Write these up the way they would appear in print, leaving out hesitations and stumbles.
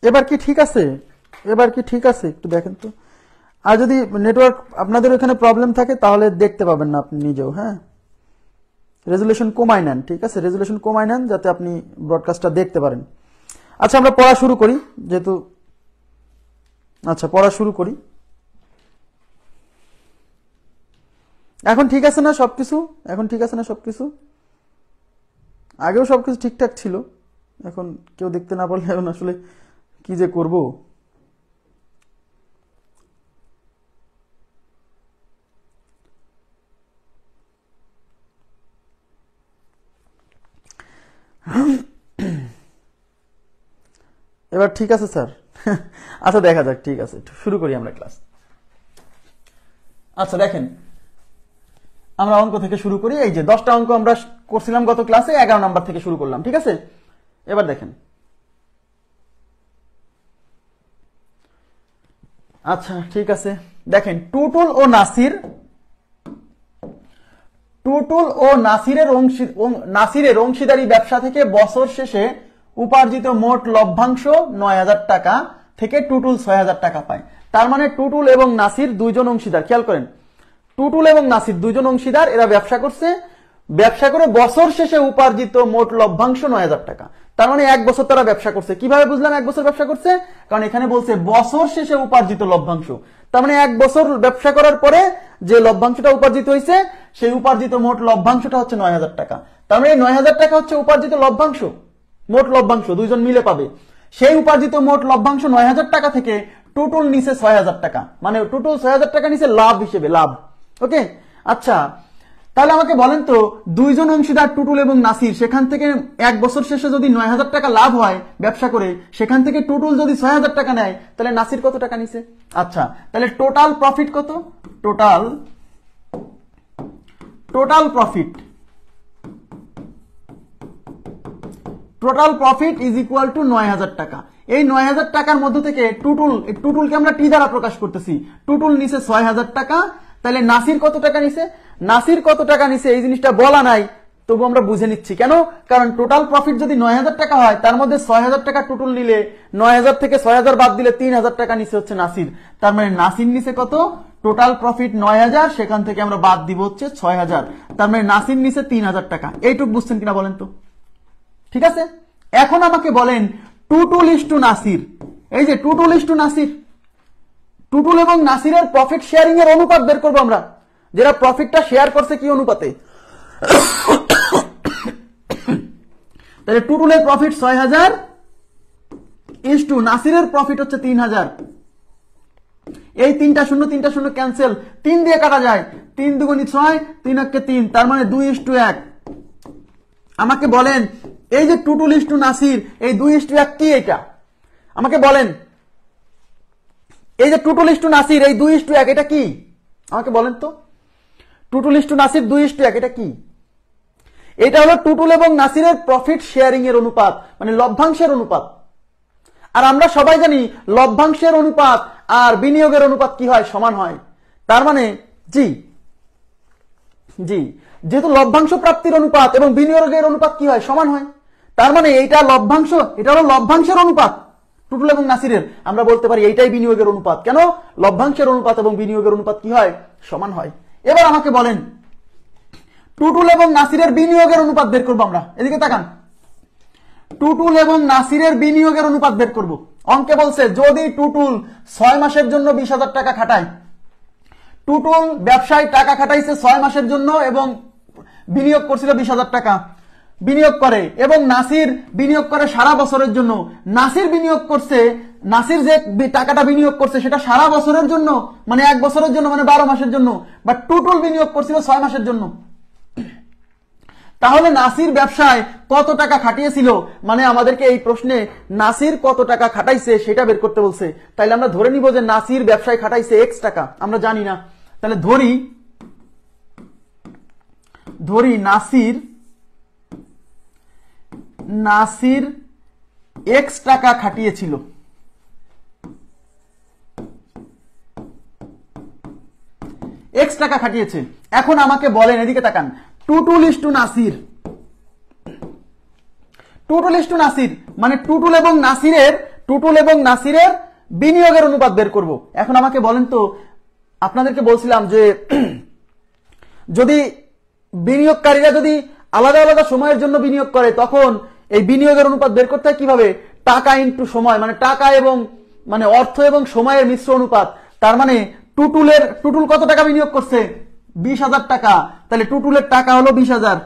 এবার কি ঠিক আছে? এবার কি ঠিক আছে একটু দেখেন তো। আর যদি নেটওয়ার্ক আপনাদের এখানে প্রবলেম থাকে তাহলে দেখতে পাবেন না আপনি নিজেও। হ্যাঁ, রেজুলেশন কমায় নেন, ঠিক আছে, রেজুলেশন কমায় নেন যাতে আপনি ব্রডকাস্টটা দেখতে পারেন। আচ্ছা আমরা পড়া শুরু করি যেহেতু। আচ্ছা পড়া শুরু করি। এখন ঠিক আছে না সবকিছু? এখন ঠিক আছে না সবকিছু? আগেও সবকিছু ঠিকঠাক ছিল, এখন কেউ দেখতে না পারলে এখন আসলে কি যে করব। এবার ঠিক আছে স্যার? আচ্ছা দেখা যাক, ঠিক আছে শুরু করি আমরা ক্লাস। আচ্ছা দেখেন আমরা অঙ্ক থেকে শুরু করি। এই যে 10টা অঙ্ক আমরা করছিলাম গত ক্লাসে, 11 নাম্বার থেকে শুরু করলাম, ঠিক আছে। এবার দেখেন, আচ্ছা ঠিক আছে দেখেন, টুটুল ও নাসিরের অংশীদারি ব্যবসা থেকে বছর শেষে উপার্জিত মোট লভ্যাংশ 9,000 টাকা থেকে টুটুল 6,000 টাকা পায়। তার মানে টুটুল এবং নাসির দুইজন অংশীদার। খেয়াল করেন, টুটুল এবং নাসির দুইজন অংশীদার, এরা ব্যবসা করছে, ব্যবসা করে বছর শেষে উপার্জিত মোট লভ্যাংশ 9,000 টাকা। তার মানে 1 বছর তারা ব্যবসা করছে। কিভাবে বুঝলাম 1 বছর ব্যবসা করছে? কারণ এখানে বলছে বছর শেষে উপার্জিত লভ্যাংশ। তার মানে 1 বছর ব্যবসা করার পরে যে লভ্যাংশটা উপার্জিত হয়েছে সেই উপার্জিত মোট লভ্যাংশটা হচ্ছে 9,000 টাকা। তার মানে এই 9,000 টাকা হচ্ছে উপার্জিত লভ্যাংশ, মোট লভ্যাংশ দুইজন মিলে পাবে। সেই উপার্জিত মোট লভ্যাংশ 9,000 টাকা থেকে টুটুল নিচে 6,000 টাকা, মানে টুটুল 6,000 টাকা নিচে লাভ হিসেবে, লাভ। ওকে, আচ্ছা তাহলে আমাকে বলেন তো, দুইজন অংশীদার টুটুল এবং নাসির, সেখান থেকে 1 বছর শেষে যদি 9,000 টাকা লাভ হয় ব্যবসা করে, সেখান থেকে টুটুল যদি 6,000 টাকা নেয় তাহলে নাসির কত টাকা নিছে? আচ্ছা তাহলে টোটাল প্রফিট কত? Total profit is equal two 9,000 টাকা। এই 9,000 টাকার মধ্য থেকে টুটুলকে আমরা টি দ্বারা প্রকাশ করতেছি, টুটুল নিছে 6,000 টাকা। তাহলে নাসির কত টাকা নিছে? নাসির কত টাকা নিছে এই জিনিসটা বলা নাই, তবু আমরা বুঝে নিচ্ছি কেন, কারণ টোটাল প্রফিট যদি 9,000 টাকা হয় তার মধ্যে 6,000 টাকা টুটুল নিলে, 9,000 থেকে 6,000 বাদ দিলে 3,000 টাকা নিছে হচ্ছে নাসির। তার মানে নাসির নিছে কত? টোটাল প্রফিট 9,000, সেখান থেকে আমরা বাদ দিব হচ্ছে 6,000, তার মানে নাসির নিছে 3,000 টাকা। এইটুকু বুঝছেন কিনা বলেন তো? ঠিক আছে, এখন আমাকে বলেন টুটুল ইস টু নাসির। এই যে টুটুল ইস টু নাসির, টুটুল এবং নাসিরের প্রফিট শেয়ারিং এর অনুপাত বের করবো আমরা, যারা প্রফিটটা শেয়ার করছে কি অনুপাতে। তাহলে টুটুলের প্রফিট 6,000 ইস টু নাসিরের প্রফিট হচ্ছে 3,000। এই 3টা শূন্য ক্যান্সেল, 3 দিয়ে কাটা যায়, 3 দুগুণী 6, 3 একে 3, তার মানে 2:1। আমাকে বলেন এই যে টুটুল ইস টু নাসির, এই 2:1 কি? এটা আমাকে বলেন, এই যে টুটুল ইস টু নাসির এই 2:1 এটা কি? আমাকে বলেন তো, টুটুল ইস টু নাসির 2:1 এটা কি? এটা হলো টুটুল এবং নাসিরের প্রফিট শেয়ারিং এর অনুপাত, মানে লভ্যাংশের অনুপাত। আর আমরা সবাই জানি লভ্যাংশের অনুপাত আর বিনিয়োগের অনুপাত কি হয়? সমান হয়। তার মানে জি, যেহেতু লভ্যাংশ প্রাপ্তির অনুপাত এবং বিনিয়োগের অনুপাত কি হয়? সমান হয়। তার মানে এইটা লভ্যাংশ, এটা হলো লভ্যাংশের অনুপাত টুটুল এবং নাসিরের। আমরা বলতে পারি এইটাই বিনিয়োগের অনুপাত। কেন? লভ্যাংশের অনুপাত এবং বিনিয়োগের অনুপাত কি হয়? সমান হয়। এবার আমাকে বলেন টুটুল এবং নাসিরের বিনিয়োগের অনুপাত বের করবো আমরা। এদিকে তাকান, টুটুল এবং নাসিরের বিনিয়োগের অনুপাত বের করব। অঙ্কে বলছে যদি টুটুল 6 মাসের জন্য 20,000 টাকা খাটায়, টুটুল ব্যবসায় টাকা খাটাইছে 6 মাসের জন্য এবং বিনিয়োগ করছিল 20,000 টাকা বিনিয়োগ করে, এবং নাসির বিনিয়োগ করে সারা বছরের জন্য। নাসির বিনিয়োগ করছে, নাসির যে টাকাটা বিনিয়োগ করছে সেটা সারা বছরের জন্য, মানে 1 বছরের জন্য, মানে 12 মাসের জন্য। বাট টুটুল বিনিয়োগ করছিল 6 মাসের জন্য। তাহলে নাসির ব্যবসায় কত টাকা খাটিয়েছিল, মানে আমাদেরকে এই প্রশ্নে নাসির কত টাকা খাটাইছে সেটা বের করতে বলছে। তাইলে আমরা ধরে নিব যে নাসির ব্যবসায় খাটাইছে x টাকা, আমরা জানি না। তাহলে ধরি নাসির x টাকা খাটিয়েছিল। x টাকা খাটিয়েছে। এখন আমাকে বলেন, এদিকে তাকান, টুটুল ইস টু নাসির মানে টুটুল এবং নাসিরের টুটুল এবং নাসিরের বিনিয়োগের অনুপাত বের করব। এখন আমাকে বলেন তো, আপনাদেরকে বলছিলাম যে যদি বিনিয়োগকারীরা যদি আলাদা আলাদা সময়ের জন্য বিনিয়োগ করে তখন এই বিনিয়োগের অনুপাত বের করতে হয় কিভাবে? টাকা ইনটু সময়, মানে টাকা এবং মানে অর্থ এবং সময়ের মিশ্র অনুপাত। তার মানে টুটুল কত টাকা বিনিয়োগ করছে? 20,000 টাকা। তাহলে টুটুলের টাকা হলো 20,000।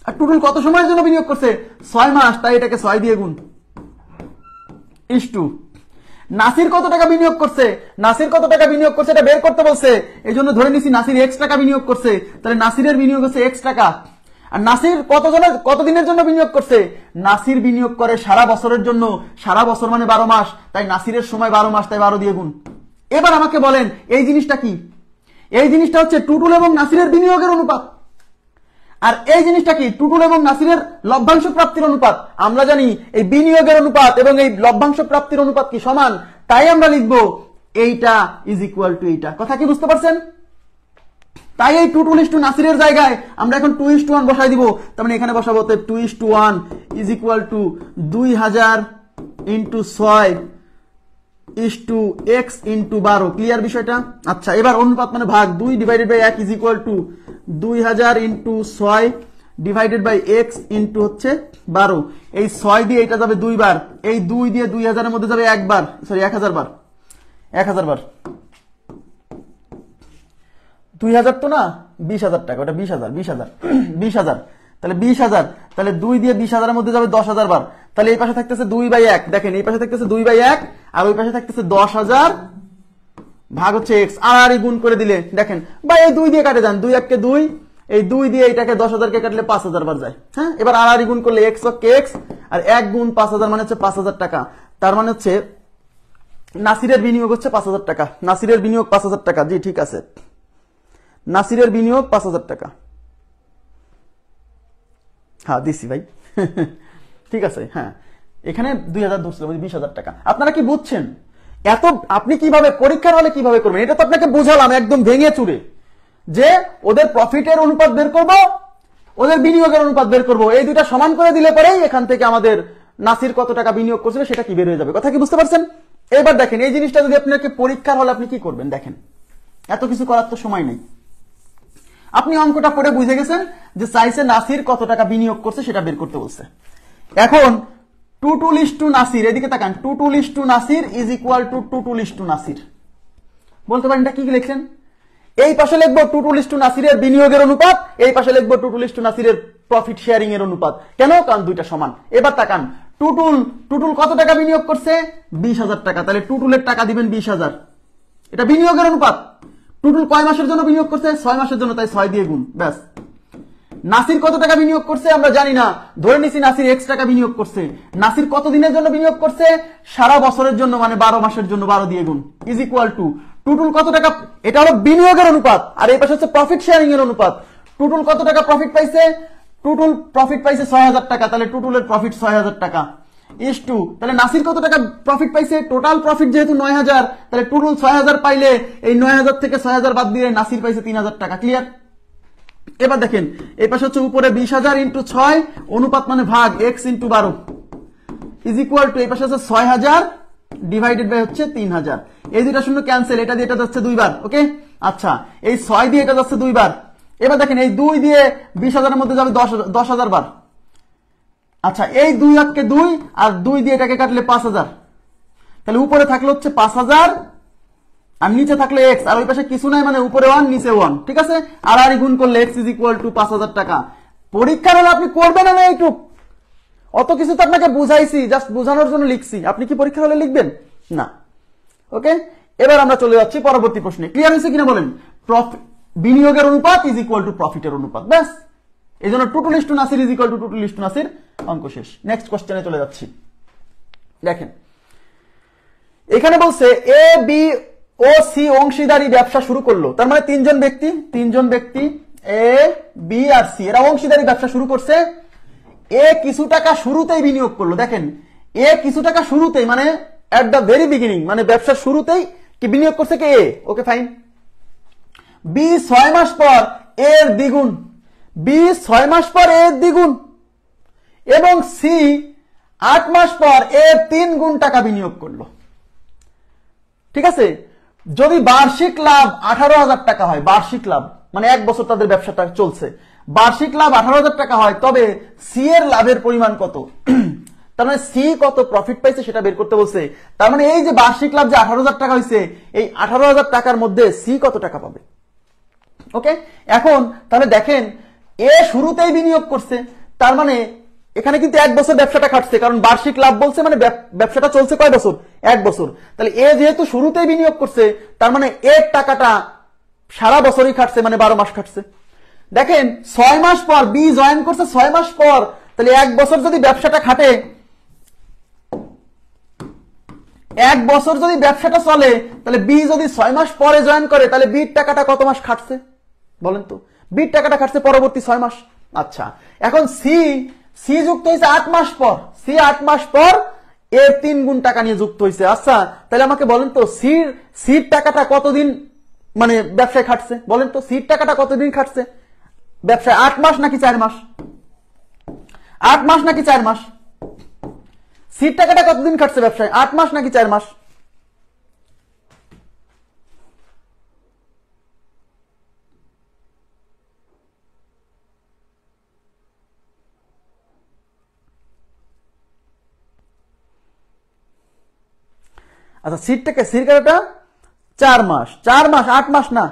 আর টুটুল কত সময়ের জন্য বিনিয়োগ করছে? 6 মাস, তাই এটাকে 6 দিয়ে গুণ ইস্টু। নাসির কত টাকা বিনিয়োগ করছে? নাসির কত টাকা বিনিয়োগ করছে এটা বের করতে বলছে, এই জন্য ধরে নিছি নাসির X টাকা বিনিয়োগ করছে, তাহলে নাসিরের বিনিয়োগ হচ্ছে X টাকা। আর নাসির কতদিনের জন্য বিনিয়োগ করছে? নাসির বিনিয়োগ করে সারা বছরের জন্য, সারা বছর মানে 12 মাস, তাই নাসিরের সময় 12 মাস, তাই 12 দিয়ে গুণ। এবার আমাকে বলেন এই জিনিসটা কি? এই জিনিসটা হচ্ছে টুটুল এবং নাসিরের বিনিয়োগের অনুপাত। আর এই জিনিসটা কি? টুটুল এবং নাসিরের লভ্যাংশ প্রাপ্তির অনুপাত। আমরা জানি এই বিনিয়োগের অনুপাত এবং এই লভ্যাংশ প্রাপ্তির অনুপাত কি সমান, তাই আমরা লিখব এইটা ইজ ইকুয়াল টু এইটা। কথা কি বুঝতে পারছেন? তাই এই টুটুল ইস টু নাসিরের জায়গায় আমরা এখন 2:1 বসাই দিব। তার মানে এখানে বসাবো 2:1 is equal to 2000 into 6 is to X into 12। Clear বিষয়টা? আচ্ছা, এবার অনুপাত মানে ভাগ, 2 divided by 1 is equal to 2000 into 6 divided by X into হচ্ছে 12। এই 6 দিয়ে এটা যাবে 2 বার, এই 2 দিয়ে 2000 এর মধ্যে যাবে 1 বার, সরি 1000 বার, 1000 বার। 2000 তো না, 20,000 টাকা, ওটা 20,000, 20,000, তাহলে 20,000, তাহলে 2 দিয়ে 20,000 এর মধ্যে যাবে 10,000 বার, তাহলে এই পাশে থাকতেছে 2/1। দেখেন এই পাশে থাকতেছে 2/1 আর ওই পাশে থাকতেছে 10,000 ভাগ হচ্ছে x। আর গুণ করে দিলে দেখেন বা এই 2 দিয়ে কাটে যান, 2 1 কে 2, এই 2 দিয়ে এটাকে 10,000 কে কাটলে 5,000 বার যায়। হ্যাঁ, এবার আর গুণ করলে x অক্ষে x আর 1 গুণ 5,000 মানে হচ্ছে 5,000 টাকা। তার মানে হচ্ছে নাসিরের বিনিয়োগ হচ্ছে 5,000 টাকা। নাসিরের বিনিয়োগ 5,000 টাকা। জি ঠিক আছে, নাসিরের বিনিয়োগ 5,000 টাকা। হ্যাঁ দিছি ভাই ঠিক আছে। হ্যাঁ, এখানে 2,000 ধরছিল, 20,000 টাকা। আপনারা কি বুঝছেন? এত আপনি কিভাবে পরীক্ষার হলে কিভাবে করবেন এটা তো আপনাকে বুঝালাম একদম ভেঙে চুরে, যে ওদের প্রফিটের অনুপাত বের করব, ওদের বিনিয়োগের অনুপাত বের করব, এই দুইটা সমান করে দিলে পরেই এখান থেকে আমাদের নাসির কত টাকা বিনিয়োগ করছিল সেটা কি বের হয়ে যাবে। কথা কি বুঝতে পারছেন? এবার দেখেন এই জিনিসটা যদি আপনাকে পরীক্ষার হলে আপনি কি করবেন, দেখেন এত কিছু করার তো সময় নেই। আপনি অঙ্কটা পড়ে বুঝে গেছেন যে চাইছে নাসির কত টাকা বিনিয়োগ করছে সেটা বের করতে বলছে। এখন টুটুল ইস টু নাসির, এদিকে তাকান, Tutul is to Nasir is equal to Tutul is to Nasir. বলতে পারেন এটা কি লিখছেন? এই পাশে লিখবো টুটুল ইস টু নাসিরের বিনিয়োগের অনুপাত, এই পাশে লিখবো টুটুল ইস টু নাসিরের প্রফিট শেয়ারিং এর অনুপাত। কেন? কারণ দুইটা সমান। এবার তাকান, টুটুল কত টাকা বিনিয়োগ করছে? 20,000 টাকা। তাহলে টুটুলের টাকা দিবেন 20,000, এটা বিনিয়োগের অনুপাত। টুটুল কয় মাসের জন্য বিনিয়োগ করছে? 6 মাসের জন্য, তাই 6 দিয়ে গুণ, ব্যাস। নাসির কত টাকা বিনিয়োগ করছে আমরা জানি না, ধরে নিছি নাসির x টাকা বিনিয়োগ করছে। নাসির কত দিনের জন্য বিনিয়োগ করছে? সারা বছরের জন্য, মানে 12 মাসের জন্য, 12 দিয়ে গুণ ইজ ইকুয়াল টু টুটুল কত টাকা, এটা হলো বিনিয়োগের অনুপাত আর এই পাশে হচ্ছে প্রফিট শেয়ারিং এর অনুপাত। টুটুল কত টাকা প্রফিট পাইছে? টুটুল প্রফিট পাইছে 6,000 টাকা, তাহলে টুটুলের প্রফিট 6,000 টাকা ইস টু, তাহলে নাসির কত টাকা প্রফিট পাইছে? টোটাল প্রফিট যেহেতু 9,000, তাহলে টুটুল 6,000 পাইলে এই 9,000 থেকে 6,000 বাদ দিয়ে নাসির পাইছে 3,000 টাকা। ক্লিয়ার? এবার দেখেন এই পাশে হচ্ছে উপরে 20,000 ইন্টু 6 অনুপাত মানে ভাগ x into 12 is equal two এই পাশে হচ্ছে 6,000 ডিভাইডেড বাই হচ্ছে 3,000। এই দুইটা শূন্য ক্যান্সেল, এটা দিয়ে এটা যাচ্ছে 2 বার। ওকে, আচ্ছা এই 6 দিয়ে এটা যাচ্ছে 2 বার। এবার দেখেন এই 2 দিয়ে 20,000 এর মধ্যে যাবে 10,000 বার। আচ্ছা এই 2 1 2 আর 2 দিয়ে এটাকে কাটলে 5,000, তাহলে উপরে থাকলে হচ্ছে 5,000 আর নিচে থাকলে x, আর ওই পাশে কিছু নাই মানে উপরে 1 নিচে 1। ঠিক আছে, আর গুণ করলে x ইজ ইকুয়াল টু 5,000 টাকা। পরীক্ষার হলে আপনি করবেন না এইটুক, অত কিছু তো আপনাকে বুঝাইছি, জাস্ট বোঝানোর জন্য লিখছি। আপনি কি পরীক্ষার হলে লিখবেন না? ওকে, এবার আমরা চলে যাচ্ছি পরবর্তী প্রশ্নে। ক্লিয়ার হয়েছে কিনা বলেন? বিনিয়োগের অনুপাত ইজ ইকুয়াল টু প্রফিটের অনুপাত, ব্যাস। এই জন্য Tutul is to Nasir is equal to Tutul is to Nasir. অঙ্ক শেষ। নেক্সট কোশ্চেনে চলে যাচ্ছি। দেখেন এখানে বলছে এ বি ও সি অংশীদারি ব্যবসা শুরু করলো। তার মানে তিনজন ব্যক্তি এ বি আর সি এরা অংশীদারি ব্যবসা শুরু করছে। এ কিছু টাকা শুরুতেই বিনিয়োগ করলো। দেখেন এ কিছু টাকা শুরুতেই মানে এট দ্য ভেরি বিগিনিং, মানে ব্যবসার শুরুতেই কি বিনিয়োগ করছে কে? এ। Okay fine. বি 6 মাস পর এর দ্বিগুণ, বি 6 মাস পর এর দ্বিগুণ, এবং সি 8 মাস পর এর 3 গুণ টাকা বিনিয়োগ করলো। ঠিক আছে, যদি বার্ষিক লাভ 18,000 টাকা হয়, বার্ষিক লাভ মানে 1 বছর তাদের ব্যবসাটা চলছে, বার্ষিক লাভ 18,000 টাকা হয়, তবে সি এর লাভের পরিমাণ কত? তার মানে সি কত প্রফিট পাইছে সেটা বের করতে বলছে। তার মানে এই যে বার্ষিক লাভ যে 18,000 টাকা হয়েছে, এই 18,000 টাকার মধ্যে সি কত টাকা পাবে। ওকে, এখন তাহলে দেখেন এ শুরুতেই বিনিয়োগ করছে, তার মানে এখানে কিন্তু 1 বছর ব্যবসাটা খাটছে, কারণ বার্ষিক লাভ বলছে মানে ব্যবসাটা চলছে কয় বছর? 1 বছর। তাহলে এ যেহেতু শুরুতেই বিনিয়োগ করছে, তার মানে এর টাকাটা সারা বছরই খাটছে, মানে 12 মাস খাটছে। দেখেন 6 মাস পর বি জয়েন করছে, 6 মাস পর, তাহলে 1 বছর যদি ব্যবসাটা খাটে, 1 বছর যদি ব্যবসাটা চলে, তাহলে বি যদি 6 মাস পরে জয়েন করে, তাহলে বির টাকাটা কত মাস খাটছে বলেন তো? বির টাকাটা খাটছে পরবর্তী 6 মাস। আচ্ছা, এখন সি যুক্ত হয়েছে 8 মাস পর, সি 8 মাস পর এর 3 গুণ টাকা নিয়ে যুক্ত হয়েছে। আচ্ছা, তাহলে আমাকে বলেন তো সির টাকাটা কতদিন মানে ব্যবসায় খাটছে? বলেন তো সির টাকাটা কতদিন খাটছে ব্যবসায়? 8 মাস নাকি 4 মাস? 8 মাস নাকি 4 মাস? সির টাকাটা কতদিন খাটছে ব্যবসায়? 8 মাস নাকি 4 মাস? আচ্ছা, সির কাটাটা 4 মাস, 4 মাস, 8 মাস না,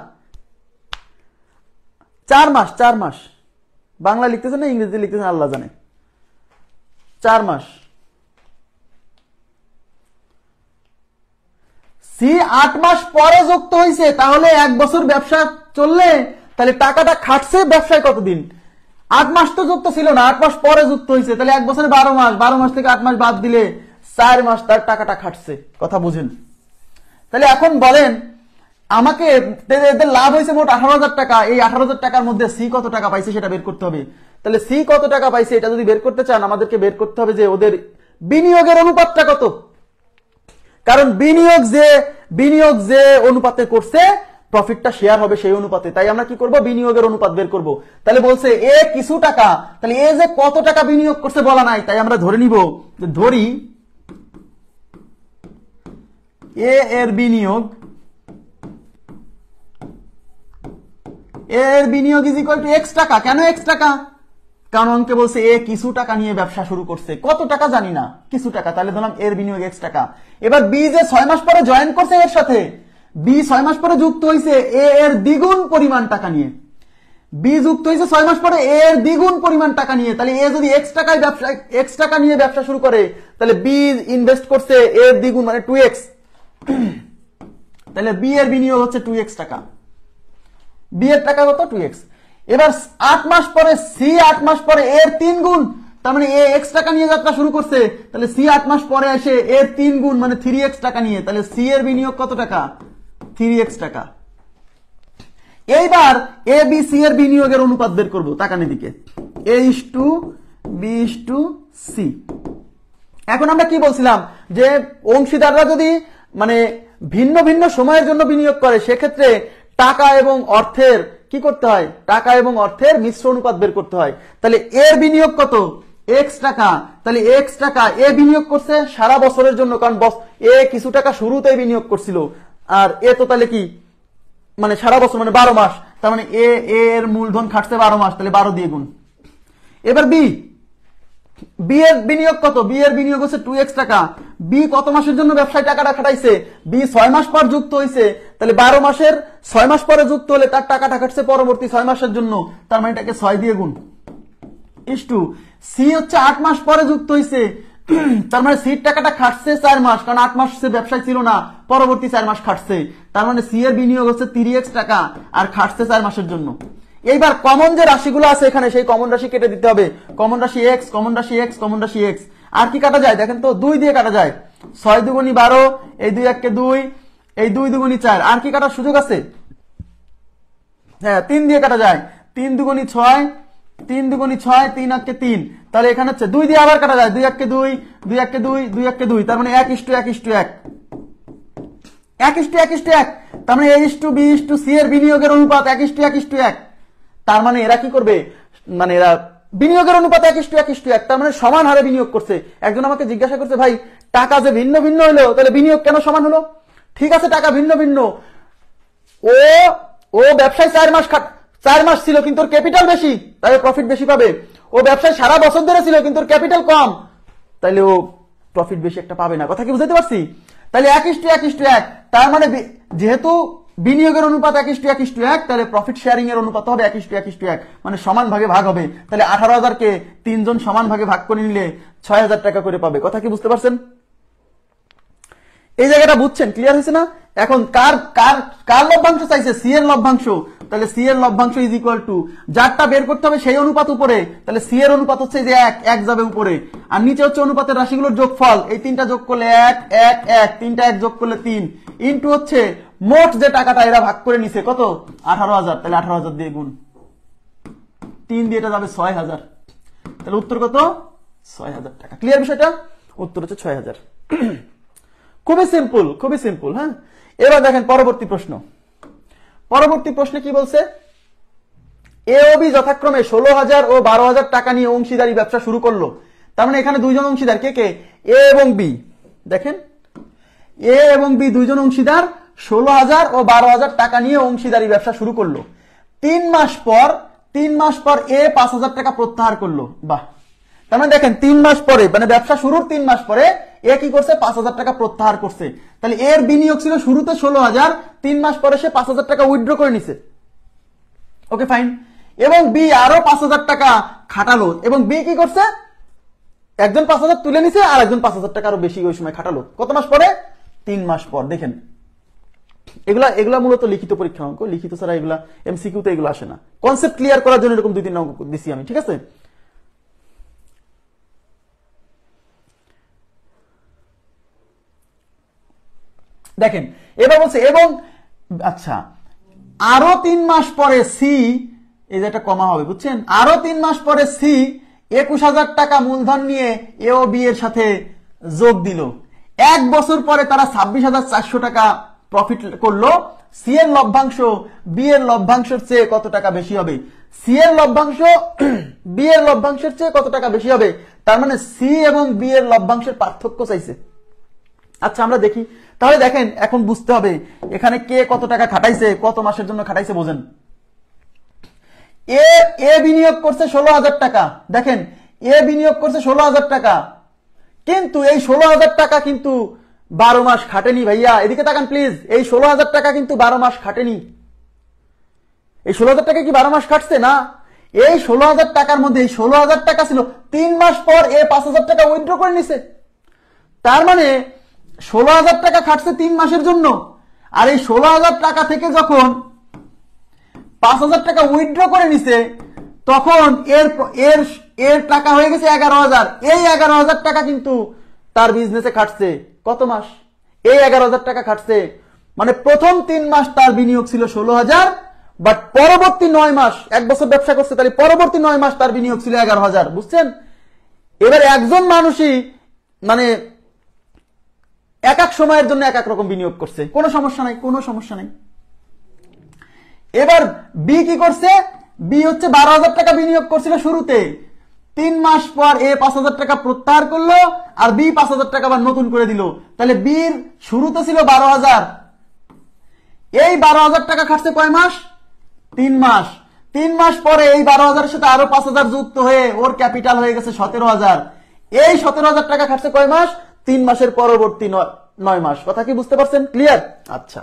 4 মাস, 4 মাস। বাংলা লিখতেছেন না ইংরেজি লিখতেছেন আল্লাহ জানে। 4 মাস। সি 8 মাস পরে যুক্ত হয়েছে, তাহলে 1 বছর ব্যবসা চললে তাহলে টাকাটা খাটছে ব্যবসায় কতদিন? 8 মাস তো যুক্ত ছিল না, 8 মাস পরে যুক্ত হয়েছে, তাহলে 1 বছরে 12 মাস, 12 মাস থেকে 8 মাস বাদ দিলে 4 মাস তার টাকাটা খাটছে। কথা বুঝেন? তাহলে এখন বলেন আমাকে, এদের লাভ হয়েছে মোট 18,000 টাকা, এই 18,000 টাকার মধ্যে সি কত টাকা পাইছে সেটা বের করতে হবে। তাহলে সি কত টাকা পাইছে এটা যদি বের করতে চান, আমাদেরকে বের করতে হবে যে ওদের বিনিয়োগের অনুপাতটা কত। কারণ বিনিয়োগ যে অনুপাতে করছে, প্রফিটটা শেয়ার হবে সেই অনুপাতে। তাই আমরা কি করব? বিনিয়োগের অনুপাত বের করব। তাহলে বলছে এ কিছু টাকা, তাহলে এ যে কত টাকা বিনিয়োগ করছে বলা নাই, তাই আমরা ধরে নিব, ধরি এ এর বিনিয়োগ ইজ ইকুয়াল টু এক্স টাকা। কেন এক্স টাকা? কারণ অঙ্কে বলছে এ কিছু টাকা নিয়ে ব্যবসা শুরু করছে, কত টাকা জানি না, কিছু টাকা। তাহলে ধরলাম এর বিনিয়োগ এক্স টাকা। এবার বি যে 6 মাস পরে জয়েন করছে এর সাথে, বি 6 মাস পরে যুক্ত হয়েছে এ এর দ্বিগুণ পরিমাণ টাকা নিয়ে। বি যুক্ত হয়েছে 6 মাস পরে এ এর দ্বিগুণ পরিমাণ টাকা নিয়ে। তাহলে এ যদি এক্স টাকা নিয়ে ব্যবসা শুরু করে, তাহলে বি ইনভেস্ট করছে এর দ্বিগুণ মানে 2x। তাহলে বি এর বিনিয়োগ হচ্ছে 2x টাকা, বি এর টাকা কত? 2x। এবার 8 মাস পরে সি 8 মাস পরে এর 3 গুণ, তার মানে এ x টাকা নিয়ে যাত্রা শুরু করছে, তাহলে সি 8 মাস পরে এসে এর 3 গুণ মানে 3x টাকা নিয়ে, তাহলে সি এর বিনিয়োগ কত টাকা? 3x টাকা। এইবার এ বি সি এর বিনিয়োগের অনুপাত বের করব, তাকান এদিকে, A:B:C। এখন আমরা কি বলছিলাম যে অংশীদাররা যদি মানে ভিন্ন ভিন্ন সময়ের জন্য বিনিয়োগ করে, সেক্ষেত্রে টাকা এবং অর্থের কি করতে হয়? টাকা এবং অর্থের মিশ্র অনুপাত বের করতে হয়। তাহলে এর বিনিয়োগ কত? x টাকা। তাহলে x টাকা এ বিনিয়োগ করছে সারা বছরের জন্য, কারণ এ কিছু টাকা শুরুতেই বিনিয়োগ করছিল, আর এ তো তাহলে কি মানে সারা বছর মানে 12 মাস, তার মানে এর মূলধন খাটছে 12 মাস, তাহলে 12 দিয়ে গুণ। এবার বি এর বিনিয়োগ কত? বি এর বিনিয়োগ হচ্ছে 2x টাকা। বি কত মাসের জন্য ব্যবসায় টাকাটা খাটাইছে? বি 6 মাস পর যুক্ত হয়েছে, তাহলে 12 মাসের 6 মাস পরে যুক্ত হলে তার টাকাটা খাটছে পরবর্তী 6 মাসের জন্য, তার মানে এটাকে 6 দিয়ে গুণ। ইস্টু সি হচ্ছে 8 মাস পরে যুক্ত হয়েছে, তার মানে সির টাকাটা খাটছে 4 মাস, কারণ 8 মাস সে ব্যবসায় ছিল না, পরবর্তী 4 মাস খাটছে, তার মানে সি এর বিনিয়োগ হচ্ছে 3x টাকা আর খাটছে 4 মাসের জন্য। এইবার কমন যে রাশিগুলো আছে এখানে, সেই কমন রাশি কেটে দিতে হবে। কমন রাশি x, কমন রাশি x, কমন রাশি x। আর কি কাটা যায় দেখেন তো? 2 দিয়ে কাটা যায়। 6 দুগুণী 12, এই 2 1 কে 2, এই 2 দুগুণী 4। আর কি কাটার সুযোগ আছে? হ্যাঁ, 3 দিয়ে কাটা যায়। 3 দুগুণী 6, 3 দুগুণী 6, 3 1 কে 3। তাহলে এখানে হচ্ছে 2 দিয়ে আবার কাটা যায়। 2 1 কে 2, 2 1 কে 2, 2 1 কে 2, তার মানে 1:1:1, 1:1:1। তার মানে A:B:C এর বিনিয়োগের অনুপাত 1:1:1। তার মানে এরা কি করবে? মানে এরা বিনিয়োগের অনুপাত 1:1:1, তার মানে সমান হারে বিনিয়োগ করছে। একজন আমাকে জিজ্ঞাসা করছে, ভাই টাকা যে ভিন্ন ভিন্ন হলো তাহলে বিনিয়োগ কেন সমান হলো? ঠিক আছে, টাকা ভিন্ন ভিন্ন, ও ও ব্যবসায় 4 মাস ছিল কিন্তু ওর ক্যাপিটাল বেশি, তাই প্রফিট বেশি পাবে। ও ব্যবসায় সারা বছর ধরে ছিল কিন্তু ওর ক্যাপিটাল কম, তাইলে ও প্রফিট বেশি একটা পাবে না। কথা কি বুঝতে পারছি? তাহলে 1:1:1, তার মানে যেহেতু বিনিয়োগের অনুপাত 1:1:1, তাহলে প্রফিট শেয়ারিং এর অনুপাত হবে 1:1:1, মানে সমান ভাগে ভাগ হবে। তাহলে 18,000-কে 3 জন সমান ভাগে ভাগ করে নিলে 6,000 টাকা করে পাবে। কথা কি বুঝতে পারছেন? এই জায়গাটা বুঝছেন? ক্লিয়ার হয়েছে না? এখন কার কার কার লভ্যাংশ চাইছে? সি এর লভ্যাংশ। তাহলে সি এর লভ্যাংশ ইজ ইকুয়াল টু, যারটা বের করতে হবে সেই অনুপাত উপরে, তাহলে সি এর অনুপাত হচ্ছে যে 1 যাবে উপরে, আর নিচে হচ্ছে অনুপাতের রাশিগুলোর যোগফল। এই তিনটা যোগ করলে 1 1 1, তিনটা 1 যোগ করলে 3, ইনটু হচ্ছে মোট যে টাকাটা এরা ভাগ করে নিছে কত? 18,000। তাহলে 18,000 দিয়ে গুণ 3 দিয়ে এটা যাবে 6,000। তাহলে উত্তর কত? 6,000 টাকা। ক্লিয়ার বিষয়টা? উত্তর হচ্ছে 6,000। খুবই সিম্পল, খুবই সিম্পল। হ্যাঁ, এবার দেখেন পরবর্তী প্রশ্ন। পরবর্তী প্রশ্নে কি বলছে? এ ও বি যথাক্রমে 16,000 ও 12,000 টাকা নিয়ে অংশীদারি ব্যবসা শুরু করলো। তার মানে এখানে দুইজন অংশীদার, কে কে? এ এবং বি। দেখেন, এ এবং বি দুইজন অংশীদার 16,000 ও 12,000 টাকা নিয়ে অংশীদারি ব্যবসা শুরু করলো। 3 মাস পর এ 5,000 টাকা প্রত্যাহার করলো। বাহ! তার মানে দেখেন 3 মাস পরে, মানে ব্যবসা শুরুর 3 মাস পরে এ কি করছে? 5,000 টাকা প্রত্যাহার করছে। তাহলে এর বিনিয়োগ ছিল শুরুতে 16,000, 3 মাস পরে সে 5,000 টাকা উইথড্র করে নিছে। ওকে, ফাইন। এবং বি আরো 5,000 টাকা খাটালো, এবং বি কি করছে? একজন 5,000 তুলে নিছে আর একজন 5,000 টাকা আরো বেশি ওই সময় খাটালো। কত মাস পরে? 3 মাস পর। দেখেন, এগুলা মূলত লিখিত পরীক্ষা অঙ্ক, লিখিত ছাড়া এগুলা এমসিকিউ তে এগুলো আসে না। কনসেপ্ট ক্লিয়ার করার জন্য এরকম 2-3 অঙ্ক দিছি আমি, ঠিক আছে? দেখেন, এবার বলছে এবং, আচ্ছা, আরো 3 মাস পরে সি, এই যে একটা কমা হবে, বুঝছেন? আরো 3 মাস পরে সি 21,000 টাকা মূলধন নিয়ে এ ও বি এর সাথে যোগ দিল। 1 বছর পরে তারা 26,400 টাকা প্রফিট করলো। সি এর লভ্যাংশ বি এর লভ্যাংশের চেয়ে কত টাকা বেশি হবে? সি এর লভ্যাংশ বি এর লভ্যাংশের চেয়ে কত টাকা বেশি হবে? তার মানে সি এবং বি এর লভ্যাংশের পার্থক্য চাইছে। আচ্ছা, আমরা দেখি তাহলে। দেখেন, এখন বুঝতে হবে এখানে কে কত টাকা খাটাইছে, কত মাসের জন্য খাটাইছে। বোঝেন, এ বিনিয়োগ করছে 16,000 টাকা। দেখেন, এ বিনিয়োগ করছে 16,000 টাকা, কিন্তু এই 16,000 টাকা কিন্তু 12 মাস খাটেনি। ভাইয়া এদিকে তাকান প্লিজ। এই 16,000 টাকা কিন্তু 12 মাস খাটেনি। এই 16,000 টাকা কি 12 মাস খাটছে? না। এই 16,000 টাকার মধ্যে এই 16,000 টাকা ছিল, 3 মাস পর এ 5,000 টাকা উইথড্র করে নিছে। তার মানে 16,000 টাকা খাটছে 3 মাসের জন্য, আর এই 16,000 টাকা থেকে যখন 5,000 টাকা উইথড্র করে নিছে, তখন এর টাকা হয়ে গেছে 11,000। এই 11,000 টাকা কিন্তু তার বিজনেসে খাটছে কত মাস? এই 11,000 টাকা খাটছে, মানে প্রথম 3 মাস তার বিনিয়োগ ছিল 16,000, বাট পরবর্তী 9 মাস, 1 বছর ব্যবসা করছে, তাহলে পরবর্তী 9 মাস তার বিনিয়োগ ছিল 11,000। বুঝছেন? এবার একজন মানুষই মানে এক এক সময়ের জন্য এক এক রকম বিনিয়োগ করছে, কোনো সমস্যা নাই, কোনো সমস্যা নাই। এবার বি কি করছে? বি হচ্ছে 12,000 টাকা বিনিয়োগ করছিল শুরুতে, 3 মাস পর এ 5,000 টাকা প্রত্যাহার করলো, আর বি 5,000 টাকা আবার নতুন করে দিল। তাহলে বির শুরুতে ছিল 12,000, এই 12,000 টাকা খাটছে কয় মাস? 3 মাস। 3 মাস পরে এই 12,000 এর সাথে আরো 5,000 যুক্ত হয়ে ওর ক্যাপিটাল হয়ে গেছে 17,000। এই 17,000 টাকা খাটছে কয় মাস? 3 মাসের পরবর্তী 9 মাস। কথা কি বুঝতে পারছেন? ক্লিয়ার? আচ্ছা,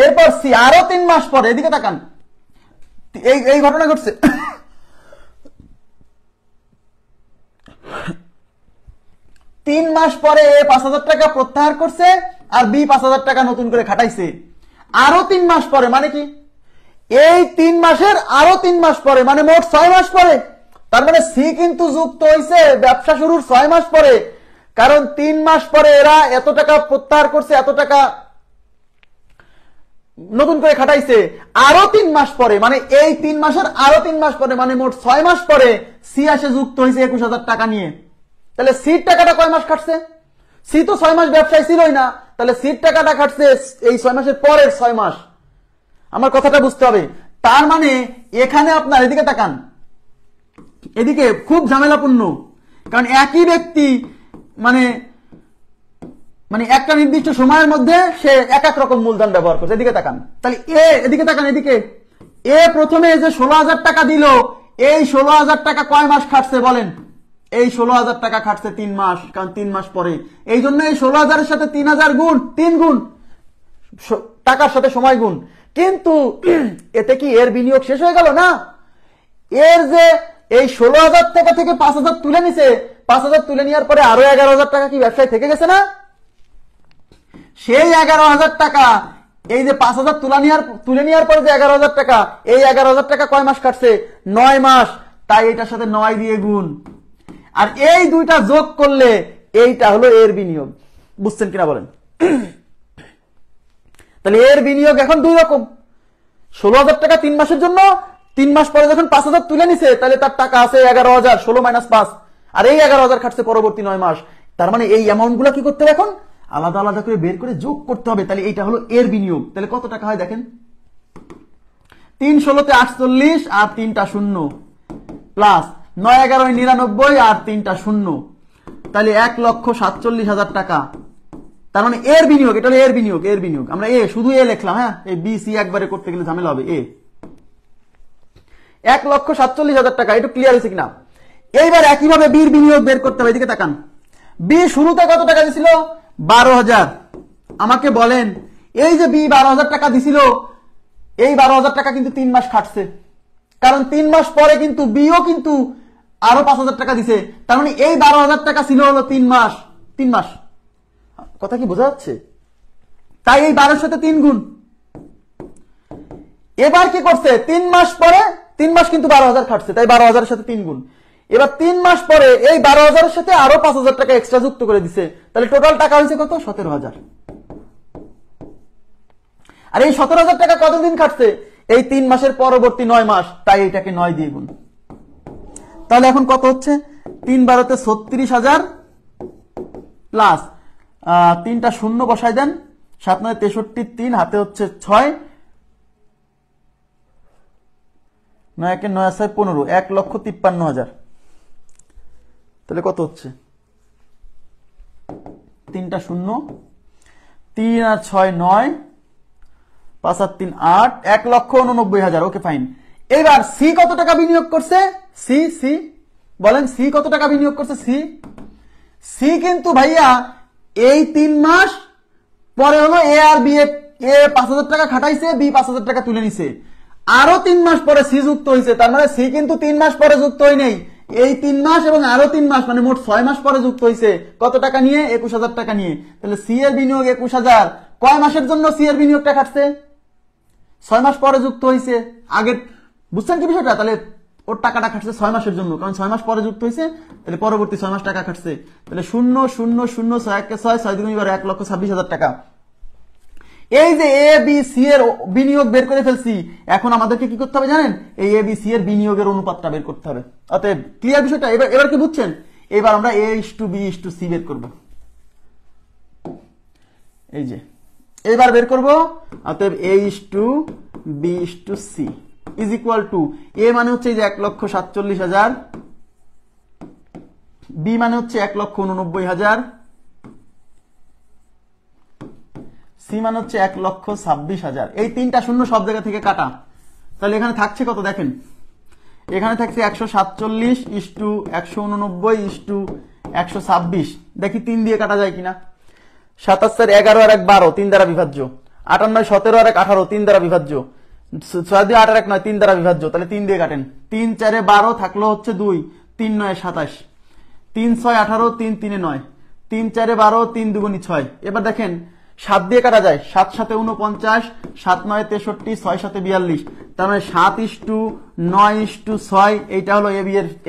এরপর সি আরো 3 মাস পরে, এদিকে তাকান, এই ঘটনা ঘটছে। 3 মাস পরে এ 5,000 টাকা প্রত্যাহার করছে, আর বি 5,000 টাকা নতুন করে খাটাইছে। আরো 3 মাস পরে, মানে কি? এই 3 মাসের আরো 3 মাস পরে, মানে মোট 6 মাস পরে। তার মানে সি কিন্তু যুক্ত হয়েছে ব্যবসা শুরুর 6 মাস পরে, কারণ 3 মাস পরে এরা এত টাকা প্রত্যাহার করছে, এত টাকা নতুন করে খাটাইছে। আরো 3 মাস পরে, মানে এই 3 মাসের আরো 3 মাস পরে, মানে মোট 6 মাস পরে সি আসে যুক্ত হয়েছে 21,000 টাকা নিয়ে। তাহলে সির টাকাটা কয় মাস খাটছে? সি তো 6 মাস ব্যবসায় ছিলই না, তাহলে সির টাকাটা খাটছে এই 6 মাসের পরের 6 মাস। আমার কথাটা বুঝতে হবে। তার মানে এখানে আপনার, এদিকে তাকান, এদিকে খুব ঝামেলাপূর্ণ, কারণ একই ব্যক্তি মানে মানে একটা নির্দিষ্ট সময়ের মধ্যে সে এক এক রকম মূলধন ব্যবহার করছে। এদিকে তাকান, তাহলে এদিকে তাকান, এদিকে প্রথমে যে 16,000 টাকা দিল, এই 16,000 টাকা কয় মাস খাটছে বলেন? এই 16,000 টাকা খাটছে 3 মাস, কারণ 3 মাস পরে। এই জন্য এই 16,000 এর সাথে 3,000 গুণ, 3 গুণ টাকার সাথে সময় গুণ। কিন্তু এতে কি এর বিনিয়োগ শেষ হয়ে গেল? না, এর যে এই 16,000 টাকা থেকে 5,000 তুলে নিছে, 5,000 তুলে নেওয়ার পরে আরো 11,000 টাকা কি ব্যবসায় থেকে গেছে না? সেই 11,000 টাকা, এই যে 5,000 তুলে নেওয়ার পরে যে 11,000 টাকা, এই 11,000 টাকা কয় মাস কাটছে? 9 মাস। তাই এটার সাথে 9 দিয়ে গুণ, আর এই দুইটা যোগ করলে এইটা হলো এর বিনিয়োগ। বুঝছেন কিনা বলেন? তাহলে এর বিনিয়োগ এখন দুই রকম। 16,000 টাকা 3 মাসের জন্য, 3 মাস পরে যখন 5,000 তুলে নিছে, তাহলে তার টাকা আছে 11,000, 16 - 5, আর এই 11,000 খাটছে পরবর্তী 9 মাস। তার মানে এই অ্যামাউন্ট গুলা কি করতে হবে? এখন আলাদা আলাদা করে বের করে যোগ করতে হবে। তাহলে এইটা হলো এর বিনিয়োগ। তাহলে কত টাকা হয় দেখেন, 3 ষোলোতে 48 আর 3টা শূন্য, প্লাস 9 11 99 আর 3টা শূন্য, তাহলে 1,47,000 টাকা। তার মানে এর বিনিয়োগ, এটা হলো এর বিনিয়োগ। এর বিনিয়োগ আমরা শুধু লিখলাম, হ্যাঁ, এই বি সি একবারে করতে গেলে ঝামেলা হবে। 1,47,000 টাকা। একটু ক্লিয়ার হয়েছে কিনা? এইবার একইভাবে বির বিনিয়োগ বের করতে হবে। এদিকে তাকান, বি শুরুতে কত টাকা দিছিল? 12,000। আমাকে বলেন, এই যে বি 12,000 টাকা দিছিল, এই 12,000 টাকা কিন্তু 3 মাস খাটছে, কারণ 3 মাস পরে কিন্তু বিও কিন্তু আরো 5,000 টাকা দিছে। তার মানে এই 12,000 টাকা ছিল হলো 3 মাস। 3 মাস, কথা কি বোঝা যাচ্ছে? তাই এই 12 সাথে 3 গুণ। এবার কি করছে? 3 মাস পরে, 3 মাস কিন্তু 12,000 খাটছে, তাই 12,000 এর সাথে 3 গুণ। এবার 3 মাস পরে এই 12,000 এর সাথে আরো 5,000 টাকা এক্সট্রা যুক্ত করে দিছে, তাহলে টোটাল টাকা হয়েছে কত? 17,000। আর এই 17,000 টাকা কতদিন খাটছে? এই 3 মাসের পরবর্তী 9 মাস, তাই এটাকে 9 দিয়ে গুণ। তাহলে এখন কত হচ্ছে? 3 12 তে 36,000 প্লাস 3টা শূন্য বসাই দেন, 7 9 63, 3 হাতে হচ্ছে 6, 9 1 9 6 15, 1,53,000। তাহলে কত হচ্ছে? 3টা শূন্য, 3 আর 6 9, 5 আর 3 8, 1,89,000। ওকে, ফাইন। এবার সি কত টাকা বিনিয়োগ করছে? সি বলেন, সি কত টাকা বিনিয়োগ করছে? সি কিন্তু ভাইয়া এই 3 মাস পরে হলো এ আর বি, এ 5,000 টাকা খাটাইছে, বি 5,000 টাকা তুলে নিছে, আরো 3 মাস পরে সি যুক্ত হয়েছে। তার মানে সি কিন্তু 3 মাস পরে যুক্ত হয় নাই, এই 3 মাস এবং আরো 3 মাস, মানে মোট 6 মাস পরে যুক্ত হয়েছে। কত টাকা নিয়ে? 21,000 টাকা নিয়ে। তাহলে সি এর বিনিয়োগ 21,000। কয় মাসের জন্য সি এর বিনিয়োগটা খাটছে? 6 মাস পরে যুক্ত হয়েছে। আগে বুঝছেন কি বিষয়টা? তাহলে ওর টাকাটা খাটছে 6 মাসের জন্য, কারণ 6 মাস পরে যুক্ত হয়েছে, তাহলে পরবর্তী 6 মাস টাকা খাটছে। তাহলে 0 0 0 6 1 6 6 2 1,26,000 টাকা। এই যে এ বি সি এর বিনিয়োগ বের করে ফেলছি, এখন আমাদেরকে কি করতে হবে জানেন? এই এ বি সি এর বিনিয়োগের অনুপাতটা বের করতে হবে। অতএব ক্লিয়ার বিষয়টা? এবার কি বুঝছেন? এবার আমরা A/B/C বের করব। এই যে এবার বের করব, অতএব A/B/C ইজ ইকুয়াল টু, এ মানে হচ্ছে এই যে 1,47,000, বি মানে হচ্ছে 1,89,000, সি মানে হচ্ছে 1,26,000। এই 3টা শূন্য সব জায়গা থেকে কাটা, তাহলে এখানে থাকছে কত দেখেন? এখানে থাকছে 147/189/126। দেখি 3 দিয়ে কাটা যায় কিনা। 27 11 আর 1 12, 3 দ্বারা বিভাজ্য। 58 17 আর 1 18, 3 দ্বারা বিভাজ্য। 6 2 8 আর 1 9, 3 দ্বারা বিভাজ্য। তাহলে 3 দিয়ে কাটেন। 3 4 12 থাকলো হচ্ছে 2, 3 9 27, 3 6 18, 3 3 9, 3 4 12, 3 2 6। এবার দেখেন 7 দিয়ে কাটা যায়, 7 7 49, 7 9 63, 6 7 42। তার মানে 7:9:6। এইটা হলো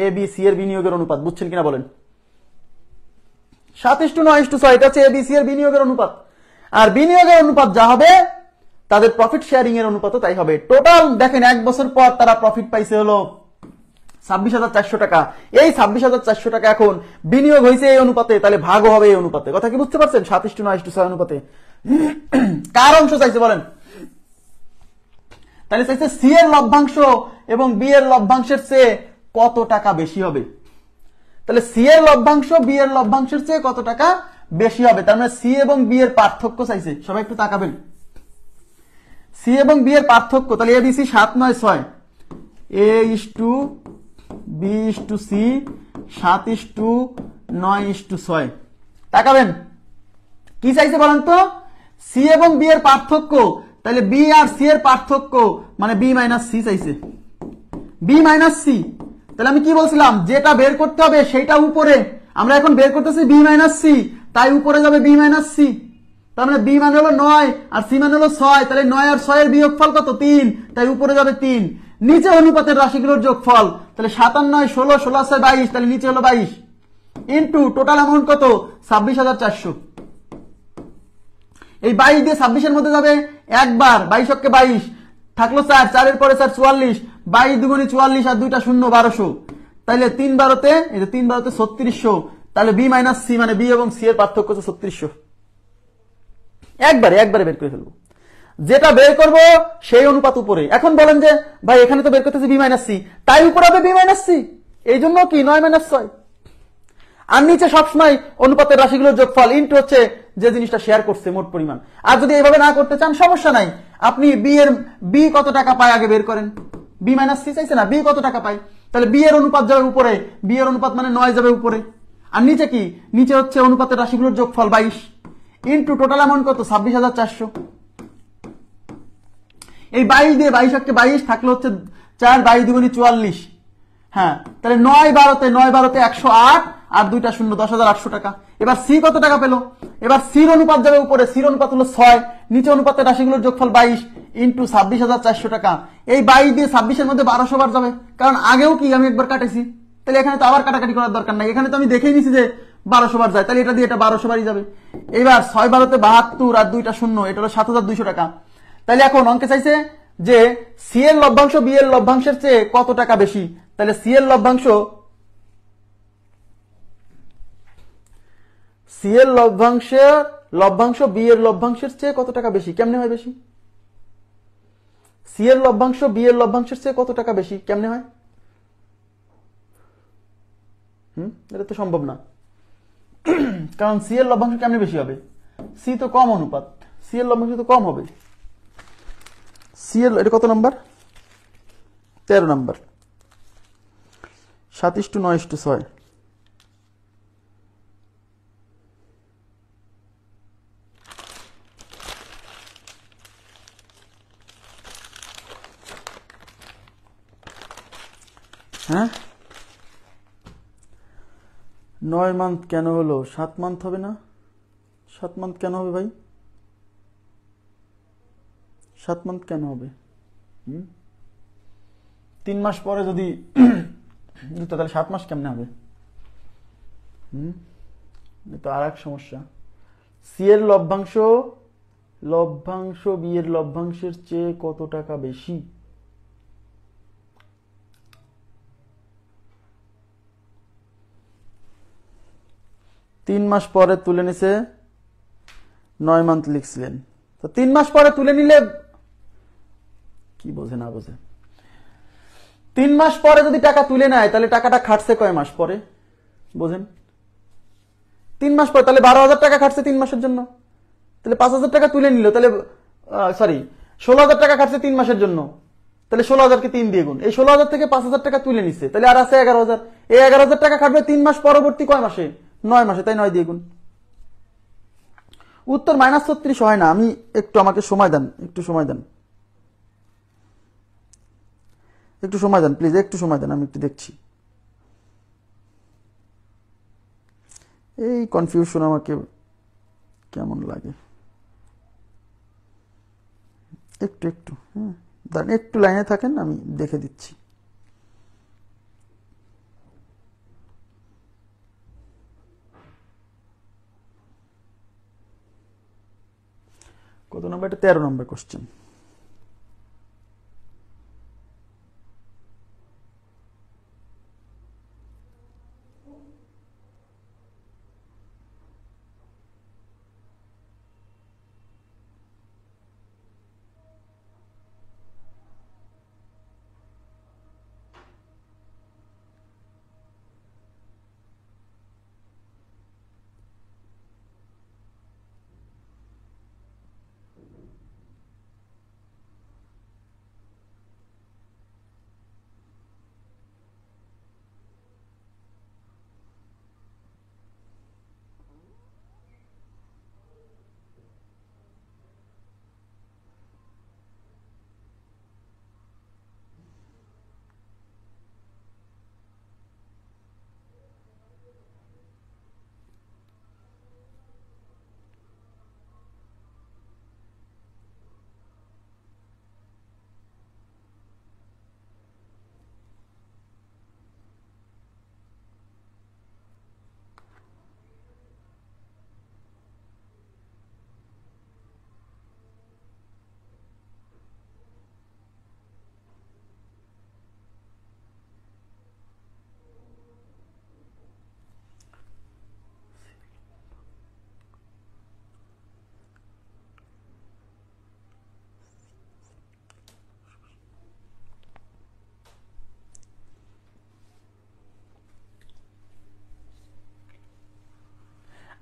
এ বি সি এর বিনিয়োগের অনুপাত। বুঝছেন কিনা বলেন? 7:9:6 এটা হচ্ছে এ বি সি এর বিনিয়োগের অনুপাত। আর বিনিয়োগের অনুপাত যা হবে, তাদের প্রফিট শেয়ারিং এর অনুপাতও তাই হবে। টোটাল দেখেন 1 বছর পর তারা প্রফিট পাইছে হলো 26,400 টাকা। এই 26,400 টাকা এখন বিনিয়োগ হয়েছে এই অনুপাতে, তাহলে ভাগও হবে এই অনুপাতে। কথা কি বুঝতে পারছেন? 7:9:6 অনুপাতে। কার অংশ চাইছে বলেন? তাহলে চাইছে সি এর লভ্যাংশ এবং বি এর লভ্যাংশের চেয়ে কত টাকা বেশি হবে। তাহলে সি এর লভ্যাংশ বি এর লভ্যাংশের চেয়ে কত টাকা বেশি হবে, তার মানে সি এবং বি এর পার্থক্য চাইছে। সবাই একটু তাকাবেন, সি এবং বি এর পার্থক্য। তাহলে A B C 7 9 6, A is to B is to C 7 is to 9 is to 6। তাকাবেন কি চাইছে বলেন তো, সি এবং বি এর পার্থক্য। তাহলে বি আর সি এর পার্থক্য মানে বি মাইনাস সি চাইছে, বি মাইনাস সি। তাহলে আমি কি বলছিলাম, যেটা বের করতে হবে সেটা উপরে, আমরা এখন বের করতেছি বি মাইনাস সি, তাই উপরে যাবে বি মাইনাস সি। তার মানে বি মানে হলো 9 আর সি মানে হলো 6, তাহলে 9 আর 6 এর বিয়োগফল কত 3, তাই উপরে যাবে 3। নিচে অনুপাতের রাশিগুলোর যোগফল, তাহলে 7 আর 9 16, 16 6 22, তাহলে নিচে হলো 22 ইনটু টোটাল অ্যামাউন্ট কত 26,400। এই 22 দিয়ে 26 এর মধ্যে যাবে একবার, 22 অক্ষে 22 থাকলো 4, 4 এর পরে 4 44, 22 দুগুণে 44 আর দুইটা শূন্য 1200, তাহলে 3 12তে এই যে 3 12তে 3600। তাহলে বি মাইনাস সি মানে বি এবং সি এর পার্থক্য হচ্ছে 3600। একবারে বের করে ফেলবো, যেটা বের করব সেই অনুপাত উপরে। এখন বলেন যে ভাই এখানে তো বের করতেছি বি মাইনাস সি, তাই উপরে হবে বি মাইনাস সি, এই জন্য কি 9 মাইনাস 6। আর নিচে সবসময় অনুপাতের রাশিগুলোর যোগফল ইনটু হচ্ছে যে জিনিসটা শেয়ার করছে মোট পরিমাণ। আর যদি এইভাবে না করতে চান সমস্যা নাই, আপনি বি কত টাকা পায় আগে বের করেন। বি মাইনাস সি চাইছে না, বি কত টাকা পায়, তাহলে বি এর অনুপাত যাবে উপরে, বি এর অনুপাত মানে 9 যাবে উপরে। আর নিচে কি, নিচে হচ্ছে অনুপাতের রাশিগুলোর যোগফল 22 ইনটু টোটাল অ্যামাউন্ট কত 26,400। এই 22 দিয়ে 22 অক্ষে 22 থাকলো হচ্ছে 4, 22 দুগুণে 44। হ্যাঁ, তাহলে 9 12তে 108 আর দুইটা শূন্য 10,800 টাকা। এবার সি কত টাকা পেল, এবার সির অনুপাত যাবে উপরে, সির অনুপাত হলো 6, নিচে অনুপাতের রাশিগুলোর যোগফল 22 ইনটু 26,400 টাকা। এই 22 দিয়ে 26 এর মধ্যে 1200 বার যাবে, কারণ আগেও কি আমি একবার কাটেছি, তাহলে এখানে তো আবার কাটাকাটি করার দরকার নাই, এখানে তো আমি দেখেই নিছি যে 1200 বার যায়, তাহলে এটা দিয়ে এটা 1200 বারই যাবে। এবার 6 12তে 72 আর দুইটা শূন্য, এটা হলো 7,200 টাকা। তাহলে এখন অঙ্কে চাইছে যে সি এর লভ্যাংশ বি এর লভ্যাংশের চেয়ে কত টাকা বেশি। তাহলে সি এর লভ্যাংশ বি এর লভ্যাংশের চেয়ে কত টাকা বেশি, কেমনে হয় বেশি? সি এর লভ্যাংশ বি এর লভ্যাংশের চেয়ে কত টাকা বেশি কেমনে হয়? এটা তো সম্ভব না, কারণ সি এর লভ্যাংশ কেমনে বেশি হবে, সি তো কম অনুপাত, সি এর লভ্যাংশ তো কম হবে। সি এর এটা কত নাম্বার, 13 নাম্বার, 7:9:6। হ্যাঁ 9 মান্থ কেন হলো, 7 মান্থ হবে না? 7 মান্থ কেন হবে ভাই, 7 মান্থ কেন হবে? 3 মাস পরে যদি তাহলে 7 মাস কেমনে হবে? এটা আর এক সমস্যা। সি এর লভ্যাংশ বি এর লভ্যাংশের চেয়ে কত টাকা বেশি? তিন মাস পরে তুলে নিছে, 9 মান্থ লিখছিলেন, তো 3 মাস পরে তুলে নিলে কি বোঝে না বোঝে। 3 মাস পরে যদি টাকা তুলে নেয় তাহলে টাকাটা খাটছে কয় মাস পরে বোঝেন? 3 মাস পরে, তাহলে 12,000 টাকা খাটছে 3 মাসের জন্য, তাহলে 5,000 টাকা তুলে নিল, তাহলে 16,000 টাকা খাটছে 3 মাসের জন্য, তাহলে 16,000কে 3 দিয়ে গুণ, এই 16,000 থেকে 5,000 টাকা তুলে নিচ্ছে, তাহলে আর আছে 11,000। এই 11,000 টাকা খাটবে 3 মাস পরবর্তী কয় মাসে, 9 মাসে, তাই 9 দিয়ে গুণ। উত্তর -36 হয় না, আমি একটু আমাকে সময় দেন, একটু সময় দেন প্লিজ, একটু সময় দেন, আমি একটু দেখছি। এই কনফিউশন আমাকে কেমন লাগে, একটু দাঁড়ান, একটু লাইনে থাকেন, আমি দেখে দিচ্ছি। কত নম্বর, এটা 13 নম্বর কোশ্চেন।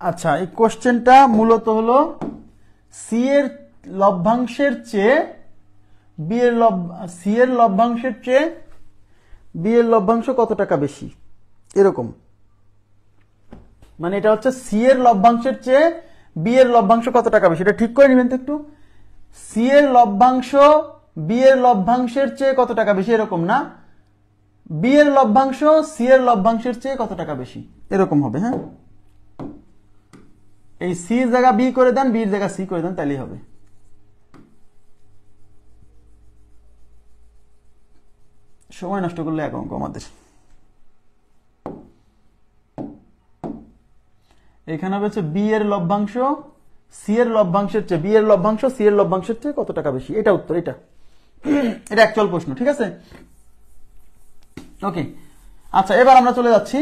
আচ্ছা, এই কোশ্চেনটা মূলত হলো সি এর লভ্যাংশের চেয়ে বি এর সি এর লভ্যাংশের চেয়ে বি এর লভ্যাংশ কত টাকা বেশি, এরকম। মানে এটা হচ্ছে সি এর লভ্যাংশের চেয়ে বি এর লভ্যাংশ কত টাকা বেশি, এটা ঠিক করে নেবেন তো একটু। সি এর লভ্যাংশ বি এর লভ্যাংশের চেয়ে কত টাকা বেশি, এরকম না, বি এর লভ্যাংশ সি এর লভ্যাংশের চেয়ে কত টাকা বেশি, এরকম হবে। হ্যাঁ, এই সি এর জায়গা বি করে দেন, বির জায়গা সি করে দেন, তাহলেই হবে। সময় নষ্ট করলে এক অঙ্ক আমাদের। এখানে হচ্ছে বি এর লভ্যাংশ সি এর লভ্যাংশের চেয়ে, বি এর লভ্যাংশ সি এর লভ্যাংশের চেয়ে কত টাকা বেশি, এটা উত্তর। এটা এটা অ্যাকচুয়াল প্রশ্ন, ঠিক আছে। ওকে, আচ্ছা, এবার আমরা চলে যাচ্ছি।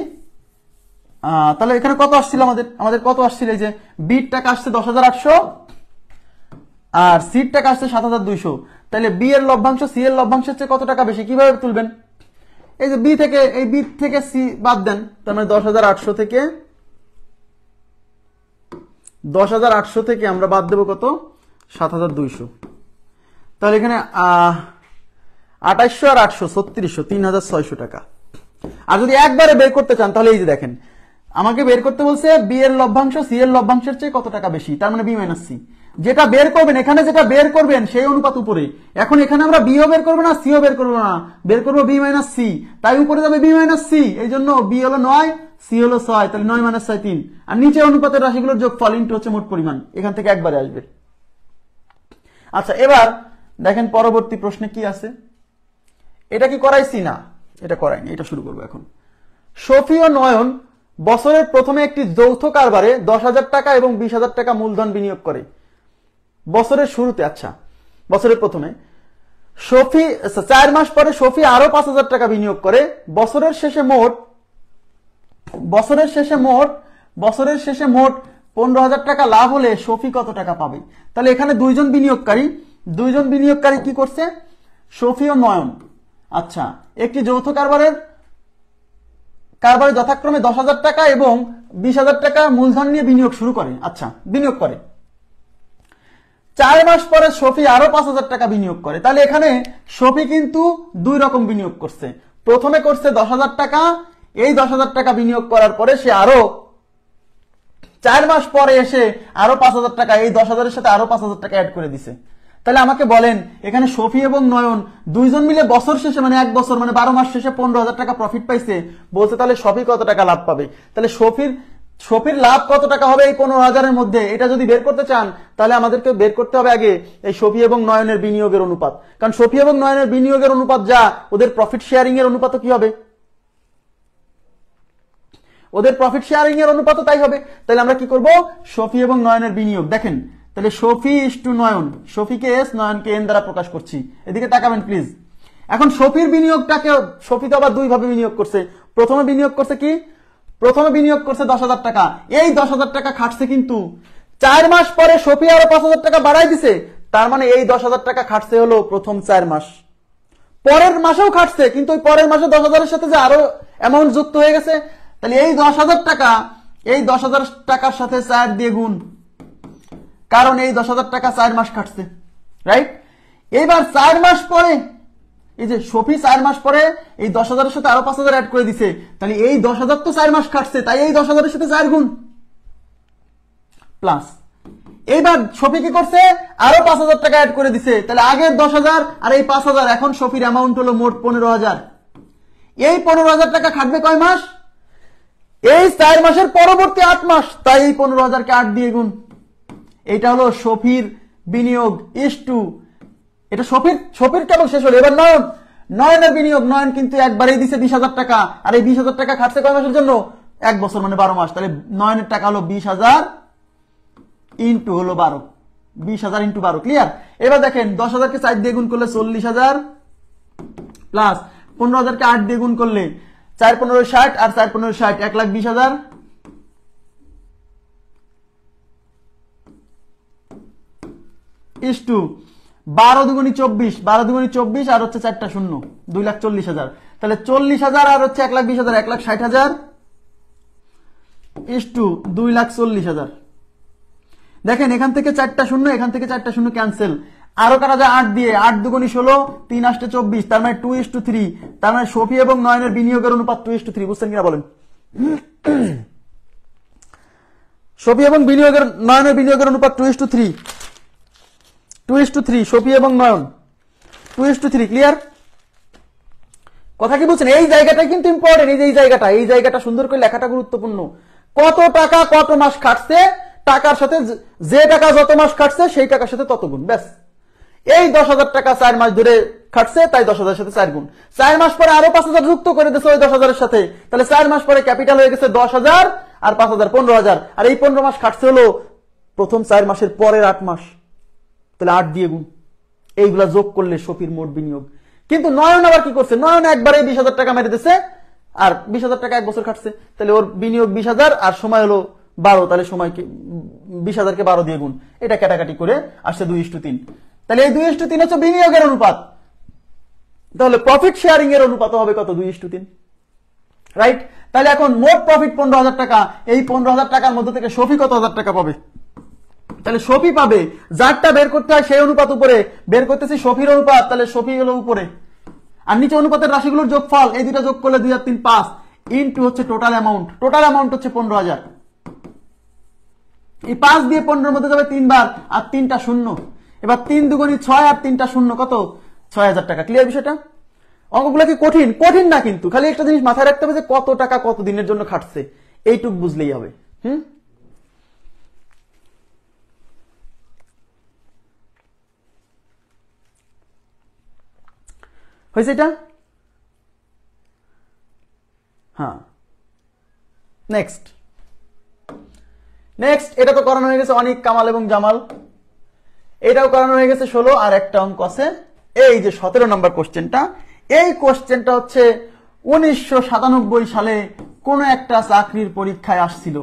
তাহলে এখানে কত আসছিল আমাদের কত আসছিল, এই যে বির টাকা আসছে 10,800 আর সির টাকা আসছে 7,200। তাহলে বি এর লভ্যাংশ সি এর লভ্যাংশের চেয়ে কত টাকা বেশি, কিভাবে তুলবেন? এই যে বি থেকে সি বাদ দেন, তার মানে 10,800 থেকে 10,800 থেকে আমরা বাদ দেবো কত, 7,200। তাহলে এখানে 2800 আর 800 3600, 3,600 টাকা। আর যদি একবারে বের করতে চান তাহলে এই যে দেখেন, আমাকে বের করতে বলছে বি এর লভ্যাংশ সি এর লভ্যাংশের চেয়ে কত টাকা বেশি, তার মানে বি মাইনাস সি। যেটা বের করবেন, এখানে যেটা বের করবেন সেই অনুপাত উপরে। এখন এখানে আমরা বিও বের করবো না, সিও বের করবো না, বের করবো বি মাইনাস সি, তাই উপরে যাবে বি মাইনাস সি। এই জন্য বি হলো 9, সি হলো 6, তাহলে 9 - 6 3। আর নিচে অনুপাতের রাশিগুলোর যোগফল ইনটু হচ্ছে মোট পরিমাণ, এখান থেকে একবারে আসবে। আচ্ছা, এবার দেখেন পরবর্তী প্রশ্নে কি আছে। এটা কি করাইছি? না, এটা করাইনি, এটা শুরু করবো এখন। শফি ও নয়ন বছরের প্রথমে একটি যৌথ কারবারে 10,000 টাকা এবং 20,000 টাকা মূলধন বিনিয়োগ করে। বছরের শুরুতে, আচ্ছা বছরের প্রথমে শফি 4 মাস পরে শফি আরো 5,000 টাকা বিনিয়োগ করে। বছরের শেষে মোট 15,000 টাকা লাভ হলে শফি কত টাকা পাবে? তাহলে এখানে দুইজন বিনিয়োগকারী কি করছে? শফি ও নয়ন। আচ্ছা, একটি যৌথ কারবারে যথাক্রমে 10,000 টাকা এবং 20,000 টাকা মূলধন নিয়ে বিনিয়োগ শুরু করে। আচ্ছা, বিনিয়োগ করে। 4 মাস পরে শফি আরো 5,000 টাকা বিনিয়োগ করে। তাহলে এখানে শফি কিন্তু দুই রকম বিনিয়োগ করছে। প্রথমে করছে 10,000 টাকা, এই 10,000 টাকা বিনিয়োগ করার পরে সে আরো 4 মাস পরে এসে আরো 5,000 টাকা, এই 10,000 এর সাথে আরো 5,000 টাকা অ্যাড করে দিছে। তাহলে আমাকে বলেন, এখানে শফি এবং নয়ন দুইজন মিলে বছর শেষে, মানে 1 বছর মানে 12 মাস শেষে 15,000 টাকা প্রফিট পাইছে বলছে। তাহলে শফি কত টাকা লাভ পাবে? তাহলে শফির লাভ কত টাকা হবে এই 15,000 এর মধ্যে? এটা যদি বের করতে চান তাহলে আমাদেরকে বের করতে হবে আগে এই শফি এবং নয়নের বিনিয়োগের অনুপাত। কারণ শফি এবং নয়নের বিনিয়োগের অনুপাত যা, ওদের প্রফিট শেয়ারিং এর অনুপাত কি হবে? ওদের প্রফিট শেয়ারিং এর অনুপাত তাই হবে। তাহলে আমরা কি করব? শফি এবং নয়নের বিনিয়োগ দেখেন, তাহলে Shafi is to Nayan, শফিকে S নয়নকে N দ্বারা প্রকাশ করছি। এদিকে তাকাবেন প্লিজ। এখন শফির বিনিয়োগটাকে শফি তো আবার দুই ভাবে বিনিয়োগ করছে। প্রথমে বিনিয়োগ করছে কি? প্রথমে বিনিয়োগ করছে 10,000 টাকা। এই 10,000 টাকা খাটছে, কিন্তু 4 মাস পরে শফি আরো 5,000 টাকা বাড়াই দিছে। তার মানে এই 10,000 টাকা খাটছে হলো প্রথম 4 মাস। পরের মাসেও খাটছে, কিন্তু ওই পরের মাসে 10,000 এর সাথে যে আরো অ্যামাউন্ট যুক্ত হয়ে গেছে, তাহলে এই 10,000 টাকা এই 10,000 টাকার সাথে 4 দিয়ে গুণ, কারণ এই 10,000 টাকা 4 মাস খাটছে, রাইট? এইবার 4 মাস পরে এই যে শফি 4 মাস পরে এই 10,000 এর সাথে আরো 5,000 অ্যাড করে দিছে। তাহলে এই 10,000 তো 4 মাস খাটছে, তাই এই 10,000 এর সাথে 4 গুণ প্লাস। এইবার শফি কি করছে? আরো 5,000 টাকা অ্যাড করে দিছে। তাহলে আগের 10,000 আর এই 5,000, এখন শফির অ্যামাউন্ট হলো মোট 15,000। এই 15,000 টাকা খাটবে কয় মাস? এই 4 মাসের পরবর্তী 8 মাস, তাই এই 15,000 কে 8 দিয়ে গুণ। এটা হলো শফির বিনিয়োগ ইস টু, এটা শফির কেবল শেষ হলো। এবার নয়নের বিনিয়োগ। নয়ন কিন্তু একবারেই দিছে 20,000 টাকা, আর এই 20,000 টাকা খাটছে কয় মাসের জন্য? 1 বছর মানে 12 মাস। তাহলে নয়নের টাকা হলো 20,000 ইন্টু হলো 12, 20,000 ইন্টু 12। ক্লিয়ার? এবার দেখেন 10,000 কে 4 দিয়ে গুণ করলে 40,000 প্লাস 15,000 কে 8 দিয়ে গুণ করলে 4 15 60 আর 4 15 60, 1,20,000 ইস টু 12 দুগুণী 24, 12 দুগুণী 24 আর হচ্ছে 4টা শূন্য, 2,40,000। তাহলে 40,000 আর হচ্ছে 1,20,000, 1,60,000 ইস্টু 2,40,000। দেখেন এখান থেকে 4টা শূন্য, এখান থেকে 4টা শূন্য ক্যান্সেল, আরো কাটা যায় 8 দিয়ে, 8 দুগুণী 16, 3 8 24, তার মানে 2:3, তার মানে শফি এবং নয়নের বিনিয়োগের অনুপাত 2:3। বুঝছেন কিনা বলেন? শফি এবং নয়নের বিনিয়োগের অনুপাত 2:3, 2:3, শফি এবং নয়ন 2:3। ক্লিয়ার? কথা কি বলছেন? এই জায়গাটা কিন্তু ইম্পর্টেন্ট, এই জায়গাটা সুন্দর করে লেখাটা গুরুত্বপূর্ণ। কত টাকা কত মাস খাটছে, টাকার সাথে যে টাকা যত মাস খাটছে সেই টাকার সাথে তত গুণ, ব্যাস। এই 10,000 টাকা 4 মাস ধরে খাটছে, তাই 10,000 সাথে 4 গুণ। 4 মাস পরে আরো 5,000 যুক্ত করে দিচ্ছে ওই 10,000 সাথে, তাহলে 4 মাস পরে ক্যাপিটাল হয়ে গেছে 10,000 আর 5,000 15,000। আর এই 15 মাস খাটছে হলো প্রথম 4 মাসের পরের 8 মাস, তাহলে 8 দিয়ে গুণ। এইগুলা যোগ করলে শফির মোট বিনিয়োগ। কিন্তু নয়ন আবার কি করছে? নয়ন একবারে 20,000 টাকা মেরে দিচ্ছে, আর 20,000 টাকা 1 বছর খাটছে, তাহলে ওর বিনিয়োগ 20,000 আর সময় হলো 12, তাহলে সময় 20,000 কে 12 দিয়ে গুণ। এটা কাটাকাটি করে আসছে 2:3। তাহলে এই 2:3 হচ্ছে বিনিয়োগের অনুপাত, তাহলে প্রফিট শেয়ারিং এর অনুপাত হবে কত? 2:3, রাইট? তাহলে এখন মোট প্রফিট 15,000 টাকা, এই 15,000 টাকার মধ্যে থেকে শফি কত হাজার টাকা পাবে? তাহলে শফি পাবে, যারটা বের করতে হয় সেই অনুপাত উপরে, বের করতেছি শফির অনুপাত, তাহলে শফি হলো উপরে, আর নিচে অনুপাতের রাশিগুলোর যোগফল, এই দুটা যোগ করলে 2 আর 3 5 ইনটু হচ্ছে টোটাল অ্যামাউন্ট হচ্ছে 15,000। এই 5 দিয়ে 15 এর মধ্যে যাবে 3 বার, আর 3টা শূন্য, এবার 3 দুগুণী 6 আর 3টা শূন্য কত? 6,000 টাকা। ক্লিয়ার বিষয়টা? অঙ্কগুলো কি কঠিন? কঠিন না, কিন্তু খালি একটা জিনিস মাথায় রাখতে হবে যে কত টাকা কত দিনের জন্য খাটছে, এইটুক বুঝলেই হবে। হয়েছে এটা? হ্যাঁ, নেক্সট এটা তো করানো হয়ে গেছে অনিক, কামাল এবং জামাল। এটাও করানো হয়ে গেছে 16। আর একটা অঙ্ক আছে, এই যে 17 নম্বর কোশ্চেনটা। এই কোশ্চেনটা হচ্ছে 1997 সালে কোন একটা চাকরির পরীক্ষায় আসছিল।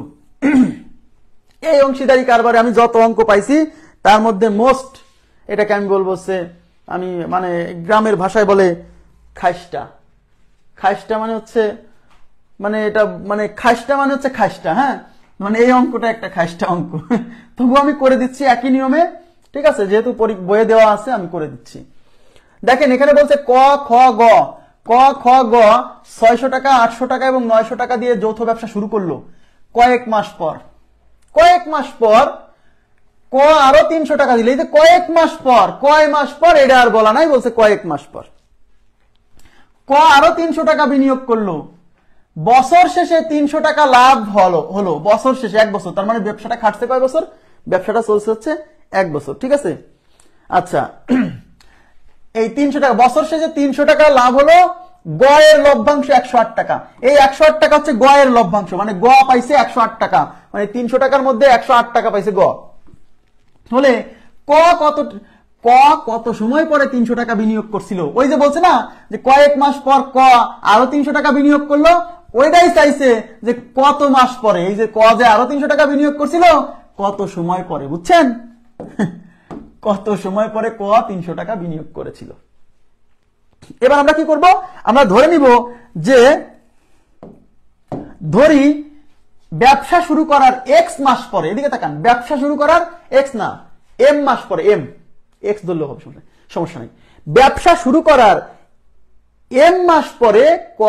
এই অংশীদারি কারবারে আমি যত অঙ্ক পাইছি তার মধ্যে মোস্ট, এটাকে আমি বলবো হচ্ছে, আমি মানে গ্রামের ভাষায় বলে খাইস্টা। খাইস্টা মানে হচ্ছে, মানে এটা মানে খাইস্টা মানে হচ্ছে খাইস্টা, হ্যাঁ, মানে এই অঙ্কটা একটা খাইস্টা অঙ্ক। তবু আমি করে দিচ্ছি একই নিয়মে, ঠিক আছে? যেহেতু বইয়ে দেওয়া আছে আমি করে দিচ্ছি। দেখেন এখানে বলছে ক খ গ, ক খ গ 600 টাকা 800 টাকা এবং 900 টাকা দিয়ে যৌথ ব্যবসা শুরু করলো। কয়েক মাস পর ক আরো 300 টাকা দিলে, এই যে কয়েক মাস পর, কয় মাস পর এটা আর বলা নাই, বলছে কয়েক মাস পর ক আরো 300 টাকা বিনিয়োগ করলো। বছর শেষে 300 টাকা লাভ হলো বছর শেষে, 1 বছর, তার মানে ব্যবসাটা খাটছে কয় বছর? ব্যবসাটা চলছে হচ্ছে 1 বছর, ঠিক আছে? আচ্ছা, এই 300 টাকা বছর শেষে 300 টাকা লাভ হলো, গ এর লভ্যাংশ 108 টাকা। এই 108 টাকা হচ্ছে গ এর লভ্যাংশ, মানে গ পাইছে 108 টাকা, মানে 300 টাকার মধ্যে 108 টাকা পাইছে গ। হলে ক কত সময় পরে 300 টাকা বিনিয়োগ করছিল? ওই যে বলছে না যে কয়েক মাস পর ক আরো 300 টাকা বিনিয়োগ করলো, ওইটাই চাইছে যে কত মাস পরে। এই যে ক যে আরো 300 টাকা বিনিয়োগ করছিল, কত সময় পরে, বুঝছেন? কত সময় পরে ক 300 টাকা বিনিয়োগ করেছিল। এবার আমরা কি করব? আমরা ধরে নিব যে, ধরি ব্যবসা শুরু করার এক্স মাস পরে, এদিকে তাকান, ব্যবসা শুরু করার এক্স না এম মাস পরে, এম এক্স ধরলেও হবে, সমস্যা নেই। ব্যবসা শুরু করার এম মাস পরে ক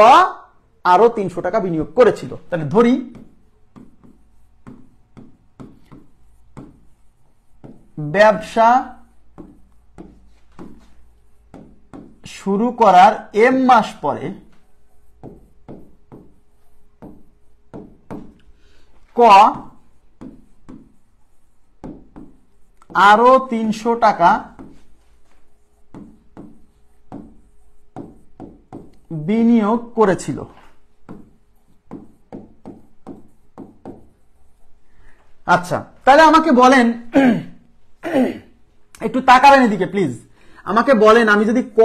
আরো 300 টাকা বিনিয়োগ করেছিল। তাহলে ধরি ব্যবসা শুরু করার এম মাস পরে ক আরো 300 টাকা বিনিয়োগ করেছিল। আচ্ছা, তাহলে আমাকে বলেন, একটু তাকাবেন এদিকে প্লিজ, আমাকে বলেন আমি যদি ক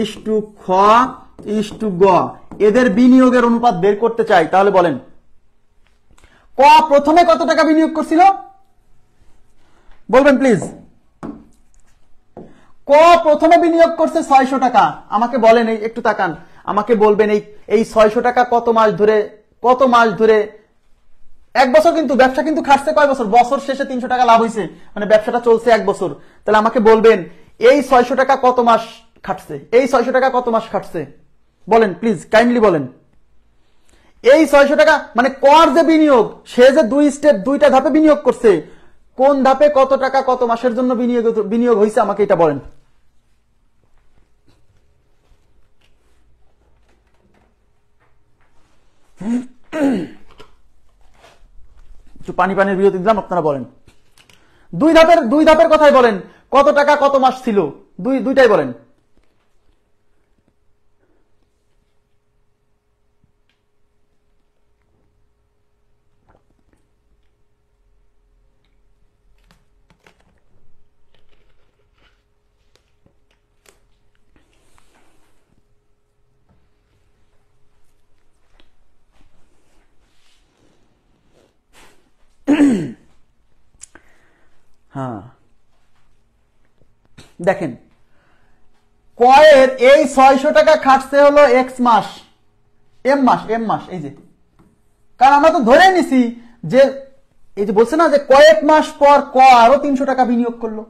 ইস্টু খ ইস্টু গ এদের বিনিয়োগের অনুপাত বের করতে চাই, তাহলে বলেন ক প্রথমে কত টাকা বিনিয়োগ করছিল? বলবেন প্লিজ। ক প্রথমে বিনিয়োগ করছে 600 টাকা। আমাকে বলেন, একটু তাকান, আমাকে বলবেন এই 600 টাকা কত মাস ধরে এক বছর, কিন্তু ব্যবসা কিন্তু খাটছে কয় বছর? বছর শেষে 300 টাকা লাভ হয়েছে, মানে ব্যবসাটা চলছে 1 বছর। তাহলে আমাকে বলবেন এই 600 টাকা কত মাস খাটছে? এই 600 টাকা কত মাস খাটছে বলেন প্লিজ, কাইন্ডলি বলেন। এই 600 টাকা মানে কর যে বিনিয়োগ, সে যে দুইটা ধাপে বিনিয়োগ করছে, কোন ধাপে কত টাকা কত মাসের জন্য বিনিয়োগ হয়েছে আমাকে এটা বলেন। একটু পানির বিরতি দিলাম, আপনারা বলেন। দুই ধাপের কথাই বলেন, কত টাকা কত মাস ছিল, দুইটাই বলেন। হ্যাঁ দেখেন, কয়ের এই 600 টাকা খাটছে হলো এক্স মাস, এম মাস, এই যে, কারণ আমরা তো ধরে নিছি যে এই যে বলছে না যে কয়েক মাস পর ক আরো 300 টাকা বিনিয়োগ করলো।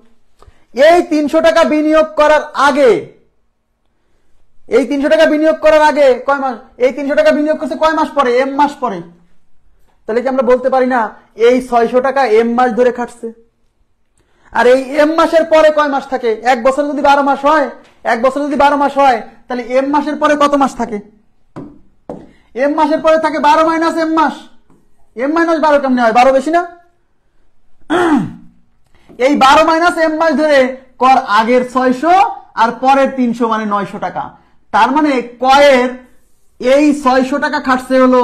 এই 300 টাকা বিনিয়োগ করার আগে, কয় মাস? এই 300 টাকা বিনিয়োগ করছে কয় মাস পরে? এম মাস পরে। তাহলে কি আমরা বলতে পারি না এই 600 টাকা এম মাস ধরে খাটছে? আর এই এম মাসের পরে কয় মাস থাকে? এক বছর যদি 12 মাস হয়, তাহলে এম মাসের পরে কত মাস থাকে? এম মাসের পরে থাকে 12 মাইনাস এম মাস। এম মাইনাস 12 কেমনে হয়? 12 বেশি না? এই 12 মাইনাস এম মাস ধরে কর আগের 600 আর পরের 300 মানে 900 টাকা। তার মানে কয়ের এই 600 টাকা খাটছে হলো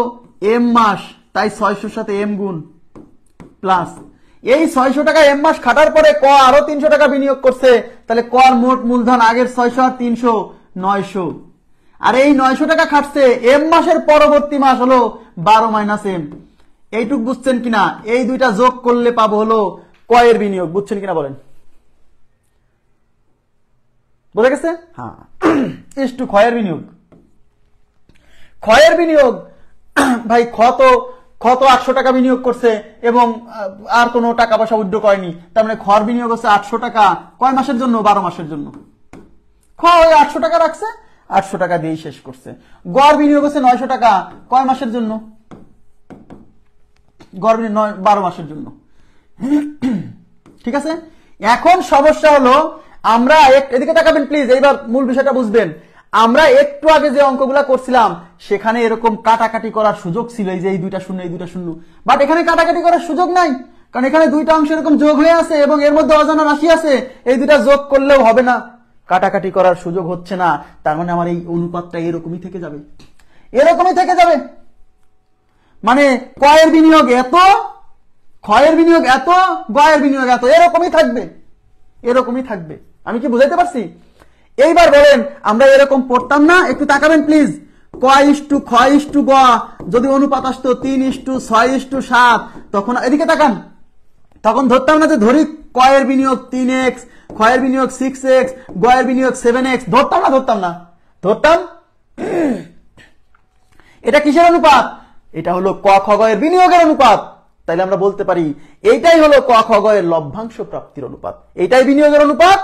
এম মাস, তাই 600 সাথে এম গুণ প্লাস এই 600 টাকা এম মাস খাটার পরে ক আরো 300 টাকা বিনিয়োগ করছে, তাহলে কর মোট মূলধন আগের 600 আর 300 900। আর এই 900 টাকা খাটছে এম মাসের পরবর্তী মাস হলো 12 মাইনাস এম। এইটুক বুঝছেন কিনা? এই দুইটা যোগ করলে পাবো হলো কয়ের বিনিয়োগ। বুঝছেন কিনা বলেন? বোঝা গেছে? হ্যাঁ, ইস টু ক্ষয়ের বিনিয়োগ। ক্ষয়ের বিনিয়োগ ভাই, ক্ষত 800 টাকা বিনিয়োগ করছে এবং আর কোনো টাকা পয়সা উইথড্র করেনি, তার মানে খর বিনিয়োগ হচ্ছে 800 টাকা। কয় মাসের জন্য? 12 মাসের জন্য। খ ওই 800 টাকা রাখছে, 800 টাকা দিয়েই শেষ করছে। গড় বিনিয়োগ হচ্ছে 900 টাকা, কয় মাসের জন্য? গড় বিনিয়োগ 12 মাসের জন্য। ঠিক আছে, এখন সমস্যা হলো আমরা এদিকে তাকাবেন প্লিজ, এইবার মূল বিষয়টা বুঝবেন। আমরা একটু আগে যে অঙ্কগুলা করছিলাম সেখানে এরকম কাটাকাটি করার সুযোগ ছিল, এই যে এই দুইটা শূন্য, বাট এখানে কাটাকাটি করার সুযোগ নাই, কারণ এখানে দুইটা অংশ এরকম যোগ হয়ে আছে এবং এর মধ্যে অজানা রাশি আছে। এই দুইটা যোগ করলেও হবে না, কাটাকাটি করার সুযোগ হচ্ছে না। তার মানে আমার এই অনুপাতটা এরকমই থেকে যাবে, মানে কয়ের বিনিয়োগ এত, ক্ষয়ের বিনিয়োগ এত, গয়ের বিনিয়োগ এত, এরকমই থাকবে। আমি কি বুঝাইতে পারছি? এইবার বলেন, আমরা এরকম পড়তাম না? একটু তাকাবেন প্লিজ। ক ইস্টু খ ইস্টু গ যদি অনুপাত আসতো 3:6:7, তখন এদিকে তাকান, তখন ধরতাম না যে ধরি কয়ের বিনিয়োগ 3x, ক্ষয়ের বিনিয়োগ 6x, গয়ের বিনিয়োগ 7x। ধরতাম না? ধরতাম। এটা কিসের অনুপাত? এটা হলো ক খ গয়ের বিনিয়োগের অনুপাত। তাইলে আমরা বলতে পারি এইটাই হলো ক খ গয়ের লভ্যাংশ প্রাপ্তির অনুপাত। এইটাই বিনিয়োগের অনুপাত,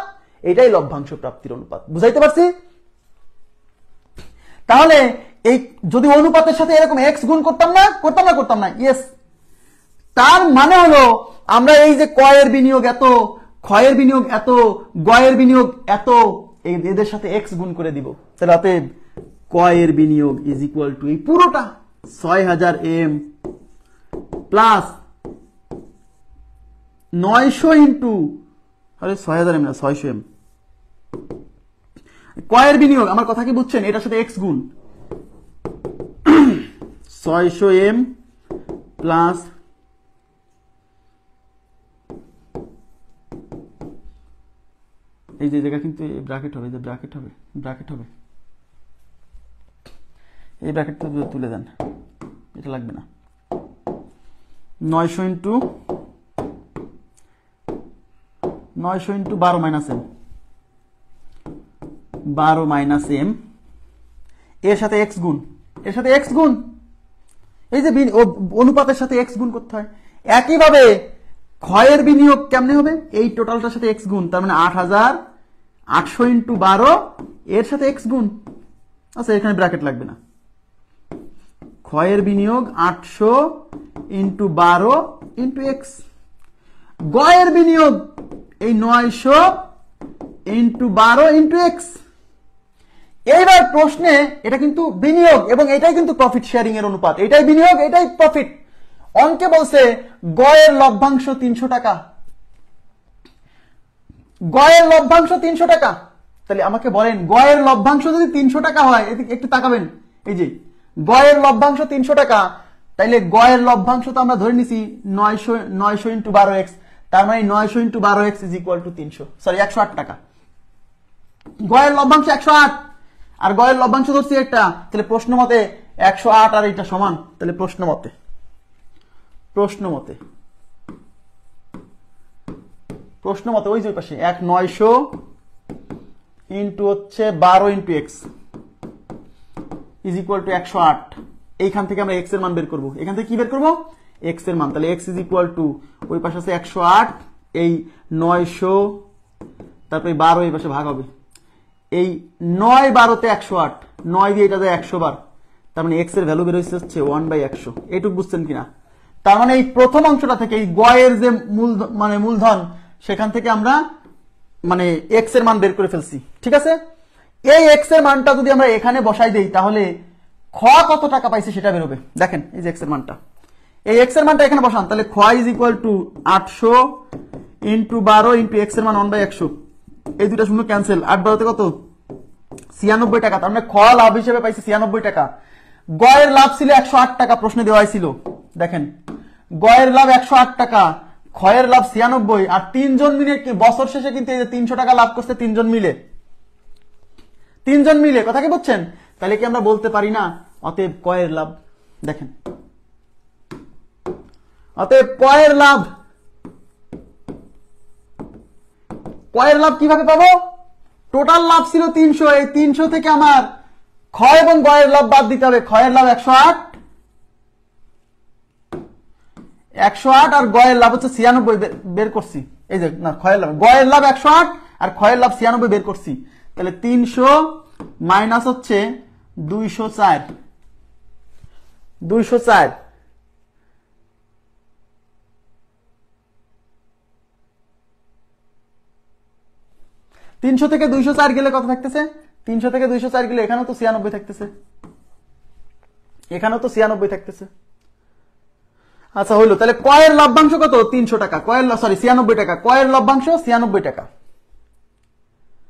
এইটাই লভ্যাংশ প্রাপ্তির অনুপাত। বুঝাইতে পারছি? তাহলে এই যদি অনুপাতের সাথে এরকম এক্স গুণ করতাম না? ইয়েস। তার মানে হলো আমরা এই যে কয়ের বিনিয়োগ এত, ক্ষয়ের বিনিয়োগ এত, গয়ের বিনিয়োগ এত, এদের সাথে এক্স গুণ করে দিব। তাহলে অতএব কয়ের বিনিয়োগ ইজ ইকুয়াল টু এই পুরোটা 6000 এম প্লাস 900 ইন্টু 6000 এম না 600 এম। কয়ের বিনিয়োগ, আমার কথা কি বুঝছেন? এটার সাথে এক্স গুণ 600 এম প্লাস এই যে জায়গা কিন্তু ব্র্যাকেট হবে, এই ব্র্যাকেট তুলে দেন, এটা লাগবে না। 900 into 12 minus M, 12 minus M, এর সাথে এক্স গুণ, এই যে অনুপাতের সাথে এক্স গুণ করতে হয়। একইভাবে ক্ষয়ের বিনিয়োগ কেমনে হবে, এই টোটালটার সাথে এক্স গুণ, তার মানে 8,800 ইন্টু 12 এর সাথে এক্স গুণ। আচ্ছা এখানে ব্র্যাকেট লাগবে না, ক্ষয়ের বিনিয়োগ 800 ইন্টু 12 ইন্টু এক্স। গয়ের বিনিয়োগ এই 900 ইন্টু 12 ইন্টু এক্স। এইবার প্রশ্নে এটা কিন্তু বিনিয়োগ এবং এটাই কিন্তু প্রফিট শেয়ারিং এর অনুপাত, এটাই বিনিয়োগ এটাই প্রফিট। অঙ্কে বলছে গয়ের লভ্যাংশ 300 টাকা, গয়ের লভ্যাংশ 300 টাকা। তাহলে আমাকে বলেন গয়ের লভ্যাংশ যদি 300 টাকা হয়, একটু তাকাবেন, এই যে গয়ের লভ্যাংশ 300 টাকা, তাইলে গয়ের লভ্যাংশ তো আমরা ধরে নিছি 900 ইন্টু 12 এক্স, তার মানে 900 into 12 x is equal two 300, sorry 108 টাকা। গয়ের লভ্যাংশ 108 আর গয়ের লভ্যাংশ ধরছি একটা, তাহলে প্রশ্ন মতে 108 আর এটা সমান। তাহলে প্রশ্ন মতে ওই যে পাশে 900 ইন্টু হচ্ছে 12 into x is equal two 108। এইখান থেকে আমরা এক্স এর মান বের করবো, এখান থেকে কি বের করবো, এক্স এর মান। তাহলে এক্স ইজ ইকুয়াল টু ওই পাশে আছে 108, এই 900 তারপরে 12 এই পাশে ভাগ হবে, এই 9 12তে 108, 9 দিয়ে এটা যায় 100 বার, তার মানে এক্স এর ভ্যালু বের হচ্ছে 1/100। এইটুকু বুঝছেন কিনা? তার মানে এই প্রথম অংশটা থেকে এই গয়ের যে মূলধন সেখান থেকে আমরা মানে এক্স এর মান বের করে ফেলছি, ঠিক আছে। এই এক্স এর মানটা যদি আমরা এখানে বসাই দেই তাহলে খ কত টাকা পাইছে সেটা বেরোবে। দেখেন এই যে এক্স এর মানটা, এই এক্স এর মানটা এখানে বসান, তাহলে খ is equal two 800 into 12 into X এর মান 1/100, এই দুটা শূন্য ক্যান্সেল, 8 12তে কত 96 টাকা, তার মানে খ লাভ হিসেবে পাইছে 96 টাকা। গয়ের লাভ ছিল 108 টাকা, প্রশ্নে দেওয়া ছিল, দেখেন গয়ের লাভ 108 টাকা, ক্ষয়ের লাভ 96, আর তিনজন মিলে বছর শেষে কিন্তু এই যে 300 টাকা লাভ করছে তিনজন মিলে, কথা কি বুঝছেন? তাহলে কি আমরা বলতে পারি না অতএব কয়ের লাভ, দেখেন অতএব কয়ের লাভ কিভাবে পাবো, টোটাল লাভ ছিল 300, এই 300 থেকে আমার ক্ষয় এবং গয়ের লাভ বাদ দিতে হবে। ক্ষয়ের লাভ 108 আর গয়ের লাভ হচ্ছে 96 বের করছি, এই যে না গয়ের লাভ 108 আর ক্ষয়ের লাভ 96 বের করছি, তাহলে 300 মাইনাস হচ্ছে 204, 300 থেকে 204 গেলে কত থাকতেছে, 300 থেকে 204 গেলে এখানেও তো 96 থাকতেছে, আচ্ছা হইলো। তাহলে কয়ের লভ্যাংশ কত, 300 টাকা, 96 টাকা, কয়ের লভ্যাংশ 96 টাকা।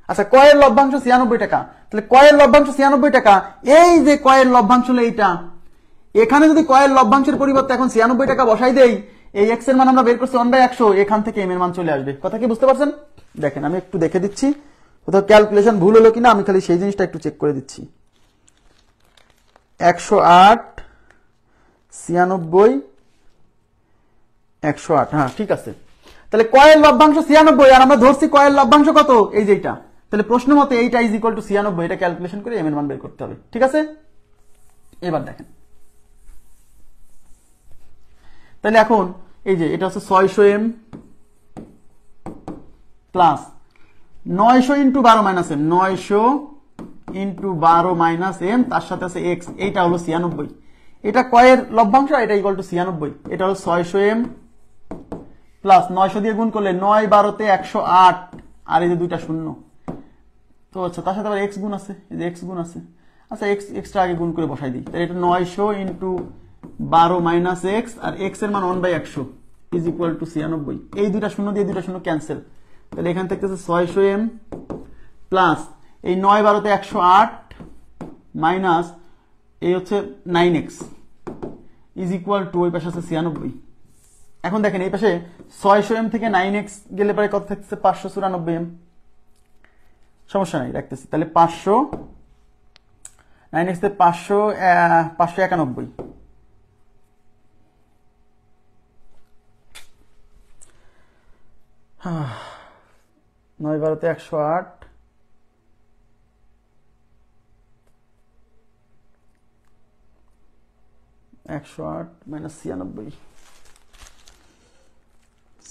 আচ্ছা কয়ের লভ্যাংশ 96 টাকা, তাহলে কয়ের লভ্যাংশ 96 টাকা, এই যে কয়ের লভ্যাংশ হলো এইটা, এখানে যদি কয়ের লভ্যাংশের পরিবর্তে এখন 96 টাকা বসাই দেই, এই এক্স এর মান আমরা বের করছি 1/100, এখান থেকে এম এর মান চলে আসবে। কথা কি বুঝতে পারছেন? দেখেন আমি একটু দেখে দিচ্ছি কোথাও ক্যালকুলেশন ভুল হলো কিনা, আমি খালি সেই জিনিসটা একটু চেক করে দিচ্ছি। 108 96 108, হ্যাঁ ঠিক আছে। তাহলে কয়ের লভ্যাংশ 96 আর আমরা ধরছি কয়ের লভ্যাংশ কত, এই যে এইটা, তাহলে প্রশ্ন মতে এইটা ইজ ইকুয়াল টু 96, এটা ক্যালকুলেশন করে এম এর মান বের করতে হবে, ঠিক আছে। এবার দেখেন, তাহলে এখন এই যে এটা হচ্ছে 600 M plus 900 into 12 minus M, 900 into 12 minus M, তার সাথে আছে এক্স, এইটা হলো 96, এটা কয়ের লভ্যাংশ, এটা ইকুয়াল টু 96, এটা হলো 600 এম প্লাস 900 দিয়ে গুণ করলে 9 12তে 108 আর এই যে দুইটা শূন্য, তো আচ্ছা তার সাথে আবার এক্স গুণ আছে, এই যে এক্স গুণ আছে, আচ্ছা এক্সটা আগে গুণ করে বসাই দিই, তাহলে এটা 900 ইন্টু 12 মাইনাস এক্স আর এক্স এর মান 1/100 ইজ ইকুয়াল টু 96, এই দুইটা শূন্য দিয়ে দুইটা শূন্য ক্যান্সেল, তাহলে এখান থেকে 600 এম প্লাস এই 9 12তে 108 মাইনাস এই হচ্ছে 9x ইজ ইকুয়াল টু ওই পাশে আছে 96। এখন দেখেন এই পাশে 600 এম থেকে 9x গেলে পরে কত থাকছে 594 এম, সমস্যা নাই রাখতেছি, তাহলে 500 9x তে 591, নয় 12তে 108 9 108 মাইনাস 96,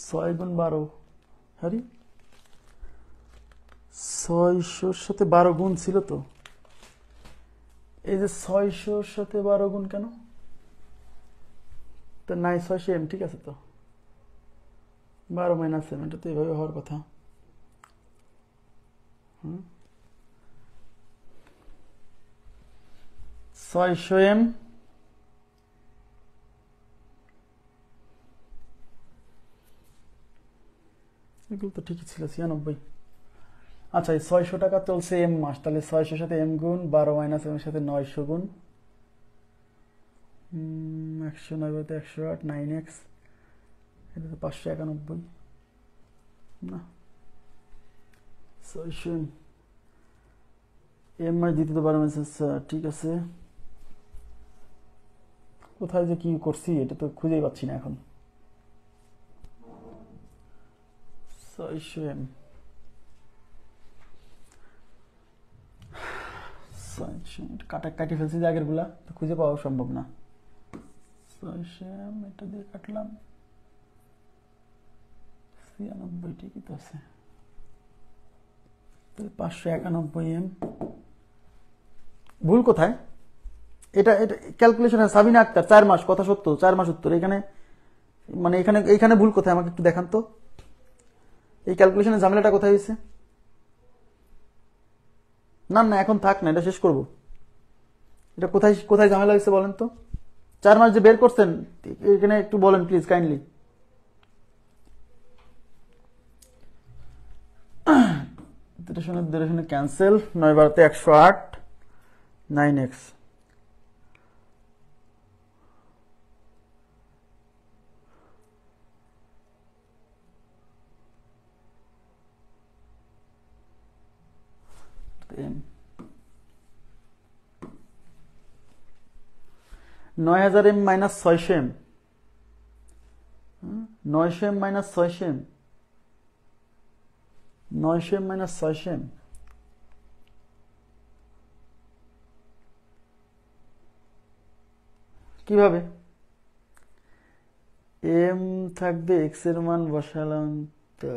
6 গুণ 12, হ্যারি 600-র সাথে 12 গুণ ছিল তো, এই যে 600-র সাথে 12 গুণ কেন, তো 600 এম, ঠিক আছে তো, 12 মাইনাস এম, এটা তো এভাবে হওয়ার কথা। 600 এম এগুলো তো ঠিকই ছিল, 96। আচ্ছা, এই 600 টাকা চলছে এম মাস, তাহলে 600 সাথে এম গুণ 12 মাইনাস এম এর সাথে 900 গুণ 109 108 9x, এটা তো 591 না, 600 এম মাস দিতে তো 12 মাইনাস, ঠিক আছে। কোথায় যে কি করছি এটা তো খুঁজেই পাচ্ছি না এখন। 600 এম, 600 কাটি ফেলছি যে আগের গুলা, তো খুঁজে পাওয়া সম্ভব না। 600 এম, এটা দিয়ে কাটলাম 96, ঠিকই তো আছে, 591 এম। ভুল কোথায়? এটা ক্যালকুলেশন সাবিনা আক্তার 4 মাস, কথা সত্য, 4 মাস উত্তর। এখানে মানে এখানে ভুল কোথায় আমাকে একটু দেখান তো, এই ক্যালকুলেশনের ঝামেলাটা কোথায় হয়েছে? না না, এখন থাক না, এটা শেষ করব। এটা কোথায় ঝামেলা হয়েছে বলেন তো? 4 মাস যে বের করছেন এখানে একটু বলেন প্লিজ, কাইন্ডলি। শুনে cancel, 9 12 108 9x, M 9000 M minus 600 M, 900 M minus 600 M, 900 M minus 600 M, কিভাবে? এম থাকবে, এক্স এর মান বসালাম তো,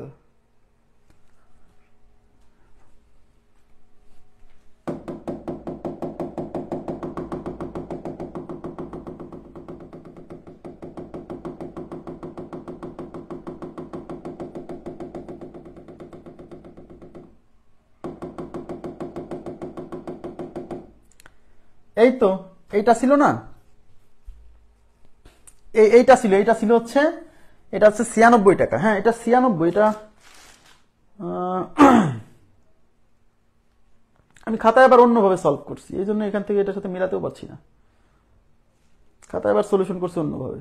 এই তো এইটা ছিল না, এইটা ছিল হচ্ছে, এটা হচ্ছে 96 টাকা। হ্যাঁ, এটা 96, এটা আমি খাতায় আবার অন্যভাবে সলভ করছি, এই জন্য এখান থেকে এটার সাথে মিলাতেও পারছি না, খাতায় আবার সলিউশন করছি অন্যভাবে।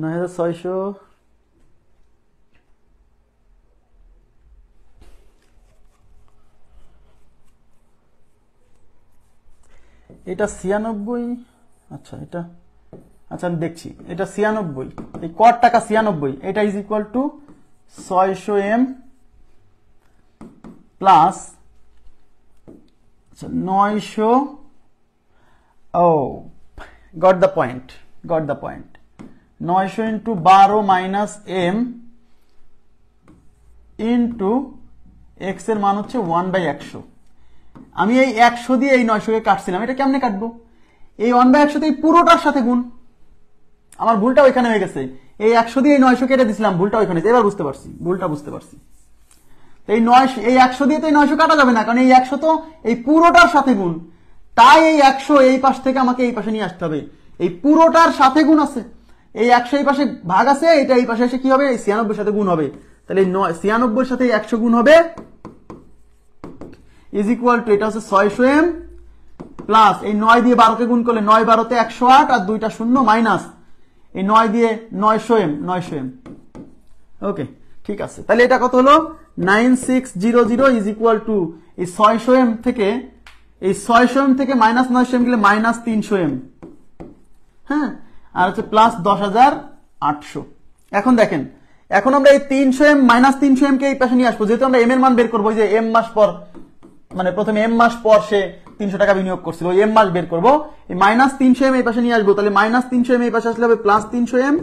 নয় 9600, এটা 96। আচ্ছা এটা, আচ্ছা আমি দেখছি, এটা 96, এই কত টাকা 96, এটা is equal to 600 M plus 900, oh got the point, 900 into 12 minus M into X এর মান হচ্ছে 1/100। আমি এই 100 দিয়ে এই 900 কে কাটছিলাম, এটা কেমনে কাটবো? এই 1/100 তে পুরোটার সাথে গুণ, আমার ভুলটা ওইখানে হয়ে গেছে, এই 100 দিয়ে এই 900 কেটে দিছিলাম, ভুলটা ওইখানে, এবার বুঝতে পারছি, ভুলটা বুঝতে পারছি। এই 100 দিয়ে তো এই 900 কাটা যাবে না, কারণ এই 100 তো এই পুরোটার সাথে গুণ, তাই এই 100 এই পাশ থেকে আমাকে এই পাশে নিয়ে আসতে হবে, এই পুরোটার সাথে গুণ আছে, এই 100 এই পাশে ভাগ আছে, এটা এই পাশে এসে কি হবে, এই 96 সাথে গুণ হবে, তাহলে এই 96 সাথে 100 গুণ হবে, ইজ ইকুয়াল টু, এটা হচ্ছে 600 এম প্লাস এই 9 দিয়ে 12 কে গুণ করলে 9 12 তে 108 আর 2টা 0 মাইনাস এই 9 দিয়ে 900 এম। ওকে, ঠিক আছে, তাহলে এটা কত হলো 9600 ইজ ইকুয়াল টু এই 600 এম থেকে এই 600 এম থেকে মাইনাস 900 এম গেলে মাইনাস 300 এম, হ্যাঁ, আর হচ্ছে প্লাস 10,800। এখন দেখেন, এখন আমরা এই 300 এম মাইনাস 300 এম কে এই পাশে নিয়ে আসবো, যেহেতু আমরা এম এর মান বের করবো, যে এম মাস পর, মানে প্রথমে এম মাস পর সে 300 টাকা বিনিয়োগ করছিল, ওই এম মাস বের করবো, এই মাইনাস 300 এম এই পাশে নিয়ে আসবো, তাহলে মাইনাস 300 এম এই পাশে আসলে হবে প্লাস 300 এম,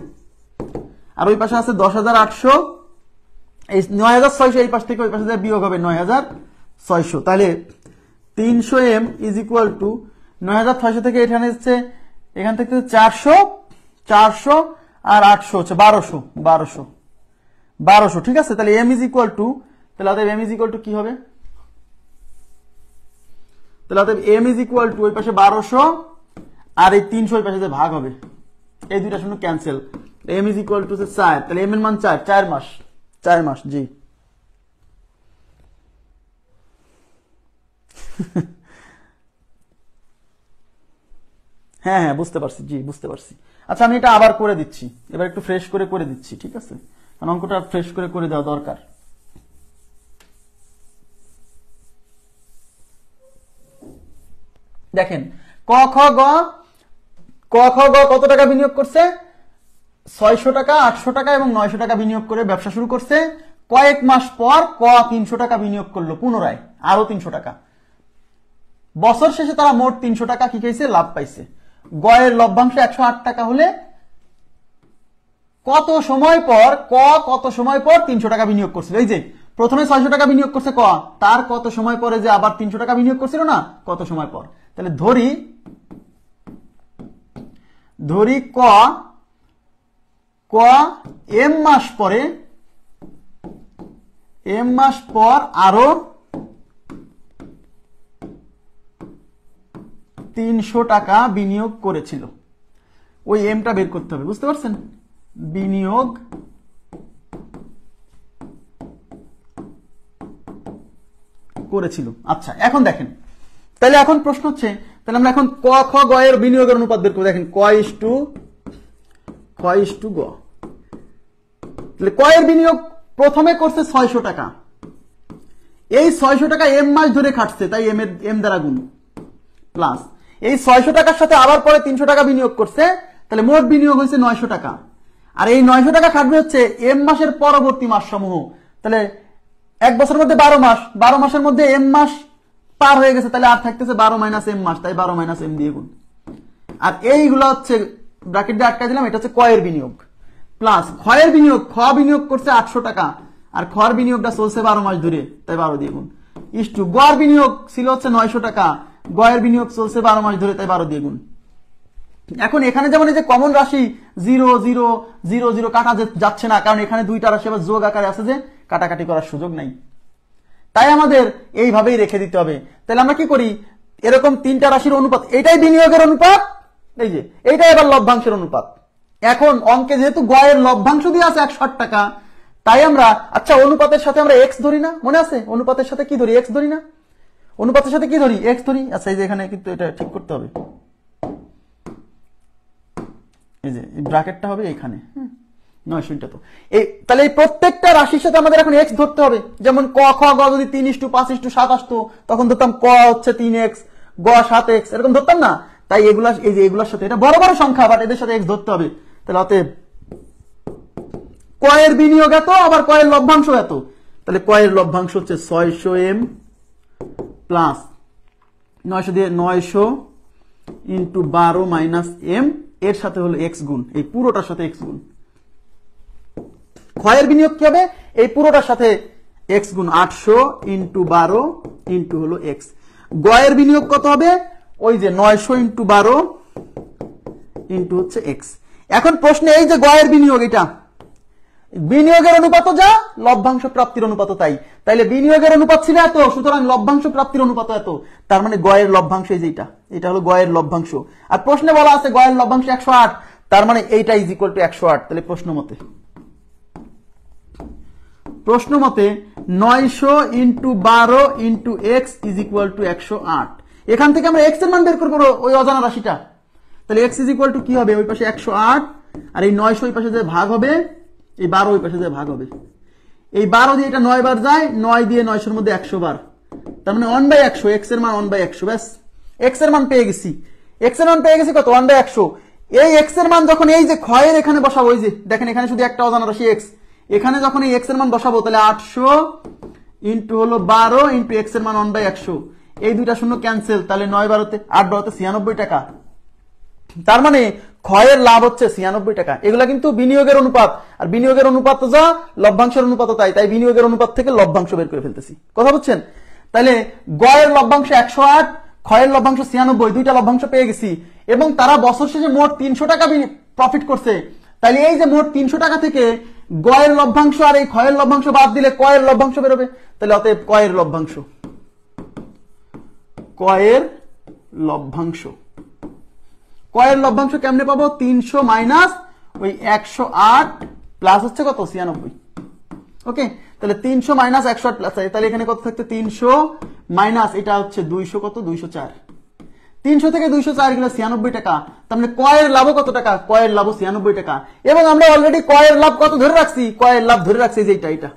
আর ওই পাশে আছে 10,800, এই 9,600 এই পাশ থেকে ওই পাশে বিয়োগ হবে 9,600, তাহলে 300 এম ইজ ইকুয়াল টু 9,600 থেকে এখানে হচ্ছে, এখান থেকে 400 আর 800 হচ্ছে 1200, ঠিক আছে। তাহলে এম ইজ ইকুয়াল টু, তাহলে অতএব এম ইজ ইকুয়াল টু কি হবে, তাহলে অতএব এম ইজ ইকুয়াল টু ওই পাশে 1200 আর এই 300 ওই পাশে ভাগ হবে, এই দুইটা শূন্য cancel, M is equal to 4, তাহলে এম এর মান 4 মাস, জি। হ্যাঁ বুঝতে পারছি, জি বুঝতে পারছি। আচ্ছা আমি এটা আবার করে দিচ্ছি, এবার একটু ফ্রেশ করে দিচ্ছি, ঠিক আছে, কারণ অঙ্কটা ফ্রেশ করে দেওয়া দরকার। দেখেন ক খ গ কত টাকা বিনিয়োগ করছে, 600 টাকা, 800 টাকা এবং 900 টাকা বিনিয়োগ করে ব্যবসা শুরু করছে। কয়েক মাস পর ক 300 টাকা বিনিয়োগ করলো, পুনরায় আরো 300 টাকা। বছর শেষে তারা মোট 300 টাকা কি খাইছে, লাভ পাইছে। গয়ের লভ্যাংশ 108 টাকা হলে কত সময় পর 300 টাকা বিনিয়োগ করছিল, এই যে প্রথমে 600 টাকা বিনিয়োগ করছে ক, তার কত সময় পরে যে আবার 300 টাকা বিনিয়োগ করছিল না, কত সময় পর। তাহলে ধরি ক এম মাস পর আরো 300 টাকা বিনিয়োগ করেছিল, ওই এমটা বের করতে হবে, বুঝতে পারছেন, বিনিয়োগ করেছিল। আচ্ছা এখন দেখেন, তাহলে এখন প্রশ্ন হচ্ছে, তাহলে আমরা এখন ক খ গ এর বিনিয়োগের অনুপাত বের করব। দেখেন ক ইস টু গ, তাহলে ক এর বিনিয়োগ প্রথমে করছে 600 টাকা, এই 600 টাকা এম মাস ধরে খাটছে, তাই এম দ্বারা গুণ, প্লাস এই 600 টাকার সাথে আবার পরে 300 টাকা বিনিয়োগ করছে, তাহলে মোট বিনিয়োগ হয়েছে 900 টাকা। আর এই 900 টাকা খাটবে হচ্ছে এম মাসের পরবর্তী মাস সমূহ, তাহলে এক বছরের মধ্যে 12 মাসের মধ্যে এম মাস পার হয়ে গেছে, তাহলে আর থাকতেছে 12 মাইনাস এম মাস, তাই 12 মাইনাস এম দিয়ে গুণ। আর এইগুলো হচ্ছে ব্র্যাকেট দিয়ে আটকাই দিলাম, এটা হচ্ছে ক এর বিনিয়োগ, প্লাস খ এর বিনিয়োগ, খ বিনিয়োগ করছে 800 টাকা, আর খর বিনিয়োগটা চলছে 12 মাস ধরে, তাই 12 দিয়ে গুণ, ইস টু গড় বিনিয়োগ ছিল হচ্ছে 900 টাকা, গয়ের বিনিয়োগ চলছে 12 মাস ধরে, তাই 12 দিয়ে গুণ। এখন এখানে যেমন এই যে কমন রাশি 0 0 0 0 কাটা যাচ্ছে না, কারণ এখানে দুইটা রাশি আবার যোগ আকারে আছে যে কাটাকাটি করার সুযোগ নাই, তাই আমাদের এইভাবেই রেখে দিতে হবে। তাহলে আমরা কি করি, এরকম তিনটা রাশির অনুপাত, এটাই বিনিয়োগের অনুপাত, এই যে এইটাই এবার লভ্যাংশের অনুপাত। এখন অঙ্কে যেহেতু গয়ের লভ্যাংশ দিয়ে আছে 160 টাকা, তাই আমরা, আচ্ছা অনুপাতের সাথে আমরা এক্স ধরি না, মনে আছে অনুপাতের সাথে কি ধরি, এক্স ধরি না, অনুপাতের সাথে কি ধরি, এক্স ধরি। আচ্ছা এই যে এখানে কিন্তু এটা ঠিক করতে হবে, এই যে ব্র্যাকেটটা হবে এখানে 900টা, তো এই তাহলে এই প্রত্যেকটা রাশির সাথে আমাদের এখন এক্স ধরতে হবে। যেমন ক খ গ যদি 3:5:7 আসতো, তখন ধরতাম ক হচ্ছে 3x, গ 7x, এরকম ধরতাম না। তাই এগুলা, এই যে এগুলোর সাথে, এটা বড় বড় সংখ্যা, বাট এদের সাথে এক্স ধরতে হবে। তাহলে অতএব ক এর বিনিয়োগ এত, আবার ক এর লভ্যাংশ এত, তাহলে ক এর লভ্যাংশ হচ্ছে 600 এম প্লাস 900 দিয়ে 900 ইন্টু 12 মাইনাস এম, এর সাথে হলো এক্স গুণ, এই পুরোটার সাথে এক্স গুণ। ক্ষয়ের বিনিয়োগ কি হবে, এই পুরোটার সাথে এক্স গুণ, 800 ইন্টু 12 ইন্টু হলো এক্স। গয়ের বিনিয়োগ কত হবে, ওই যে 900 ইন্টু 12 ইন্টু হচ্ছে এক্স। এখন প্রশ্নে এই যে গয়ের বিনিয়োগ, এটা বিনিয়োগের অনুপাত যা, লভ্যাংশ প্রাপ্তির অনুপাত তাই, তাইলে বিনিয়োগের অনুপাত ছিল এত, সুতরাং লভ্যাংশ প্রাপ্তির অনুপাত এত, তার মানে গয়ের লভ্যাংশ এই যে এটা হলো গয়ের লভ্যাংশ। আর প্রশ্নে বলা আছে গয়ের লভ্যাংশ 108, তার মানে এইটা ইজ ইকুয়াল টু 108। তাহলে প্রশ্ন মতে 900 into 12 into x is equal two 108। এখান থেকে আমরা এক্স এর মান বের করবো, ওই অজানা রাশিটা। তাহলে এক্স ইজ ইকুয়াল টু কি হবে, ওই পাশে 108, আর এই 900 ওই পাশে যে ভাগ হবে, এই 12 ওই পাশে যে ভাগ হবে, এই 12 দিয়ে এটা 9 বার যায়, 9 দিয়ে 900 মধ্যে 100 বার, তার মানে 1/100, এক্স এর মান 1/100, ব্যাস এক্স এর মান পেয়ে গেছি। এক্স এর মান পেয়ে গেছি কত? 1/100। এই এক্স এর মান যখন এই যে ক্ষয়ের এখানে বসাবো, ওই যে দেখেন এখানে শুধু একটা অজানা রাশি এক্স, এখানে যখন এই এক্স এর মান বসাবো তাহলে 800 ইন্টু হলো 12 ইন্টু এক্স এর মান 1/100, এই দুইটা শূন্য ক্যান্সেল, তাহলে 9 12 8 12 96 টাকা। তার মানে ক্ষয়ের লাভ হচ্ছে 96 টাকা। এগুলা কিন্তু বিনিয়োগের অনুপাত, আর বিনিয়োগের অনুপাত তো যা লভ্যাংশের অনুপাত তাই, তাই বিনিয়োগের অনুপাত থেকে লভ্যাংশ বের করে ফেলতেছি। কথা বুঝছেন? তাহলে গয়ের লভ্যাংশ 108, ক্ষয়ের লভ্যাংশ 96, দুইটা লভ্যাংশ পেয়ে গেছি, এবং তারা বছর শেষে মোট 300 টাকা প্রফিট করছে। তাহলে এই যে মোট 300 টাকা থেকে গয়ের লভ্যাংশ আর এই ক্ষয়ের লভ্যাংশ বাদ দিলে কয়ের লভ্যাংশ বেরোবে। তাহলে অতএব কয়ের লভ্যাংশ, কয়ের লভ্যাংশ, কয়ের লভ্যাংশ কেমনে পাবো? 300 মাইনাস ওই 108 প্লাস হচ্ছে কত? 96। ওকে, তাহলে 300 মাইনাস 108 প্লাস, তাহলে এখানে কত থাকছে? 300 মাইনাস এটা হচ্ছে 200, কত? 204। 300 থেকে 204 গেলে 96 টাকা। তার মানে কয়ের লাভ কত টাকা? কয়ের লাভ 96 টাকা। এবং আমরা অলরেডি কয়ের লাভ কত ধরে রাখছি? কয়ের লাভ ধরে রাখছি যে এটা।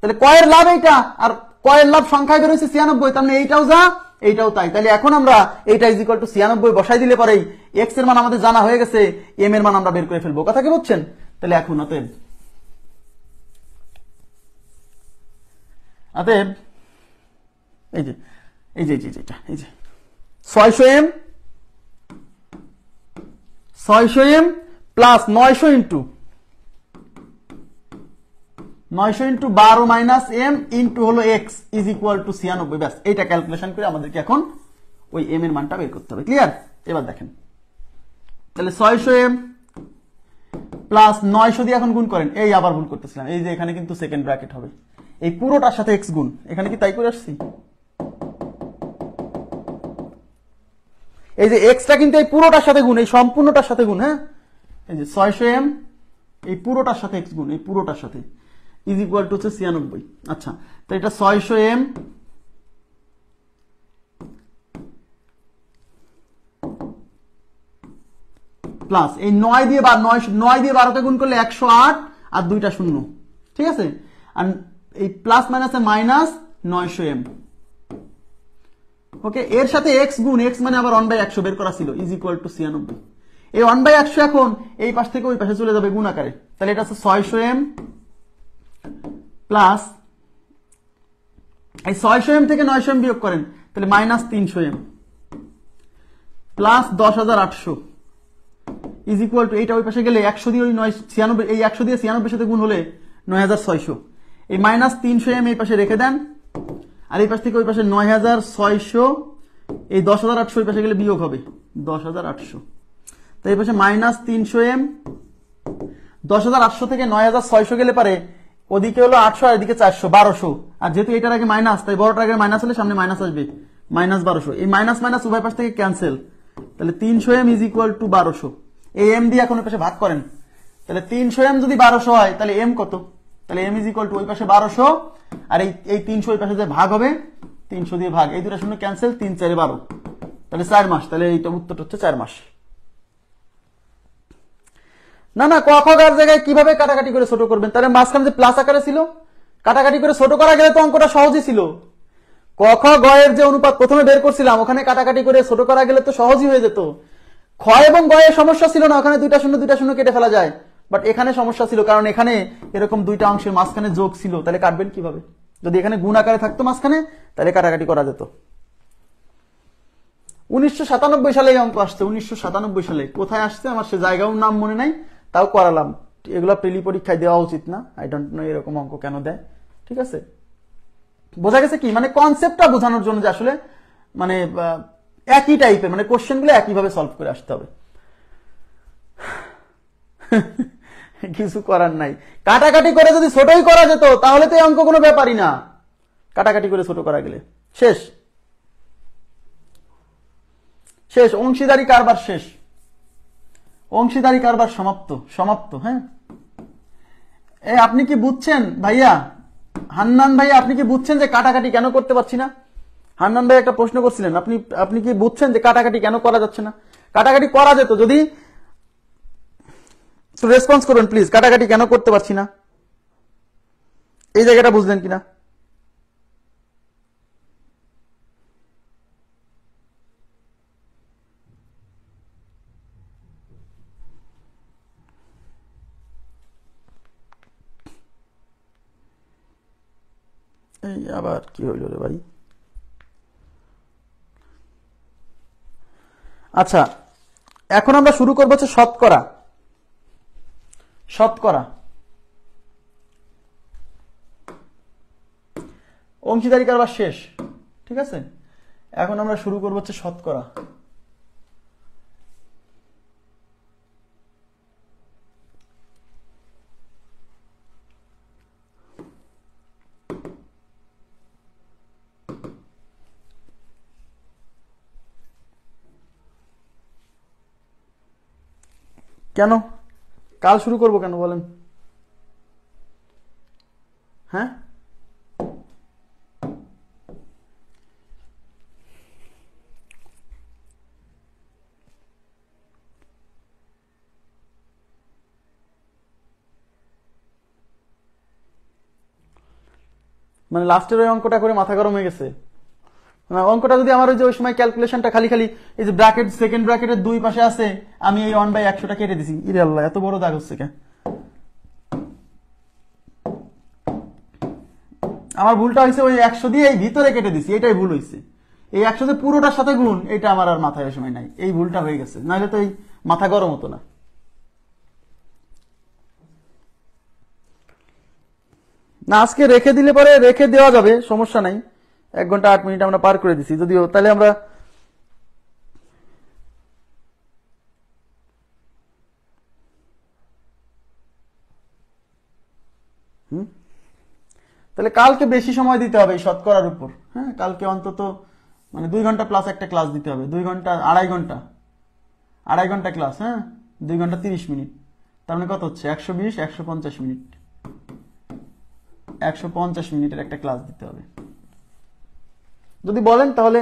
তাহলে কয়ের লাভ এইটা, আর কয়ের লাভ সংখ্যায় বেরোচ্ছে 96, তার মানে এইটাও যা এইটাও তাই। তাহলে এখন আমরা এইটা ইজ ইকুয়াল টু 96 বসাই দিলে পরেই এক্স এর মান আমাদের জানা হয়ে গেছে, এম এর মান আমরা বের করে ফেলবো। কথা কি বুঝছেন? তাহলে এখন অতএব এই যে এই যে এটা এই যে 600 M plus 900 into 12 minus M into হলো এক্স ইজ ইকুয়াল টু 96। ব্যাস এইটা ক্যালকুলেশন করে আমাদেরকে এখন ওই এম এর মানটা বের করতে হবে। ক্লিয়ার? এবার দেখেন, তাহলে 600 এম প্লাস 900 দিয়ে এখন গুণ করেন। এই আবার ভুল করতেছিলাম, এই যে এখানে কিন্তু সেকেন্ড ব্র্যাকেট হবে, এই পুরোটার সাথে এক্স গুণ, এখানে কি তাই করে আসছি? এই যে এক্সটা কিন্তু এই পুরোটার সাথে গুণ, এই সম্পূর্ণটার সাথে গুণ। হ্যাঁ, এই যে 600 এম এই পুরোটার সাথে এক্স গুণ, এই পুরোটার সাথে ইজ ইকুয়াল টু হচ্ছে 96। আচ্ছা, তো এটা 600 এম প্লাস এই 9 দিয়ে 12কে গুণ করলে 108 আর দুইটা শূন্য, ঠিক আছে? আর এই প্লাস মাইনাসে মাইনাস 900 এম। ওকে, এর সাথে এক্স গুণ, এক্স মানে আবার 1/100 বের করা ছিল, ইজ ইকুয়াল টু 96। এই 1/100 এখন এই পাশ থেকে ওই পাশে চলে যাবে গুণ আকারে। তাহলে এটা হচ্ছে 600 এম প্লাস এই 600 এম থেকে 900 এম বিয়োগ করেন, তাহলে minus 300 M plus 10,800 is equal to, এইটা ওই পাশে গেলে 100 দিয়ে ওই 96, এই 100 দিয়ে 96 সাথে গুণ হলে 9600। এই মাইনাস 300 এম এই পাশে রেখে দেন, আর এই পাশ থেকে ওই পাশে 9600, এই 10,800 ওই পাশে গেলে বিয়োগ হবে 10,800। তো এই পাশে মাইনাস 300 এম, 10,800 থেকে 9600 গেলে পারে ওদিকে হলো 800 আর এদিকে 400, 1200। আর যেহেতু এটার আগে মাইনাস, তাই বড়টার আগে মাইনাস হলে সামনে মাইনাস আসবে, মাইনাস 1200। এই মাইনাস মাইনাস উভয় পাশ থেকে ক্যান্সেল, তাহলে 300 এম ইজ ইকুয়াল টু 1200। এই এম দিয়ে এখন ওই পাশে ভাগ করেন, তাহলে 300 এম যদি 1200 হয় তাহলে এম কত? তাহলে এম ইজ ইকুয়াল টু ওই পাশে 1200 আর এই 300 ওই পাশে যে ভাগ হবে, 300 দিয়ে ভাগ, এই দুটো শূন্য ক্যান্সেল, 3 4 12, তাহলে 4 মাস। তাহলে এইটা উত্তর হচ্ছে 4 মাস। না ক খ গার জায়গায় কিভাবে কাটাকাটি করে ছোট করবেন? তাহলে মাঝখানে যে প্লাস আকারে ছিল, কাটাকাটি করে ছোট করা গেলে তো অঙ্কটা সহজই ছিল। ক খ গ এর যে অনুপাত প্রথমে বের করছিলাম, ওখানে কাটাকাটি করে ছোট করা গেলে তো সহজই হয়ে যেত। খ এবং গ এর সমস্যা ছিল না, ওখানে দুইটা শূন্য কেটে ফেলা যায়। বাট এখানে সমস্যা ছিল, কারণ এখানে এরকম দুইটা অংশের মাঝখানে যোগ ছিল, তাহলে কাটবেন কিভাবে? যদি এখানে গুণ আকারে থাকতো মাঝখানে, তাহলে কাটাকাটি করা যেত। 1997 সালে এই অঙ্ক আসছে, 1997 সালে। কোথায় আসছে আমার সে জায়গাও নাম মনে নাই, তাও করালাম। এগুলো প্রিলি পরীক্ষায় দেওয়া উচিত না, আই ডোন্ট নো এরকম অঙ্ক কেন দেয়। ঠিক আছে, বোঝা গেছে কি? মানে কনসেপ্টটা বোঝানোর জন্য যে আসলে মানে একই টাইপের, মানে কোশ্চেন গুলো একইভাবে সলভ করে আসতে হবে। কিছু করার নাই, কাটাকাটি করে যদি ছোটই করা যেত তাহলে তো এই অঙ্ক কোনো ব্যাপারই না। কাটাকাটি করে ছোট করা গেলে শেষ, অংশীদারি কারবার শেষ, অংশীদারি কারবার সমাপ্ত। হ্যাঁ, আপনি কি বুঝছেন ভাইয়া, হান্নান ভাইয়া, আপনি কি বুঝছেন যে কাটাকাটি কেন করতে পারছি না? হান্নান ভাই একটা প্রশ্ন করছিলেন, আপনি কি বুঝছেন যে কাটাকাটি কেন করা যাচ্ছে না? কাটাকাটি করা যেত যদি, রেসপন্স করবেন প্লিজ, কাটাকাটি কেন করতে পারছি না? এই জায়গাটা বুঝলেন কিনা? এই আবার কি হইল রে ভাই? আচ্ছা, এখন আমরা শুরু করবো হচ্ছে শতকরা। শতকরা অংশীদারি কারবার শেষ, ঠিক আছে? এখন আমরা শুরু করবো হচ্ছে শতকরা। কেন কাল শুরু করব কেন বলেন? হ্যাঁ, মানে লাস্টের ওই অঙ্কটা করে মাথা গরম হয়ে গেছে। মানে অঙ্কটা যদি আমার ওই যে ওই সময় ক্যালকুলেশনটা খালি খালি এই যে ব্র্যাকেট সেকেন্ড ব্র্যাকেটের দুই পাশে আছে, আমি এই 1/100টা কেটে দিছি। ইরে আল্লাহ, এত বড় দাগ হচ্ছে কেন? আমার ভুলটা হয়েছে ওই 100 দিয়ে এই ভিতরে কেটে দিছি, এটাই ভুল হয়েছে। এই 100 দিয়ে পুরোটার সাথে গুণ, এটা আমার আর মাথায় ওই সময় নাই, এই ভুলটা হয়ে গেছে, নাহলে তো এই মাথা গরম হতো না। না, আজকে রেখে দিলে পরে রেখে দেওয়া যাবে, সমস্যা নাই। 1 ঘন্টা 8 মিনিট আমরা পার করে দিছি, যদিও তাহলে আমরা তাহলে কালকে বেশি সময় দিতে হবে এই শতকরার উপর। হ্যাঁ, কালকে অন্তত মানে 2 ঘন্টা প্লাস একটা ক্লাস দিতে হবে। 2 ঘন্টা, 2.5 ঘন্টা, 2.5 ঘন্টা ক্লাস। হ্যাঁ, 2 ঘন্টা 30 মিনিট, তার মানে কত হচ্ছে? 120, 150 মিনিট, 150 মিনিটের একটা ক্লাস দিতে হবে। যদি বলেন তাহলে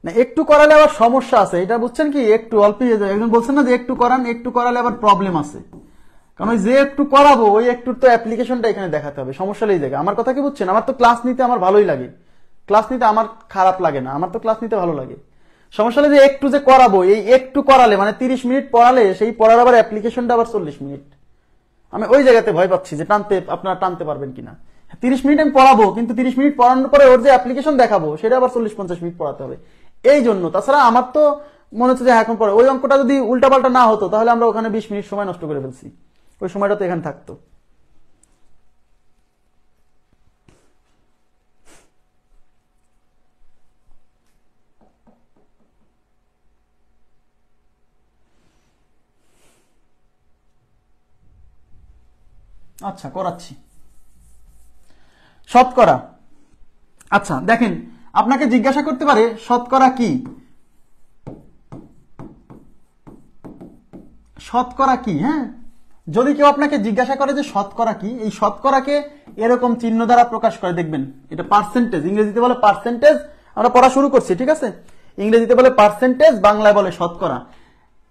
না, একটু করালে আবার সমস্যা আছে, এটা বুঝছেন কি? একটু অল্প একজন বলছেন না যে একটু করান, একটু করালে আবার প্রবলেম আছে। কারণ ওই যে একটু করাবো, ওই একটুর তো অ্যাপ্লিকেশনটা এখানে দেখাতে হবে, সমস্যা এই জায়গায়। আমার কথা কি বুঝছেন? আমার তো ক্লাস নিতে আমার ভালোই লাগে, ক্লাস নিতে আমার খারাপ লাগে না, আমার তো ক্লাস নিতে ভালো লাগে। সমস্যা হলে যে একটু যে করাবো, এই একটু করালে মানে 30 মিনিট পড়ালে সেই পড়ার আবার অ্যাপ্লিকেশনটা আবার 40 মিনিট। আমি ওই জায়গাতে ভয় পাচ্ছি যে আপনারা টানতে পারবেন কিনা। 30 মিনিট আমি পড়াবো, কিন্তু 30 মিনিট পড়ানোর পরে ওর যে অ্যাপ্লিকেশন দেখাবো সেটা আবার 40-50 মিনিট পড়াতে হবে। এই জন্য, তাছাড়া আমার তো মনে হচ্ছে যে এখন পরে ওই অঙ্কটা যদি উল্টাপাল্টা না হতো তাহলে আমরা ওখানে 20 মিনিট সময় নষ্ট করে ফেলছি, ওই সময়টা তো এখানে থাকতো। আচ্ছা, করাচ্ছি শতকরা। আচ্ছা দেখেন, আপনাকে জিজ্ঞাসা করতে পারে শতকরা কি, শতকরা কি। হ্যাঁ, যদি কেউ আপনাকে জিজ্ঞাসা করে যে শতকরা কি, এই শতকরাকে এরকম চিহ্ন দ্বারা প্রকাশ করে, দেখবেন এটা পার্সেন্টেজ, ইংরেজিতে বলে পার্সেন্টেজ। আমরা পড়া শুরু করছি, ঠিক আছে? ইংরেজিতে বলে পার্সেন্টেজ, বাংলায় বলে শতকরা।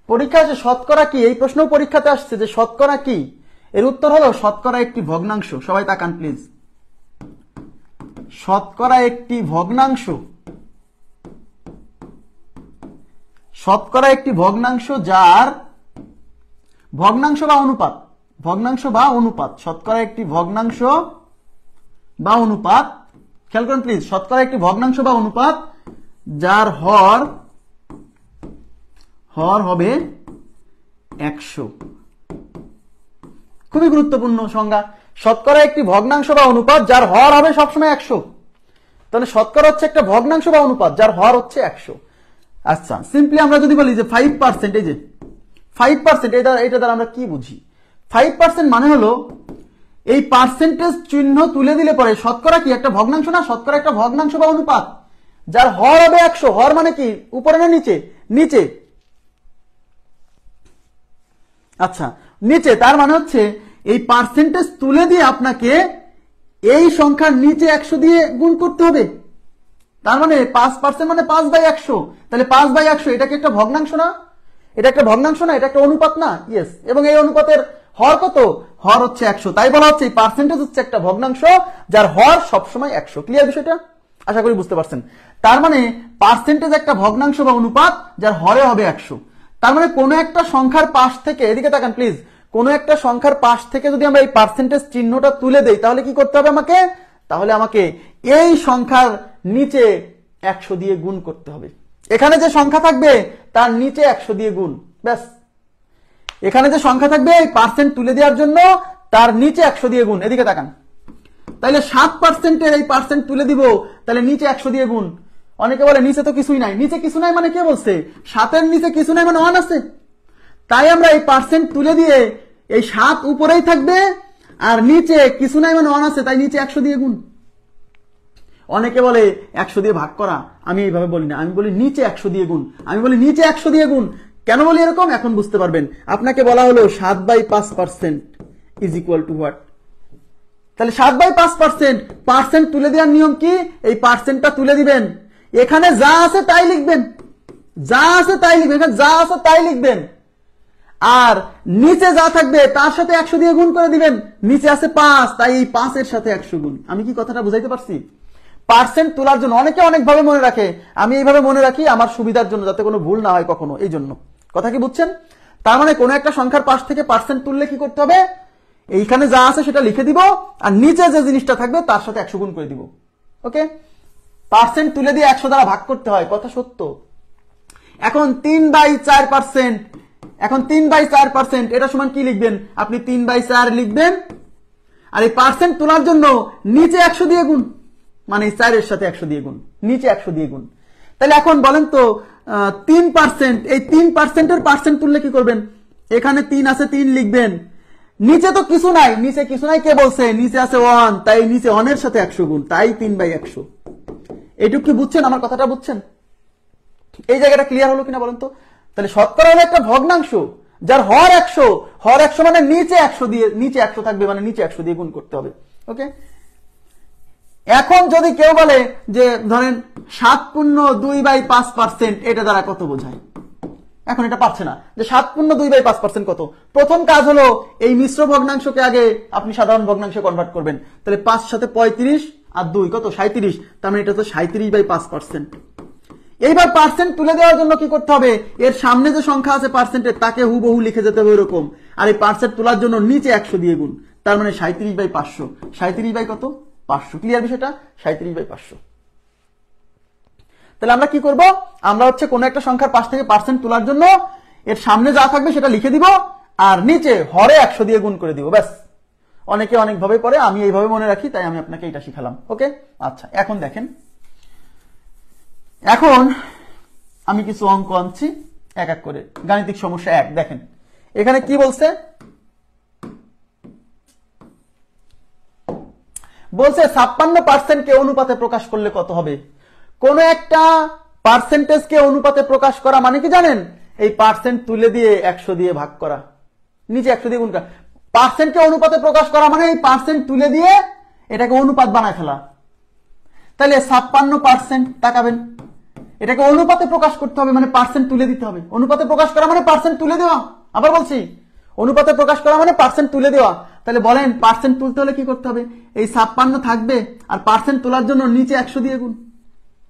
পরীক্ষা আছে শতকরা কি, এই প্রশ্ন পরীক্ষাতে আসছে যে শতকরা কি। এর উত্তর হলো শতকরা একটি ভগ্নাংশ। সবাই তাকান প্লিজ, শতকরা একটি ভগ্নাংশ। শতকরা একটি ভগ্নাংশ যার ভগ্নাংশ বা অনুপাত, ভগ্নাংশ বা অনুপাত, শতকরা একটি ভগ্নাংশ বা অনুপাত। খেয়াল করেন প্লিজ, শতকরা একটি ভগ্নাংশ বা অনুপাত যার হর হবে 100। খুবই গুরুত্বপূর্ণ সংজ্ঞা। শতকরা একটি ভগ্নাংশ বা অনুপাত যার হর হবে সবসময় 100। তাহলে শতকরা হচ্ছে একটা ভগ্নাংশ বা অনুপাত যার হর হচ্ছে 100। আচ্ছা, সিম্পলি আমরা যদি বলি যে 5%, এই যে 5%, এটা দ্বারা আমরা কি বুঝি? 5% মানে হলো এই পার্সেন্টেজ চিহ্ন তুলে দিলে পরে শতকরা কি একটা ভগ্নাংশ না? শতকরা একটা ভগ্নাংশ বা অনুপাত যার হর হবে 100। হর মানে কি? উপরে না নিচে? নিচে। আচ্ছা, নিচে, তার মানে হচ্ছে এই পার্সেন্টেজ তুলে দিয়ে আপনাকে এই সংখ্যার নিচে 100 দিয়ে গুণ করতে হবে। তার মানে 5% মানে 5/100, তাহলে 5/100 এটা কি একটা ভগ্নাংশ না? এটা একটা ভগ্নাংশ না, এটা একটা অনুপাত না? ইয়েস। এবং এই অনুপাতের হর কত? হর হচ্ছে 100। তাই বলা হচ্ছে এই পার্সেন্টেজ হচ্ছে একটা ভগ্নাংশ যার হর সবসময় 100। ক্লিয়ার বিষয়টা? আশা করি বুঝতে পারছেন। তার মানে পার্সেন্টেজ একটা ভগ্নাংশ বা অনুপাত যার হরে হবে 100। তার মানে কোনো একটা সংখ্যার পাশ থেকে, এদিকে তাকান প্লিজ, কোনো একটা সংখ্যার পাশ থেকে যদি আমরা এই পার্সেন্টেজ চিহ্নটা তুলে দেই তাহলে কি করতে হবে আমাকে? তাহলে আমাকে এই সংখ্যার নিচে 100 দিয়ে গুণ করতে হবে। এখানে যে সংখ্যা থাকবে তার নিচে 100 দিয়ে গুণ, ব্যাস। এখানে যে সংখ্যা থাকবে এই পার্সেন্ট তুলে দেওয়ার জন্য তার নিচে 100 দিয়ে গুণ। এদিকে তাকান, তাহলে 7%-এর এই পার্সেন্ট তুলে দিব, তাহলে নিচে 100 দিয়ে গুণ। অনেকে বলে নিচে তো কিছুই নাই। নিচে কিছু নাই মানে কে বলছে? 7-এর নিচে কিছু নাই মানে 1 আছে। তাই আমরা এই পার্সেন্ট তুলে দিয়ে এই 7 উপরেই থাকবে আর নিচে কিছু নাই মানে 1 আছে, তাই নিচে 100 দিয়ে গুণ। অনেকে বলে 100 দিয়ে ভাগ করা, আমি এইভাবে বলি না, আমি বলি নিচে 100 দিয়ে গুণ। আমি বলি নিচে 100 দিয়ে গুণ। কেন বলি এরকম এখন বুঝতে পারবেন। আপনাকে বলা হলো 7/5% ইজ ইকুয়াল টু হোয়াট? তাহলে 7/5%। পার্সেন্ট তুলে দেওয়ার নিয়ম কি? এই পার্সেন্টটা তুলে দিবেন, এখানে যা আছে তাই লিখবেন, যা আছে তাই লিখবেন, এখানে যা আছে তাই লিখবেন। আর নিচে যা থাকবে তার সাথে 100 দিয়ে গুণ করে দিবেন। নিচে আছে 5, তাই এই 5-এর সাথে 100 গুণ। আমি কি কথাটা বুঝাইতে পারছি? পার্সেন্ট তোলার জন্য অনেকে অনেকভাবে মনে রাখে, আমি এইভাবে মনে রাখি আমার সুবিধার জন্য, যাতে কোনো ভুল না হয় কখনো, এই জন্য। কথা কি বুঝছেন? তার মানে কোনো একটা সংখ্যার পাশ থেকে পার্সেন্ট তুললে কি করতে হবে? এইখানে যা আছে সেটা লিখে দিব আর নিচে যে জিনিসটা থাকবে তার সাথে 100 গুণ করে দিব। ওকে? পার্সেন্ট তুলে দিয়ে 100 দ্বারা ভাগ করতে হয়, কথা সত্য। এখন 3/4%, এখন 3/4%, এটা সমান কি লিখবেন? আপনি 3/4 লিখবেন আর এই পার্সেন্ট তোলার জন্য নিচে 100 দিয়ে গুণ, মানে 4-এর সাথে 100 দিয়ে গুণ, নিচে 100 দিয়ে গুণ। তাহলে এখন বলেন তো 3%, এই 3%-এর পার্সেন্ট তুললে কি করবেন? এখানে 3 আছে, 3 লিখবেন। নিচে তো কিছু নাই, নিচে কিছু নাই কে বলছে? নিচে আছে 1, তাই নিচে 1-এর সাথে 100 গুণ, তাই 3/100। এইটুকু কি বুঝছেন? আমার কথাটা বুঝছেন? এই জায়গাটা ক্লিয়ার হলো কিনা বলেন তো? তাহলে শতকরা হলো একটা ভগ্নাংশ যার হর 100। হর 100 মানে নিচে 100 দিয়ে, নিচে 100 থাকবে মানে নিচে 100 দিয়ে গুণ করতে হবে। ওকে? এখন যদি কেউ বলে যে ধরেন 7/2/5%, এটা দ্বারা কত বোঝায়? এখন এটা পারছে না যে 7/2/5% কত। প্রথম কাজ হলো এই মিশ্র ভগ্নাংশকে আগে আপনি সাধারণ ভগ্নাংশে কনভার্ট করবেন। তাহলে 5 সাথে 35 আর 2 কত? 37। তার মানে এটা তো 37/5%। এইবার পার্সেন্ট তুলে দেওয়ার জন্য কি করতে হবে? এর সামনে যে সংখ্যা আছে পার্সেন্টের তাকে হুবহু লিখে যেতে হবে এরকম। আর এই পার্সেন্ট তোলার জন্য নিচে 100 দিয়ে গুণ, তার মানে 37/500। 37 কত? 500। ক্লিয়ার বিষয়টা? 37/500। তাহলে আমরা কি করব? আমরা হচ্ছে কোন একটা সংখ্যার পাশ থেকে পার্সেন্ট তোলার জন্য এর সামনে যা থাকবে সেটা লিখে দিব আর নিচে হরে 100 দিয়ে গুণ করে দিব, ব্যাস। অনেকে অনেকভাবে পড়ে, আমি এইভাবে মনে রাখি, তাই আমি আপনাকে এটা শিখালাম। ওকে? আচ্ছা, এখন দেখেন, এখন আমি কিছু অঙ্ক আনছি এক এক করে। গাণিতিক সমস্যা 1 দেখেন, এখানে কি বলছে? বলছে 56%-কে অনুপাতে প্রকাশ করলে কত হবে? কোন একটা পার্সেন্টেজকে অনুপাতে প্রকাশ করা মানে কি জানেন? এই পার্সেন্ট তুলে দিয়ে 100 দিয়ে ভাগ করা, নিচে 100 দিয়ে গুণ করা। পার্সেন্টকে অনুপাতে প্রকাশ করা মানে এই পার্সেন্ট তুলে দিয়ে এটাকে অনুপাত বানায় ফেলা। তাহলে 56% তাকাবেন, এটাকে অনুপাতে প্রকাশ করতে হবে মানে পার্সেন্ট তুলে দিতে হবে। অনুপাতে প্রকাশ করা মানে পার্সেন্ট তুলে দেওয়া। আবার বলছি, অনুপাতে প্রকাশ করা মানে পার্সেন্ট তুলে দেওয়া। তাহলে বলেন পার্সেন্ট তুলতে হলে কি করতে হবে? এই 56 থাকবে আর পার্সেন্ট তোলার জন্য নিচে 100 দিয়ে গুণ,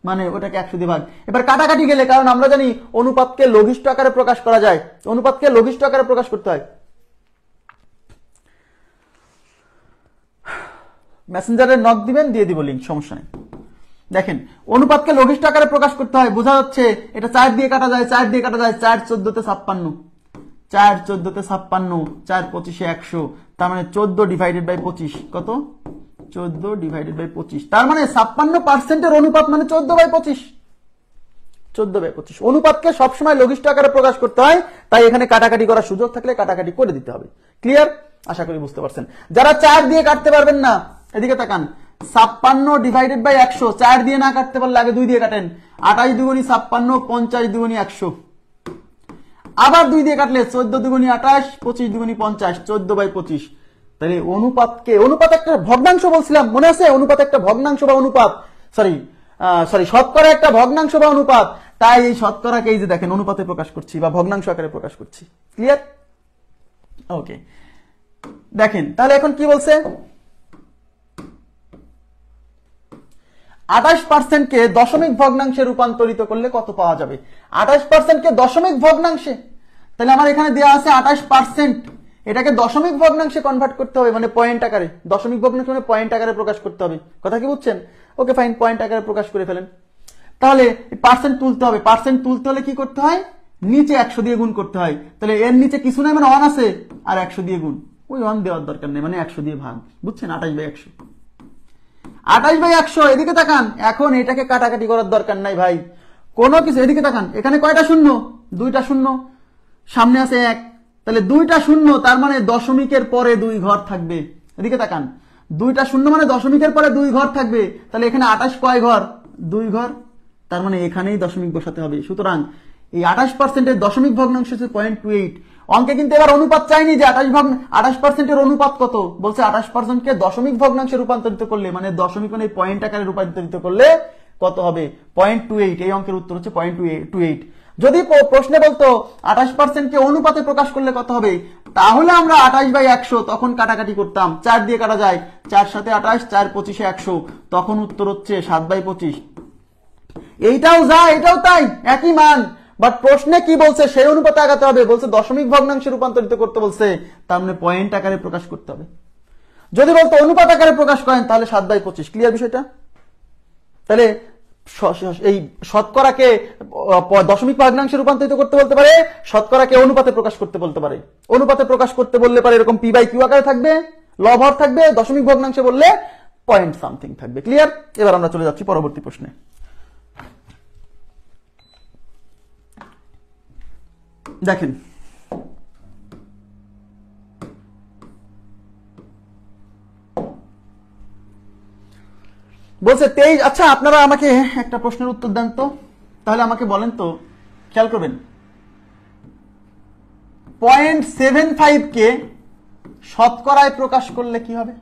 মানে ওটাকে 100 দিয়ে ভাগ। এবার কাটাকাটি গেলে, কারণ আমরা জানি অনুপাতকে লঘিষ্ঠ আকারে প্রকাশ করা যায়, অনুপাতকে লঘিষ্ঠ আকারে প্রকাশ করতে হয়। মেসেঞ্জারে নক দিবেন, দিয়ে দিব লিঙ্ক, সমস্যা নেই। দেখেন, অনুপাতকে লঘিষ্ঠ আকারে প্রকাশ করতে হয়, বোঝা যাচ্ছে? এটা 4 দিয়ে কাটা যায়, 4 দিয়ে কাটা যায়, 4 14 তে 56, 4 14 তে 56, 4 25 100, তার মানে 14/25 কত? 14/25। তার মানে 56%-এর অনুপাত মানে 14/25। 14/25 অনুপাতকে সবসময় লঘিষ্ঠ আকারে প্রকাশ করতে হয়, তাই এখানে কাটাকাটি করার সুযোগ থাকলে কাটাকাটি করে দিতে হবে। ক্লিয়ার? আশা করি বুঝতে পারছেন। যারা 4 দিয়ে কাটতে পারবেন না, এদিকে তাকান। 56/100, 4 দিয়ে না কাটতে পারলে আগে 2 দিয়ে কাটেন। 28 দুগুণী 56, 50 দুগুণী 100। আবার 2 দিয়ে কাটলে 14 দুগুণী 28, 25 দুগুণী 50, 14/25। তাহলে অনুপাতকে, অনুপাত একটা ভগ্নাংশ বলছিলাম, মনে আছে? অনুপাত একটা ভগ্নাংশ বা অনুপাত, সরি শতকরা একটা ভগ্নাংশ বা অনুপাত। তাই এই শতকরাকে এই যে দেখেন অনুপাতে প্রকাশ করছি বা ভগ্নাংশ আকারে প্রকাশ করছি। ক্লিয়ার? ওকে, দেখেন তাহলে এখন কি বলছে, 28% কে দশমিক ভগ্নাংশে রূপান্তরিত করলে কত পাওয়া যাবে? 28% কে দশমিক ভগ্নাংশে, তাহলে আমার এখানে দেওয়া আছে 28%, এটাকে দশমিক ভগ্নাংশে কনভার্ট করতে হবে, মানে পয়েন্ট আকারে। দশমিক ভগ্নাংশ মানে পয়েন্ট আকারে প্রকাশ করতে হবে। কথা কি বুঝছেন? ওকে ফাইন, পয়েন্ট আকারে প্রকাশ করে ফেলেন। তাহলে পার্সেন্ট তুলতে হবে, পার্সেন্ট তুলতে হলে কি করতে হয়, নিচে 100 দিয়ে গুণ করতে হয়। তাহলে এর নিচে কিছু নাই, মানে 1 আছে, আর 100 দিয়ে গুণ। ওই 1 দেওয়ার দরকার নেই, মানে 100 দিয়ে ভাগ। বুঝছেন? 28/100, 28/100। এদিকে তাকান, এখন এটাকে কাটাকাটি করার দরকার নাই ভাই, কোনো কিছু। এদিকে তাকান, এখানে কয়টা শূন্য? 2টা শূন্য, সামনে আছে 1, তাহলে 2টা শূন্য, তার মানে দশমিকের পরে 2 ঘর থাকবে। এদিকে তাকান, 2টা শূন্য মানে দশমিকের পরে 2 ঘর থাকবে। তাহলে এখানে 28 কয় ঘর? 2 ঘর, তার মানে এখানেই দশমিক বসাতে হবে। সুতরাং এই 28% এর দশমিক ভগ্নাংশ হচ্ছে 0.28। অঙ্কে কিন্তু এবার অনুপাত চাইনি যে 28% এর অনুপাত কত, বলছে 28% কে দশমিক ভগ্নাংশে রূপান্তরিত করলে, মানে দশমিক মানে পয়েন্ট আকারে রূপান্তরিত করলে কত হবে? 0.28। এই অঙ্কের উত্তর হচ্ছে 0.28। যদি প্রশ্নে বলতো 28% কে অনুপাতে প্রকাশ করলে কত হবে, তাহলে আমরা 28/100 তখন কাটাকাটি করতাম, 4 দিয়ে কাটা যায়, 4 সাথে 28, 4 25 100, তখন উত্তর হচ্ছে 7/25। এইটাও যা এটাও তাই, একই মান। বাট প্রশ্নে কি বলছে সেই অনুপাতে আগাতে হবে, বলছে দশমিক ভগ্নাংশে রূপান্তরিত করতে বলছে, তার মানে পয়েন্ট আকারে প্রকাশ করতে হবে। যদি বলতো অনুপাত আকারে প্রকাশ করেন তাহলে 7/25। ক্লিয়ার বিষয়টা? তাহলে এই শতকরাকে দশমিক ভগ্নাংশে রূপান্তরিত করতে বলতে পারে, শতকরাকে অনুপাতে প্রকাশ করতে বলতে পারে। অনুপাতে প্রকাশ করতে বললে পারে এরকম p/q আকারে থাকবে, লব-হর থাকবে, দশমিক ভগ্নাংশে বললে পয়েন্ট সামথিং থাকবে। ক্লিয়ার? এবার আমরা চলে যাচ্ছি পরবর্তী প্রশ্নে। দেখেন, বলছে 23। আচ্ছা, আপনারা আমাকে একটা প্রশ্নের উত্তর দেন তো, তাহলে আমাকে বলেন তো, খেয়াল করবেন, 0.75 কে শতকরায় প্রকাশ করলে কি হবে?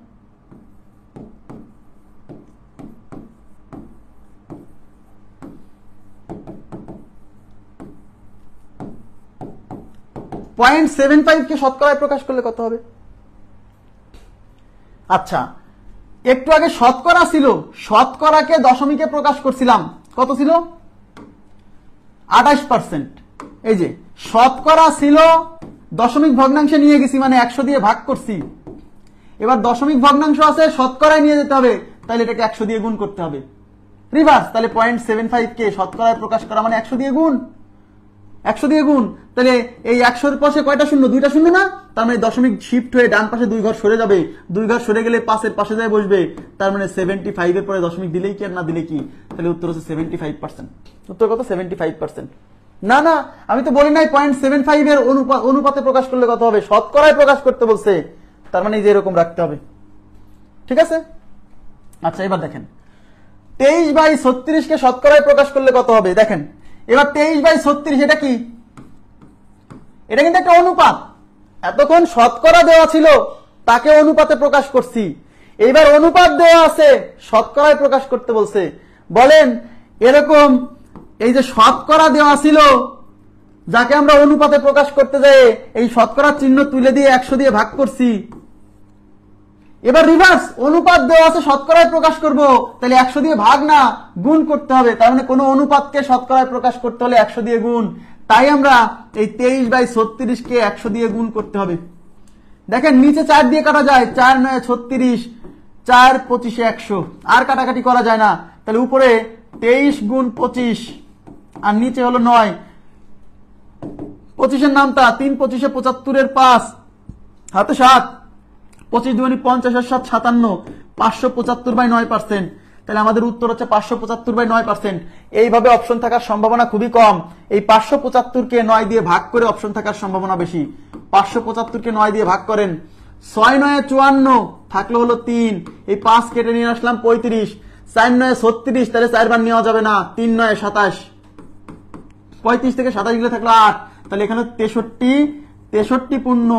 .75 কে শতকরায় প্রকাশ করলে কত হবে? আচ্ছা, একটু আগে শতকরা ছিল, শতকরাকে দশমিকে প্রকাশ করছিলাম, কত ছিল? 28%। এই যে শতকরা ছিল, দশমিক ভগ্নাংশে নিয়ে গেছি, মানে 100 দিয়ে ভাগ করছি। এবার দশমিক ভগ্নাংশ আছে, শতকরায় নিয়ে যেতে হবে, তাহলে এটাকে 100 দিয়ে গুণ করতে হবে। রিভার্স, তাহলে 0.75 কে শতকরায় প্রকাশ করা মানে 100 দিয়ে গুণ, 100 দিয়ে গুণ। তাহলে এই 100-এর পাশে কয়টা শূন্য? 2টা শূন্য না? তার মানে দশমিক শিফট হয়ে ডান পাশে 2 ঘর সরে যাবে, 2 ঘর সরে গেলে 5-এর পাশে যায় বসবে, তার মানে 75 এর পরে দশমিক দিলেই কি আর না দিলে কি? তাহলে উত্তর হচ্ছে 75%। উত্তর কত? 75%। না না, আমি তো বলি নাই 0.75 এর অনুপাতে প্রকাশ করলে কত হবে, শতকরায় প্রকাশ করতে বলছে, তার মানে এই যে এরকম রাখতে হবে। ঠিক আছে? আচ্ছা, এবার দেখেন 23/36 কে শতকরায় প্রকাশ করলে কত হবে? দেখেন এবার 23/36 এটা কি? এটা কিন্তু একটা অনুপাত। এতক্ষণ শতকরা দেওয়া ছিল, তাকে অনুপাতে প্রকাশ করছি, এইবার অনুপাত দেওয়া আছে, শতকরায় প্রকাশ করতে বলছে। বলেন এরকম এই যে শতকরা দেওয়া ছিল, যাকে আমরা অনুপাতে প্রকাশ করতে যাই এই শতকরা চিহ্ন তুলে দিয়ে 100 দিয়ে ভাগ করছি। এবার রিভার্স, অনুপাত দেওয়া আছে, শতকরায় প্রকাশ করব, তাহলে 100 দিয়ে ভাগ না, গুণ করতে হবে। তার মানে কোন অনুপাতকে শতকরায় প্রকাশ করতে হলে 100 দিয়ে গুণ। তাই আমরা এই 23/36 কে 100 দিয়ে গুণ করতে হবে। দেখেন নিচে 4 দিয়ে কাটা যায়, 4 9 36, 4 25 100, আর কাটাকাটি করা যায় না। তাহলে উপরে 23 গুণ 25 আর নিচে হলো 9, 25 এর নামটা 3 25 75 এর 5 হাতে 7, 25 দুগুণে 50 আর 7 57, 575/9%। তাহলে আমাদের উত্তর হচ্ছে 575/9%। এইভাবে অপশন থাকার সম্ভাবনা খুবই কম। এই 575 কে 9 দিয়ে ভাগ করে অপশন থাকার সম্ভাবনা বেশি। 575 কে 9 দিয়ে ভাগ করেন, 6 9 54 থাকলো হলো 3, এই 5 কেটে নিয়ে আসলাম 35, 4 9 36, তাহলে 4 বার নেওয়া যাবে না, 3 9 27, 35 থেকে 27 গেলে থাকলো 8, তাহলে এখানে 63 পূর্ণ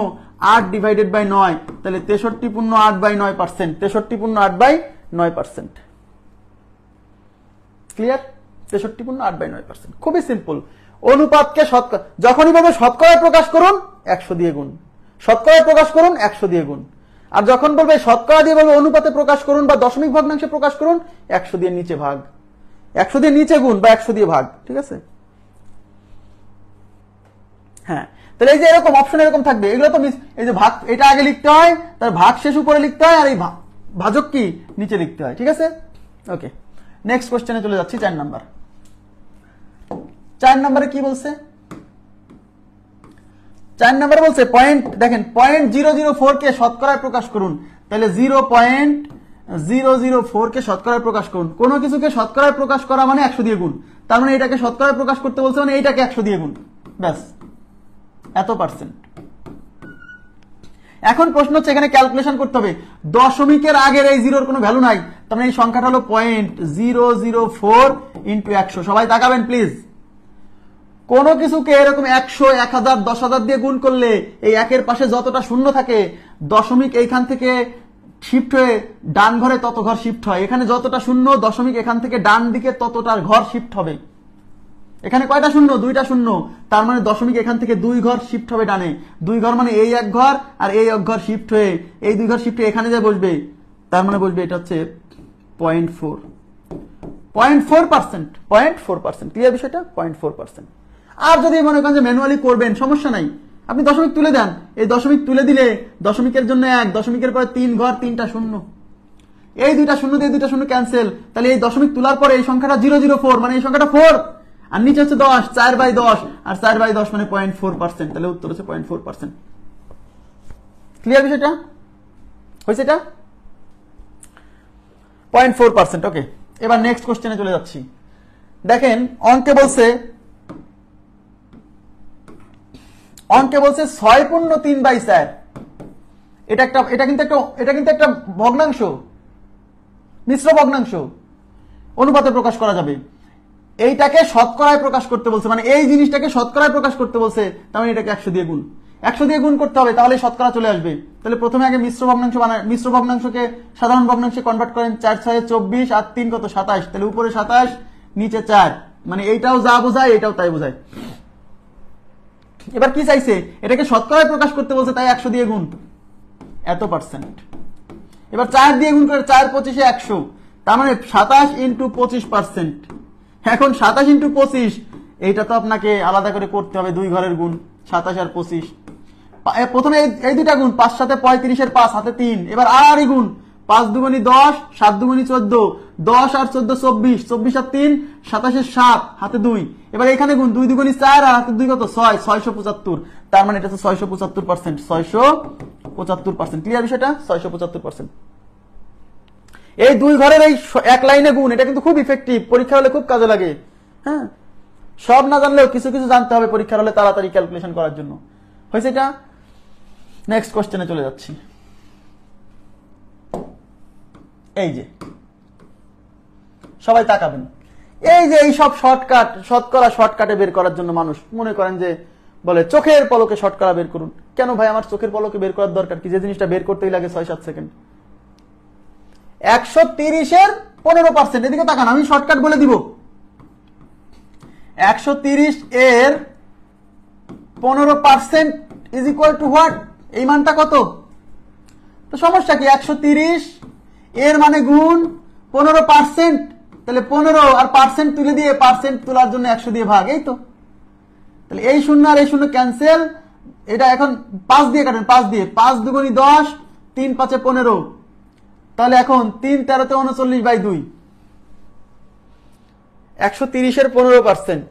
8 ডিভাইডেড বাই 9, তাহলে 63 পূর্ণ 8/9%, 63 পূর্ণ 8/9%। ক্লিয়ার? 63.8/9%। খুবই সিম্পল। অনুপাতকে শতকরা, যখনই বলবে শতকরায় প্রকাশ করুন 100 দিয়ে গুণ, শতকরায় প্রকাশ করুন 100 দিয়ে গুণ। আর যখন বলবে শতকরা দিয়ে বলবে অনুপাতে প্রকাশ করুন বা দশমিক ভগ্নাংশে প্রকাশ করুন, 100 দিয়ে নিচে ভাগ, 100 দিয়ে নিচে গুণ বা 100 দিয়ে ভাগ। ঠিক আছে? হ্যাঁ, তাহলে এই যে এরকম অপশন এরকম থাকবে, এগুলো তো এই যে ভাগ এটা আগে লিখতে হয়, তার ভাগ শেষ উপরে লিখতে হয়, আর এই ভাজক কি নিচে লিখতে হয়। ঠিক আছে? ওকে, নেক্সট কোশ্চেনে চলে যাচ্ছি। 4 নাম্বার। 4 নম্বরে কি বলছে? 4 নম্বরে বলছে পয়েন্ট, দেখেন 0.004 কে শতকরায় প্রকাশ করুন। তাহলে 0.004 কে শতকরায় প্রকাশ করুন। কোনো কিছুকে শতকরায় প্রকাশ করা মানে 100 দিয়ে গুণ। তার মানে এটাকে শতকরায় প্রকাশ করতে বলছে মানে এইটাকে 100 দিয়ে গুণ, ব্যাস এত %। এখন প্রশ্ন হচ্ছে এখানে ক্যালকুলেশন করতে হবে, দশমিকের আগের এই জিরোর কোনো ভ্যালু নাই, তার মানে এই সংখ্যাটা হলো 0.004 × 100। সবাই তাকাবেন প্লিজ। কোন কিছুকে এরকম 100, 1000, 10,000 দিয়ে গুণ করলে এই একের পাশে যতটা শূন্য থাকে, দশমিক এইখান থেকে শিফট হয়ে ডান ঘরে তত ঘর শিফট হয়। এখানে যতটা শূন্য, দশমিক এখান থেকে ডান দিকে ততটা ঘর শিফট হবে। এখানে কয়টা শূন্য? 2টা শূন্য, তার মানে দশমিক এখান থেকে 2 ঘর শিফট হবে ডানে। 2 ঘর মানে এই এক ঘর আর এই এক ঘর শিফট হয়ে, এই 2 ঘর শিফট হয়ে এখানে যা বসবে, তার মানে বসবে এটা হচ্ছে 0.4%। 0.4%। ক্লিয়ার বিষয়টা? 0.4%। আর যদি মনে করেন যে ম্যানুয়ালি করবেন, সমস্যা নাই, আপনি দশমিক তুলে দেন। এই দশমিক তুলে দিলে দশমিকের জন্য 1, দশমিকের পরে 3 ঘর, 3টা শূন্য, এই 2টা শূন্য দিয়ে 2টা শূন্য ক্যান্সেল। তাহলে এই দশমিক তোলার পরে এই সংখ্যাটা 004, মানে এই সংখ্যাটা 4, আর নিচে হচ্ছে 10, 4/10, আর 4/10 মানে 0.4%। তাহলে উত্তর হচ্ছে 0.4%। ক্লিয়ার বিষয়টা? হয়েছে এটা? 0.4%। ওকে, এবার নেক্সট কোশ্চেনে চলে যাচ্ছি। দেখেন অঙ্কে বলছে 6/3/4। এটা কিন্তু একটা ভগ্নাংশ, মিশ্র ভগ্নাংশ, অনুপাতে প্রকাশ করা যাবে। এইটাকে শতকরায় প্রকাশ করতে বলছে, মানে এই জিনিসটাকে শতকরায় প্রকাশ করতে বলছে, তার মানে এটাকে 100 দিয়ে গুণ, 100 দিয়ে গুণ করতে হবে, তাহলে শতকরা চলে আসবে। তাহলে প্রথমে আগে মিশ্র ভগ্নাংশ বানায়, মিশ্র ভগ্নাংশকে সাধারণ ভগ্নাংশে কনভার্ট করেন। 4 × 6 = 24 আর 3 কত? 27। তাহলে উপরে 27, নিচে 4, মানে এইটাও যা বোঝায় এটাও তাই বোঝায়। এবার কি চাইছে? এটাকে শতকরায় প্রকাশ করতে বলছে, তাই 100 দিয়ে গুণ, এত %। এবার 4 দিয়ে গুণ করে, 4 × 25 = 100, তার মানে 27 × 25%। এখন 27 × 25, এইটা তো আপনাকে আলাদা করে করতে হবে, 2 ঘরের গুণ, 27 আর 25। প্রথমে এই 2টা গুণ, 5 × 7 = 35 এর 5, হাতে 3। এবার আরই গুণ, 5 × 2 = 10, 7 × 2 = 14, 10 আর 14 = 24, 24 আর 3 27 এর 7, হাতে 2। এবার এখানে গুণ, 2 × 2 = 4 আর হাতে 2 কত? 6, 675। তার মানে এটা হচ্ছে 675%। 675%। ক্লিয়ার বিষয়টা? 675%। এই 2 ঘরের এই এক লাইনে গুণ, এটা কিন্তু খুব ইফেক্টিভ, পরীক্ষা হলে খুব কাজে লাগে। হ্যাঁ, সব না জানলেও কিছু কিছু জানতে হবে পরীক্ষার হলে তাড়াতাড়ি ক্যালকুলেশন করার জন্য। হয়েছে এটা? নেক্সট কোশ্চেনে চলে যাচ্ছি। এই যে সবাই তাকাবেন, এই যে এই সব শর্টকাট, শর্টকাটে বের করার জন্য মানুষ মনে করেন যে বলে চোখের পলকে শর্টকাট বের করুন। কেন ভাই, আমার চোখের পলকে বের করার দরকার কি? যে জিনিসটা বের করতেই লাগে 6-7 সেকেন্ড। 130 এর 15%, এদিকে তাকান, আমি শর্টকাট বলে দিব। 130 এর 15% ইজ ইকুয়াল টু হোয়াট? এই মানটা কত? তো সমস্যা কি? 130 এর মানে গুণ 15%, তাহলে 15 আর পার্সেন্ট তুলে দিয়ে, পার্সেন্ট তোলার জন্য 100 দিয়ে ভাগ, এই তো। তাহলে এই শূন্য আর এই শূন্য ক্যান্সেল, এটা এখন 5 দিয়ে কাটেন, 5 দিয়ে, 5 × 2 = 10, 3 × 5 = 15। তাহলে এখন 3 × 13 = 39/2। 130 এর 15%,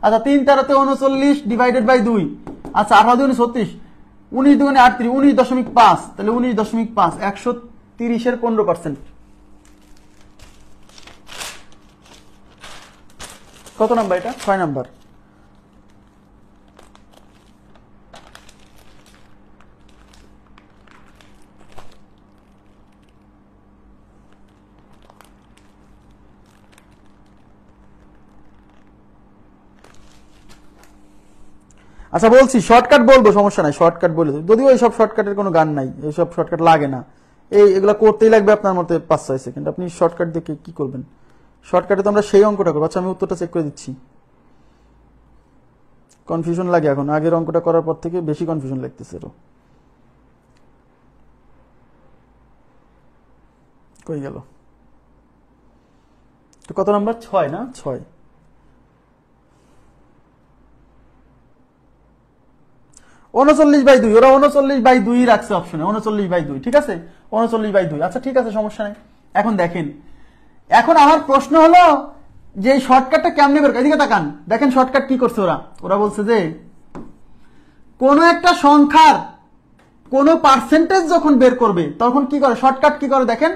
আচ্ছা 3 × 13 = 39 /2, আচ্ছা 8 × 2 = 36, 19 × 2 = 38, 19.5, তাহলে 19.5, 130 এর 15%। কত নাম্বার এটা? 6 নাম্বার। আচ্ছা বলছি, শর্টকাট বলবো, সমস্যা নাই, শর্টকাট বলে, যদিও এইসব শর্টকাটের কোনো গান নাই, এইসব শর্টকাট লাগে না, এগুলা করতেই লাগবে আপনার মতে 5-6 সেকেন্ড। আপনি শর্টকাট দেখে কি করবেন? শর্টকাটে তো আমরা সেই অঙ্কটা করবো। আচ্ছা আমি উত্তরটা চেক করে দিচ্ছি। কনফিউশন লাগে এখন, আগের অঙ্কটা করার পর থেকে বেশি কনফিউশন লাগতেছে। কই গেল? কত নাম্বার? 6 না? 6। 39/2, ওরা 39/2 রাখছে অপশনে, 39/2, ঠিক আছে, 39/2। আচ্ছা ঠিক আছে, সমস্যা নেই। এখন দেখেন, এখন আমার প্রশ্ন হলো যে এই শর্টকাটটা কেমনে বের করে। এদিকে তাকান, দেখেন শর্টকাট কি করছে ওরা। ওরা বলছে যে কোন একটা সংখ্যার কোন পার্সেন্টেজ যখন বের করবে তখন কি করে, শর্টকাট কি করে দেখেন।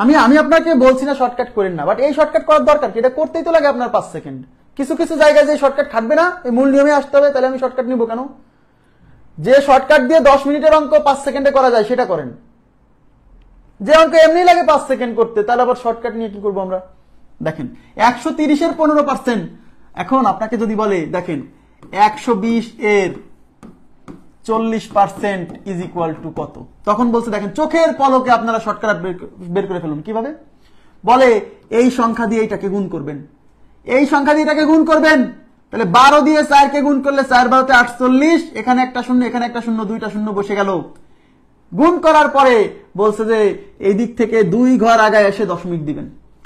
আমি আপনাকে বলছি না শর্টকাট করেন না, বাট এই শর্টকাট করার দরকার কি? এটা করতেই তো লাগে আপনার 5 সেকেন্ড। কিছু কিছু জায়গায় যে শর্টকাট খাটবে না, এই মূল নিয়মে আসতে হবে, তাহলে আমি শর্টকাট নিব কেন? যে শর্টকাট দিয়ে 10 মিনিটের অঙ্ক 5 সেকেন্ডে করা যায় সেটা করেন। যে অঙ্ক এমনি লাগে 5 সেকেন্ড করতে, তাহলে আবার শর্টকাট নিয়ে কি করবো আমরা? দেখেন 130-এর 15%। এখন আপনাকে যদি বলে দেখেন 120-এর 40% ইজ ইকুয়াল টু কত, তখন বলছে দেখেন চোখের পলকে আপনারা শর্টকাট বের করে ফেলুন। কিভাবে? বলে এই সংখ্যা দিয়ে এটাকে গুণ করবেন, এই সংখ্যা দিয়ে এটাকে গুণ করবেন। তাহলে 12 দিয়ে 4 কে গুণ করলে 4 12 48, এখানে একটা শূন্য, এখানে একটা শূন্য, দুইটা শূন্য বসে গেল। গুণ করার পরে বলছে যে এই দিক থেকে 2 ঘর আগায় এসে দশমিক দিবেন,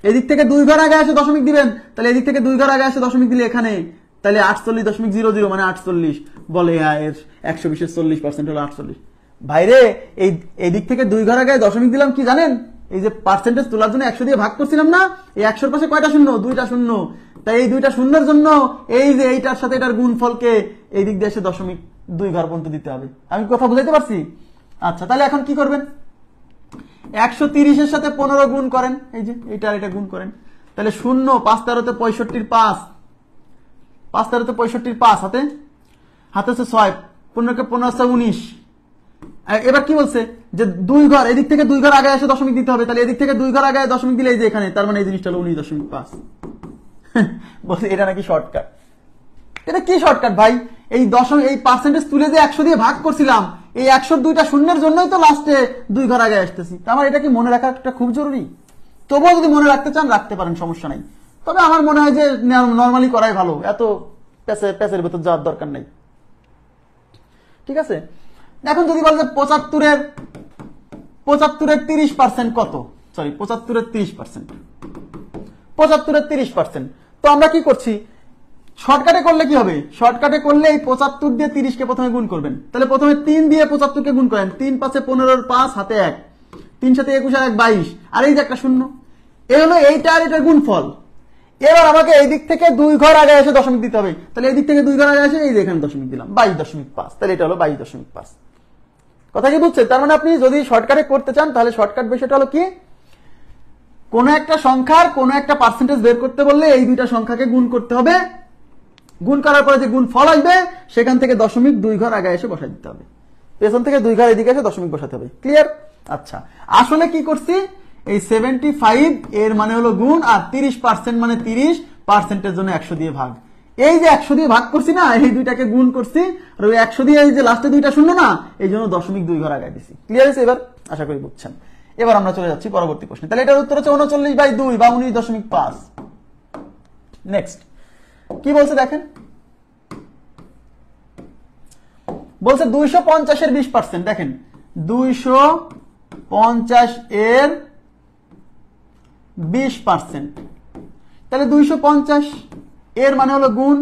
এদিক থেকে 2 ঘর আগে এসে দশমিক দিবেন। তাহলে এদিক থেকে 2 ঘর আগে এসে দশমিক দিলে এখানে, তাহলে 48.00 মানে 48। বলে এর 120-এর 40% হলো 48। ভাইরে এই দিক থেকে 2 ঘর আগে দশমিক দিলাম কি জানেন? এই যে পার্সেন্টেজ তোলার জন্য 100 দিয়ে ভাগ করছিলাম না, এই 100-এর পাশে কয়টা শূন্য? 2টা শূন্য। তাই এই 2টা শূন্যের জন্য এই যে এইটার সাথে এটার গুণফলকে এই দিক দিয়ে এসে দশমিক 2 ঘর পর্যন্ত দিতে হবে। আমি কথা বুঝাইতে পারছি? আচ্ছা তাহলে এখন কি করবেন? 130-এর সাথে 15 গুণ করেন, এই যে এটা এটা গুণ করেন। তাহলে 0 5 13 65-এর 5, 5 13 65-এর 5 হাতে হাতে হচ্ছে 6, 15 কে 15 19। এবার কি বলছে যে 2 ঘর, এদিক থেকে 2 ঘর আগে এসে দশমিক দিতে হবে। তাহলে এদিক থেকে 2 ঘর আগে দশমিক দিলে এই যে এখানে, তার মানে এই জিনিসটা হলো 19.5। বলছে এটা নাকি শর্টকাট। এটা কি শর্টকাট ভাই? এই দশমিক, এই পার্সেন্টেজ তুলে যে 100 দিয়ে ভাগ করছিলাম, এই 100 2টা শূন্যের জন্যই তো লাস্টে 2 ঘর আগে আসতেছি। আমার এটা কি মনে রাখাটা খুব জরুরি? তবুও যদি মনে রাখতে চান রাখতে পারেন, সমস্যা নাই। তবে আমার মনে হয় যে নর্মালি করাই ভালো, এত প্যাচের ভেতর যাওয়ার দরকার নেই। ঠিক আছে, এখন যদি বলে যে 75-এর 30% কত, সরি 75-এর 30%, 75-এর 30%। তো আমরা কি করছি? শর্টকাটে করলে কি হবে? শর্টকাটে করলে এই 75 দিয়ে 30-কে প্রথমে গুণ করবেন। তাহলে প্রথমে 3 দিয়ে 75-কে গুণ করেন, 3 5 15-এর 5 হাতে 1, 3 7 21 আর 1 22, আর এই যে একটা শূন্য। এই হলো এইটা আর এটার গুণফল। এবার আমাকে এই দিক থেকে 2 ঘর আগে এসে দশমিক দিতে হবে। তাহলে এই দিক থেকে 2 ঘর আগে এসে এই যে এখানে দশমিক দিলাম, 22.5। তাহলে এটা হলো 22.5। কথা কি বুঝছেন? তার মানে আপনি যদি শর্টকাটে করতে চান তাহলে শর্টকাট বিষয়টা হলো কি, কোন একটা সংখ্যার কোন একটা পার্সেন্টেজ বের করতে বললে এই দুইটা সংখ্যাকে গুণ করতে হবে। গুণ করার পরে যে গুণ ফল আসবে সেখান থেকে দশমিক 2 ঘর আগে এসে বসাই দিতে হবে, পেছন থেকে 2 ঘর এদিকে এসে দশমিক বসাতে হবে। ক্লিয়ার? আচ্ছা আসলে কি করছি, এই 75 এর মানে হলো গুণ, আর 30% মানে 30%-এর জন্য 100 দিয়ে ভাগ। এই যে 100 দিয়ে ভাগ করছি না, এই দুইটাকে গুণ করছি, আর ওই 100 দিয়ে এই যে লাস্টে দুইটা শূন্য না, এই জন্য দশমিক 2 ঘর আগে দিছি। ক্লিয়ার আছে? এবার আশা করি বুঝছেন। এবার আমরা চলে যাচ্ছি পরবর্তী প্রশ্নে। তাহলে এটার উত্তর হচ্ছে 39/2 বা 19.5। নেক্সট কি বলছে দেখেন, বলছে 250-এর 20%। দেখেন 250-এর 20%, তাহলে 250 এর মানে হলো গুণ,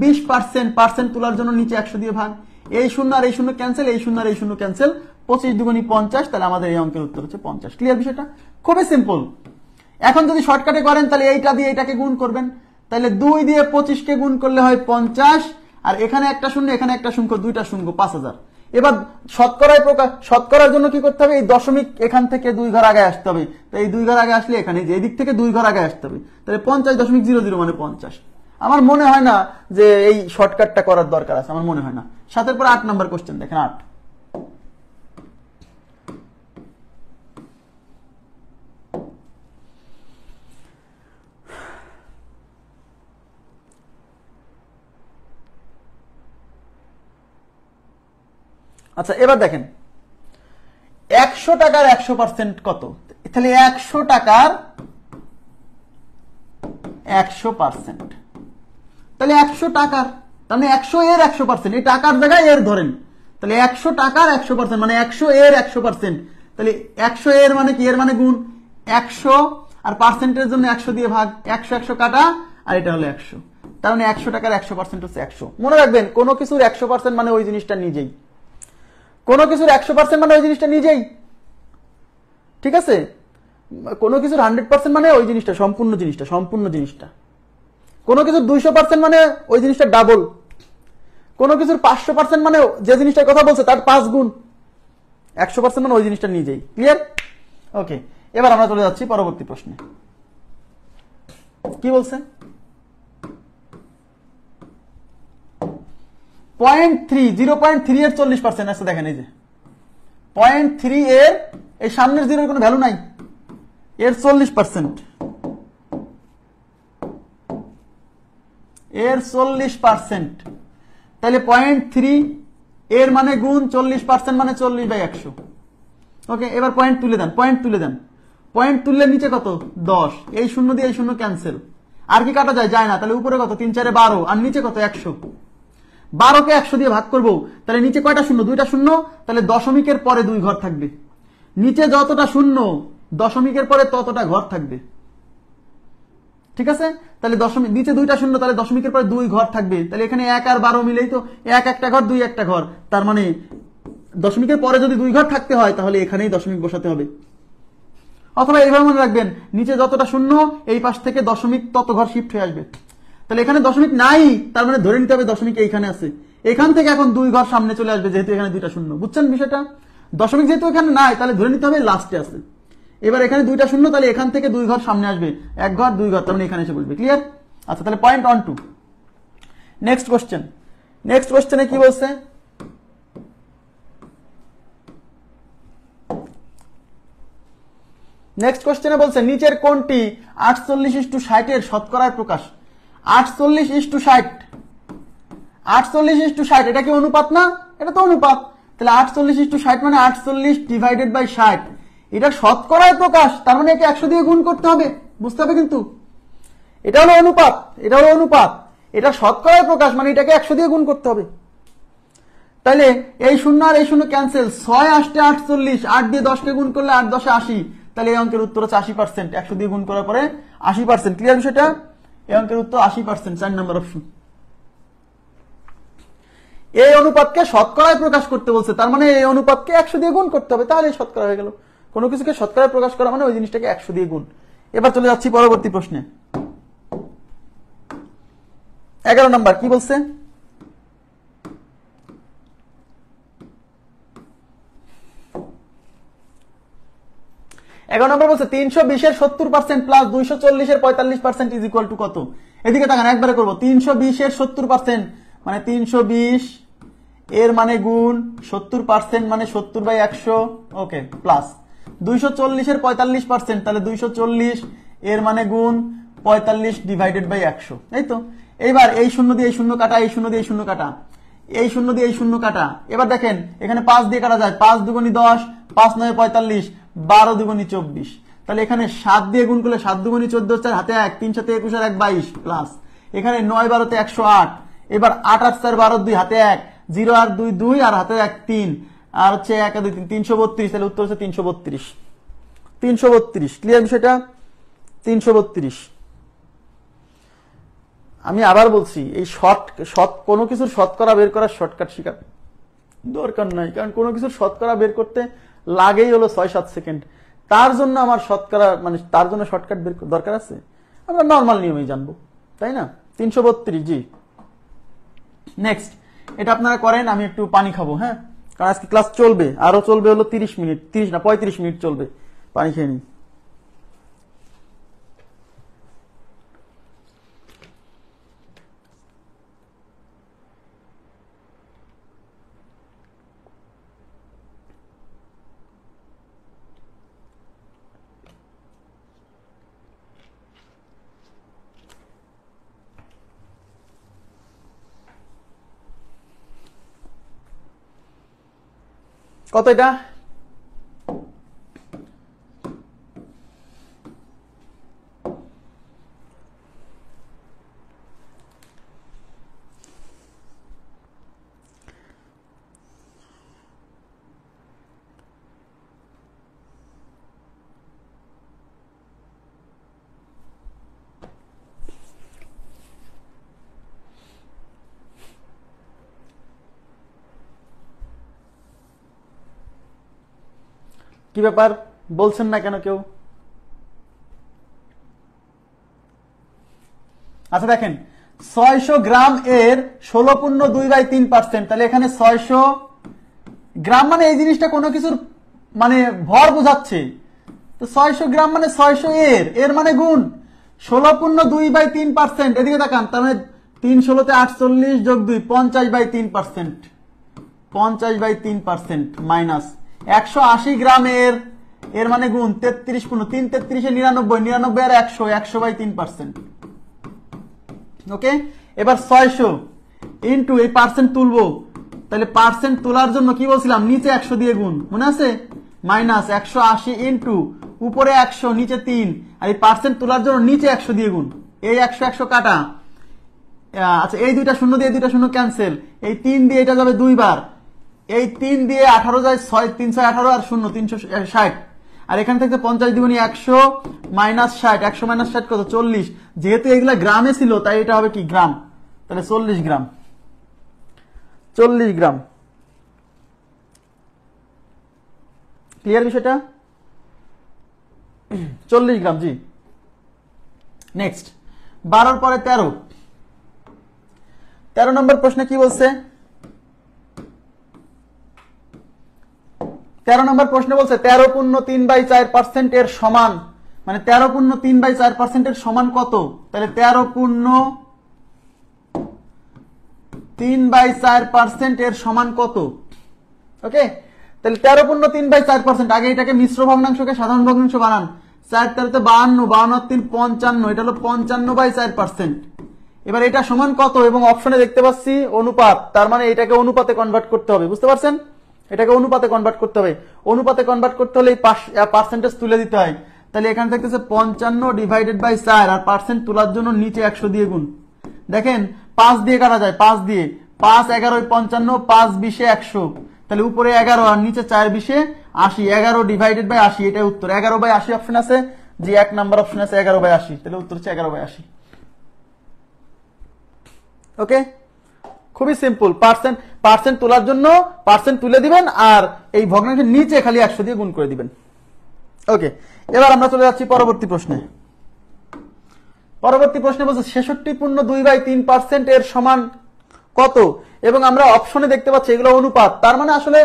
20% পার্সেন্ট তোলার জন্য নিচে 100 দিয়ে ভাগ, এই শূন্য আর এই শূন্য ক্যান্সেল, এই শূন্য আর এই শূন্য ক্যান্সেল, 25 দুগুণী 50। তাহলে আমাদের এই অঙ্কের উত্তর হচ্ছে 50। ক্লিয়ার বিষয়টা? খুবই সিম্পল। এখন যদি শর্টকাটে করেন তাহলে এইটা দিয়ে এটাকে গুণ করবেন। তাহলে 2 দিয়ে 25-কে গুণ করলে হয় 50, আর এখানে একটা শূন্য এখানে একটা শূন্য, দুইটা শূন্য, 5000। এবার শতকরায় প্রকাশ, শতকরার জন্য কি করতে হবে, এই দশমিক এখান থেকে 2 ঘর আগে আসতে হবে। তো এই 2 ঘর আগে আসলে এখানে যে এই দিক থেকে 2 ঘর আগে আসতে হবে, তাহলে 50.00 মানে 50। আমার মনে হয় না যে এই শর্টকাটটা করার দরকার আছে, আমার মনে হয় না। 7-এর পর 8 নাম্বার কোশ্চেন দেখেন, 8। আচ্ছা এবার দেখেন 100 টাকার 100% কত? তাহলে 100 টাকার 100%। তাহলে 100 টাকার, তার মানে 100 এর 100%, এই টাকার জায়গায় এর ধরেন, তাহলে 100 টাকার 100%, মানে 100 এর 100%। তাহলে 100 এর মানে কি, এর মানে গুণ 100, আর পার্সেন্টের জন্য 100 দিয়ে ভাগ, 100 100 কাটা, আর এটা হলো 100। তার মানে 100 টাকার 100% হচ্ছে 100। মনে রাখবেন, কোনো কিছুর 100% মানে ওই জিনিসটা নিজেই, কোনো কিছুর 100% মানে ওই জিনিসটা নিজেই, ঠিক আছে? কোনো কিছুর 100% মানে ওই জিনিসটা, সম্পূর্ণ জিনিসটা, সম্পূর্ণ জিনিসটা। কোনো কিছুর 200% মানে ওই জিনিসটা ডাবল। কোনো কিছুর 500% মানে যে জিনিসটার কথা বলছে তার 5 গুণ। 100% মানে ওই জিনিসটা নিজেই। ক্লিয়ার? ওকে, এবার আমরা চলে যাচ্ছি পরবর্তী প্রশ্নে। কি বলছে? 0.3, 0.3 এর 40%। আচ্ছা দেখেন, এই যে 0.3 এর, এই সামনের জিরোর কোনো ভ্যালু নাই, এর 40%, এর 40%। তাহলে 0.3 এর মানে গুণ 40% মানে 40/100। ওকে, এবার পয়েন্ট তুলে দেন, পয়েন্ট তুলে দেন। পয়েন্ট তুললে নিচে কত? 10। এই শূন্য দিয়ে এই শূন্য ক্যান্সেল, আর কি কাটা যায়? যায় না। তাহলে উপরে কত? 3 4 12, আর নিচে কত? 100। 12কে 100 দিয়ে ভাগ করবো, তাহলে নিচে কয়টা শূন্য? 2টা শূন্য। তাহলে দশমিকের পরে 2 ঘর থাকবে। নিচে যতটা শূন্য, দশমিকের পরে ততটা ঘর থাকবে, ঠিক আছে? তাহলে দশমিক, নিচে 2টা শূন্য, তাহলে দশমিকের পরে 2 ঘর থাকবে। তাহলে এখানে 1 আর 12 মিলেই তো 1 একটা ঘর, 2 একটা ঘর। তার মানে দশমিকের পরে যদি 2 ঘর থাকতে হয়, তাহলে এখানেই দশমিক বসাতে হবে। অথবা এইভাবে মনে রাখবেন, নিচে যতটা শূন্য, এই পাশ থেকে দশমিক তত ঘর শিফট হয়ে আসবে। তাহলে এখানে দশমিক নাই, তার মানে ধরে নিতে হবে দশমিক এইখানে আছে। এখান থেকে এখন 2 ঘর সামনে চলে আসবে, যেহেতু এখানে 2টা শূন্য। বুঝছেন বিষয়টা? দশমিক যেহেতু এখানে নাই, তাহলে ধরে নিতে হবে লাস্টে আছে। এবার এখানে 2টা শূন্য, তাহলে এখান থেকে 2 ঘর সামনে আসবে, 1 ঘর 2 ঘর, তার মানে এখানে এসে বসবে। ক্লিয়ার? আচ্ছা, তাহলে point on two. Next question. Next কোশ্চেনে কি বলছে? নেক্সট কোশ্চেনে বলছে নিচের কোনটি 48:60 এর শতকরার প্রকাশ? 48:60, 48:60, এটা কি অনুপাত না? এটা তো অনুপাত। তাহলে 48:60 মানে 48/60, এটা শতকরায় প্রকাশ। তার মানে একে 100 দিয়ে গুণ করতে হবে, বুঝতে হবে কিন্তু। এটা হলো অনুপাত, এটা হলো অনুপাত, এটা শতকরায় প্রকাশ, মানে এটাকে 100 দিয়ে গুণ করতে হবে। তাহলে এই শূন্য আর এই শূন্য ক্যান্সেল, 6 8 48, 8 দিয়ে 10কে গুণ করলে 8 10 80। তাহলে এই অঙ্কের উত্তর হচ্ছে 80%। 100 দিয়ে গুণ করার পরে 80%। ক্লিয়ার বিষয়টা? এই অঙ্কের উত্তর 80%, 4 নম্বর অপশন। এই অনুপাতকে শতকরায় প্রকাশ করতে বলছে, তার মানে এই অনুপাতকে 100 দিয়ে গুণ করতে হবে, তাহলে শতকরা হয়ে গেল। কোনো কিছুকে শতকরায় প্রকাশ করা মানে ওই জিনিসটাকে 100 দিয়ে গুণ। এবার চলে যাচ্ছি পরবর্তী প্রশ্নে। 11 নম্বর কি বলছে? এখন নম্বর বলছে 320 এর 70% প্লাস 240 এর 45% ইজ ইকুয়াল টু কত? এদিকে তাকান, একবারে করবো। 320 এর 70% মানে 320 এর মানে গুণ 70% মানে 70/100, ওকে, প্লাস 240 এর 45%, তাহলে 240 এর মানে গুণ 45/100, এই তো। এইবার এই শূন্য দিয়ে এই শূন্য কাটা, এই শূন্য দিয়ে এই শূন্য কাটা, এই শূন্য দিয়ে এই শূন্য কাটা। এবার দেখেন এখানে 5 দিয়ে কাটা যায়, 5 দুগুণী 10, 5 9 45, 12 দুগুণী 24। তাহলে এখানে 7 দিয়ে গুণ করলে 7 দুগুণী 14, 4 হাতে 1, 3 7 21 আর 1 22, প্লাস এখানে 9 12 108। এবার 8 8 4 12 2 হাতে 1, 0 আর 2 2 আর হাতে 1 3, আর হচ্ছে 1 2 3, 332। তাহলে উত্তর হচ্ছে 332, 332। ক্লিয়ার বিষয়টা? 332। আমি আবার বলছি, এই কোনো কিছুর শতকরা বের করার শর্টকাট শিকার দরকার নাই, কারণ কোনো কিছুর শতকরা বের করতে লাগেই হলো 6-7 সেকেন্ড। তার জন্য আমার শতকরা মানে তার জন্য শর্টকাট বের দরকার আছে? আমরা নর্মাল নিয়মেই জানবো, তাই না? 332, জি। নেক্সট, এটা আপনারা করেন, আমি একটু পানি খাবো, হ্যাঁ, কারণ আজকে ক্লাস চলবে, আরো চলবে হলো 30 মিনিট, 30 না 35 মিনিট চলবে। পানি খেয়ে নিই। কত এটা? কি ব্যাপার, বলছেন না কেন কেউ? আচ্ছা দেখেন, 600 গ্রাম এর 16.2/3%, তাহলে এখানে 600 গ্রাম মানে এই জিনিসটা কোনো কিছুর মানে ভর বোঝাচ্ছে। তো 600 গ্রাম মানে 600 এর মানে গুণ 16.2/3%। এদিকে তাকান, তার মানে 3 ষোলোতে 48 যোগ 2 50/3%, 50/3% মাইনাস 180 গ্রাম এর মানে গুণ 33 3 33 99 99 আর 100 100/3%। ওকে, এবার 600 ইন্টু এই পার্সেন্ট তুলবো, তাহলে পার্সেন্ট তোলার জন্য কি বলছিলাম, নিচে 100 দিয়ে গুণ, মনে আছে? মাইনাস 180 ইন্টু উপরে 100 নিচে 3, আর এই পার্সেন্ট তোলার জন্য নিচে 100 দিয়ে গুণ। এই 100 100 কাটা, আচ্ছা এই দুইটা শূন্য দিয়ে দুইটা শূন্য ক্যান্সেল, এই 3 দিয়ে এটা যাবে 2 বার, এই 3 দিয়ে 18 যায় 6 318 আর 0 360, আর এখান থেকে 50 দিবনি 100 মাইনাস 60, 100 মাইনাস 60 কত 40। যেহেতু এগুলা গ্রামে ছিল তাই এটা হবে কি গ্রাম, তাহলে 40 গ্রাম, 40 গ্রাম। ক্লিয়ার বিষয়টা? 40 গ্রাম, জি। নেক্সট 12 পরে 13 নম্বর প্রশ্নে কি বলছে? 13 নম্বর প্রশ্নে বলছে 13.3/4% এর সমান, মানে 13.3/4% এর সমান কত? তাহলে 13.3/4% এর সমান কত? ওকে, তাহলে 13.3/4%, আগে এটাকে মিশ্র ভগ্নাংশকে সাধারণ ভগ্নাংশ বানান। 4 13 52, 52 3 55, এটা হলো 55/4%। এবার এটা সমান কত? এবং অপশনে দেখতে পাচ্ছি অনুপাত, তার মানে এটাকে অনুপাতে কনভার্ট করতে হবে, বুঝতে পারছেন? এটাকে অনুপাতে কনভার্ট করতে হবে। অনুপাতে কনভার্ট করতে হলে এই পার্সেন্টেজ তুলে দিতে হয়। তাহলে এখানে থাকতেছে 55/4, আর পার্সেন্ট তোলার জন্য নিচে 100 দিয়ে গুণ। দেখেন 5 দিয়ে কাটা যায়, 5 দিয়ে 5 11 55, 5 20 100, তাহলে উপরে 11 আর নিচে 4 20 80, 11/80, এটাই উত্তর। 11/80 অপশন আছে, যে 1 নাম্বার অপশন আছে 11/80, তাহলে উত্তর হচ্ছে 11/80। ওকে, খুবই সিম্পল। পার্সেন্ট তোলার জন্য পার্সেন্ট তুলে দিবেন, আর এই ভগ্নাংশের নিচে খালি 100 দিয়ে গুণ করে দিবেন। ওকে, এবার আমরা চলে যাচ্ছি পরবর্তী প্রশ্নে। পরবর্তী প্রশ্নে বলছে 66.2/3% এর সমান কত? এবং আমরা অপশনে দেখতে পাচ্ছি এগুলো অনুপাত, তার মানে আসলে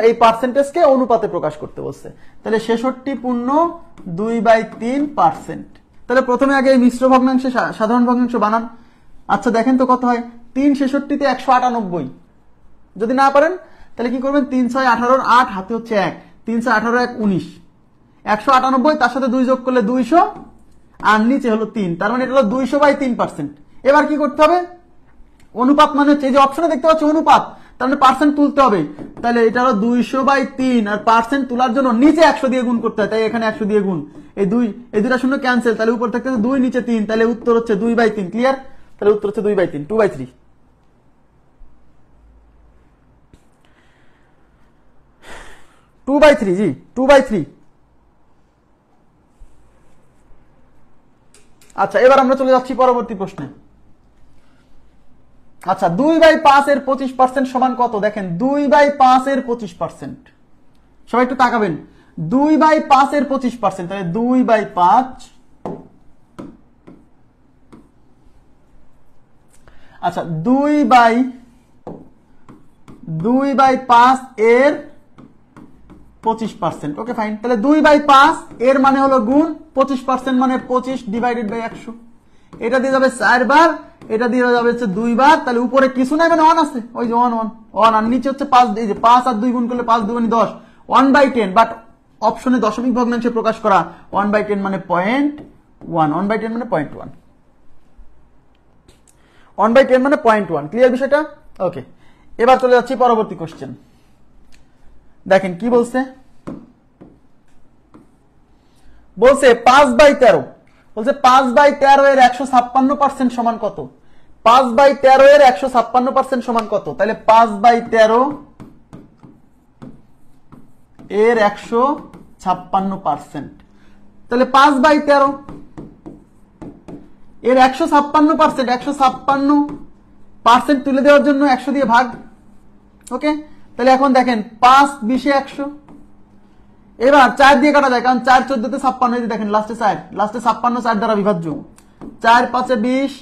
এই পার্সেন্টেজকে অনুপাতে প্রকাশ করতে বলছে। তাহলে 66.2/3%। তাহলে প্রথমে আগে এই মিশ্র ভগ্নাংশে সাধারণ ভগ্নাংশ বানান। আচ্ছা দেখেন তো কত হয়, 3 66 198। যদি না পারেন তাহলে কি করবেন, 3 6 18 8 হাতে হচ্ছে 1, 3 6 18 1 19, 198, তার সাথে 2 যোগ করলে 200, আর নিচে হলো 3, তার মানে এটা হলো 200/3%। এবার কি করতে হবে, অনুপাত মানে হচ্ছে এই যে অপশনে দেখতে পাচ্ছি অনুপাত, তার মানে পার্সেন্ট তুলতে হবে। তাহলে এটা হলো 200/3, আর পার্সেন্ট তোলার জন্য নিচে 100 দিয়ে গুণ করতে হয়, তাই এখানে 100 দিয়ে গুণ। এই দুটা শূন্য ক্যান্সেল, তাহলে উপর থাকতেছে 2 নিচে 3, তাহলে উত্তর হচ্ছে 2/3। ক্লিয়ার? তাহলে উত্তর হচ্ছে 2/3, 2/3। জি 2/3। আচ্ছা এবার আমরা চলে যাচ্ছি পরবর্তী প্রশ্নে। আচ্ছা 2/5 এর 25% সমান কত? দেখেন 2/5 এর 25%, সবাই একটু তাকাবেন। 2/5 এর 25%, তাহলে 2/5, আচ্ছা 2/5 এর 25%। ওকে ফাইন, তাহলে 2/5 এর মানে হলো গুণ, 25% মানে 25/100। এটা দিয়ে যাবে 4 বার, এটা দিয়ে যাবে হচ্ছে 2 বার, তাহলে উপরে কিছু নাই মানে 1 আছে, ওই যে 1 আর নিচে হচ্ছে 5, এই যে 5 আর 2 গুণ করলে 5 2 গুণ 10, 1/10। বাট অপশনে দশমিক ভগ্নাংশে প্রকাশ করা, 1/10 মানে 0.1, 1/10 মানে 0.1, 1/10 মানে 0.1। ক্লিয়ার বিষয়টা? ওকে, এবার চলে যাচ্ছি পরবর্তী কোশ্চেন। দেখেন কি বলছে, বলছে 5/13, বলছে 5/13 এর 156% সমান কত? 5/13 এর 156% সমান কত? তাহলে 5/13 এর 156%, তাহলে 5/13 এর 156%, 156% তুলে দেওয়ার জন্য 100 দিয়ে ভাগ। ওকে, তাহলে এখন দেখেন 5 20 100, এবার 4 দিয়ে কাটা যায়, কারণ 4 14 তে 56, এই যে দেখেন লাস্টে 4, লাস্টে 56 4 দ্বারা বিভাজ্য। 4 5 20,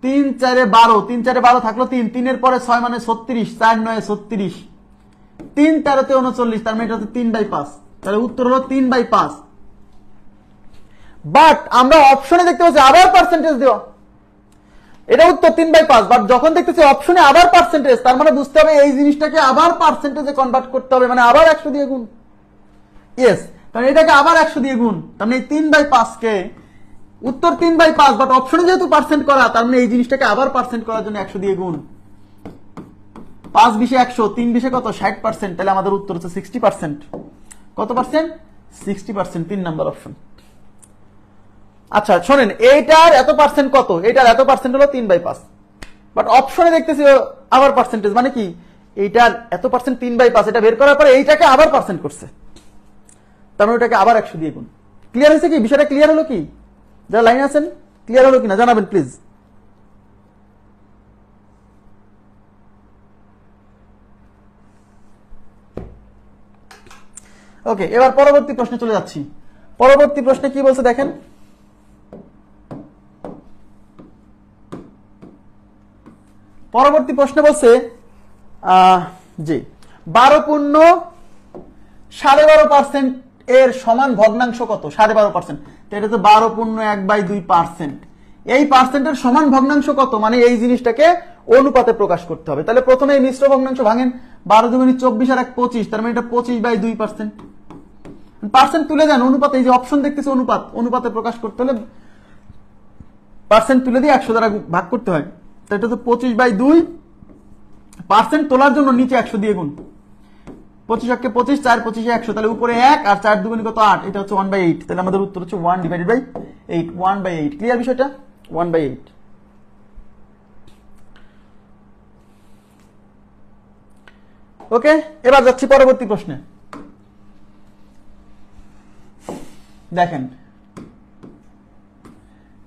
3 4 12, 3 4 12 থাকলো 3, 3 এর পরে 6 মানে 36, 4 9 36, 3 13 তে 39, তার মানে এটা হচ্ছে 3/5, তাহলে উত্তর হলো 3/5। বাট আমরা অপশনে দেখতে পাচ্ছি আবার পার্সেন্টেজ দেওয়া, এটা উত্তর 3/5। বাট যখন দেখতেছি অপশনে আবার পার্সেন্টেজ, তার মানে বুঝতে হবে এই জিনিসটাকে আবার পার্সেন্টেজে কনভার্ট করতে হবে, মানে আবার 100 দিয়ে গুণ। ইয়েস, কারণ এটাকে আবার 100 দিয়ে গুণ, তার মানে এই 3/5 কে উত্তর 3/5, বাট অপশনে যেহেতু পার্সেন্ট করা, তার মানে এই জিনিসটাকে আবার পার্সেন্ট করার জন্য 100 দিয়ে গুণ। 5 20 100, 3 20 কত 60%, তাহলে আমাদের উত্তর হচ্ছে 60%। কত পার্সেন্ট? 60%, 3 number option. আচ্ছা শোনেন, এইটার এত পার্সেন্ট কত, এইটার এত পার্সেন্ট হলো 3/5, বাট অপশনে দেখতেছি আবার পার্সেন্টেজ, মানে কি এইটার এত পার্সেন্ট 3/5, এটা বের করার পরে এইটাকে আবার পার্সেন্ট করছে, তার মানে ওটাকে আবার 100 দিয়ে গুণ। ক্লিয়ার হয়েছে কি? বিষয়টা ক্লিয়ার হলো কি? যারা লাইনে আছেন ক্লিয়ার হলো কিনা জানাবেন প্লিজ। ওকে, এবার পরবর্তী প্রশ্নে চলে যাচ্ছি। পরবর্তী প্রশ্নে কি বলছে দেখেন, পরবর্তী প্রশ্নে বলছে জি 12.12% এর সমান ভগ্নাংশ কত? 12.5%, তো এটা তো 12.1/2%। এই পার্সেন্টের সমান ভগ্নাংশ কত, মানে এই জিনিসটাকে অনুপাতে প্রকাশ করতে হবে। তাহলে প্রথমে এই মিশ্র ভগ্নাংশ ভাঙেন, 12 দুগুণী 24 আর 1 25, তার মানে এটা 25/2%। পার্সেন্ট তুলে যান অনুপাতে, এই যে অপশন দেখতেছি অনুপাত, অনুপাতে প্রকাশ করতে হলে পার্সেন্ট তুলে দিয়ে 100 দ্বারা ভাগ করতে হয়। তো এটা তো 25/2, তোলার জন্য নিচে 100 দিয়ে গুণ। 25 1 25, 4 25 100, তাহলে উপরে 1 আর 4 দুগুণী কত 8, এটা হচ্ছে 1/8, তাহলে আমাদের উত্তর হচ্ছে 1/8, 1/8। ক্লিয়ার বিষয়টা? 1/8। ওকে, এবার যাচ্ছি পরবর্তী প্রশ্নে। দেখেন,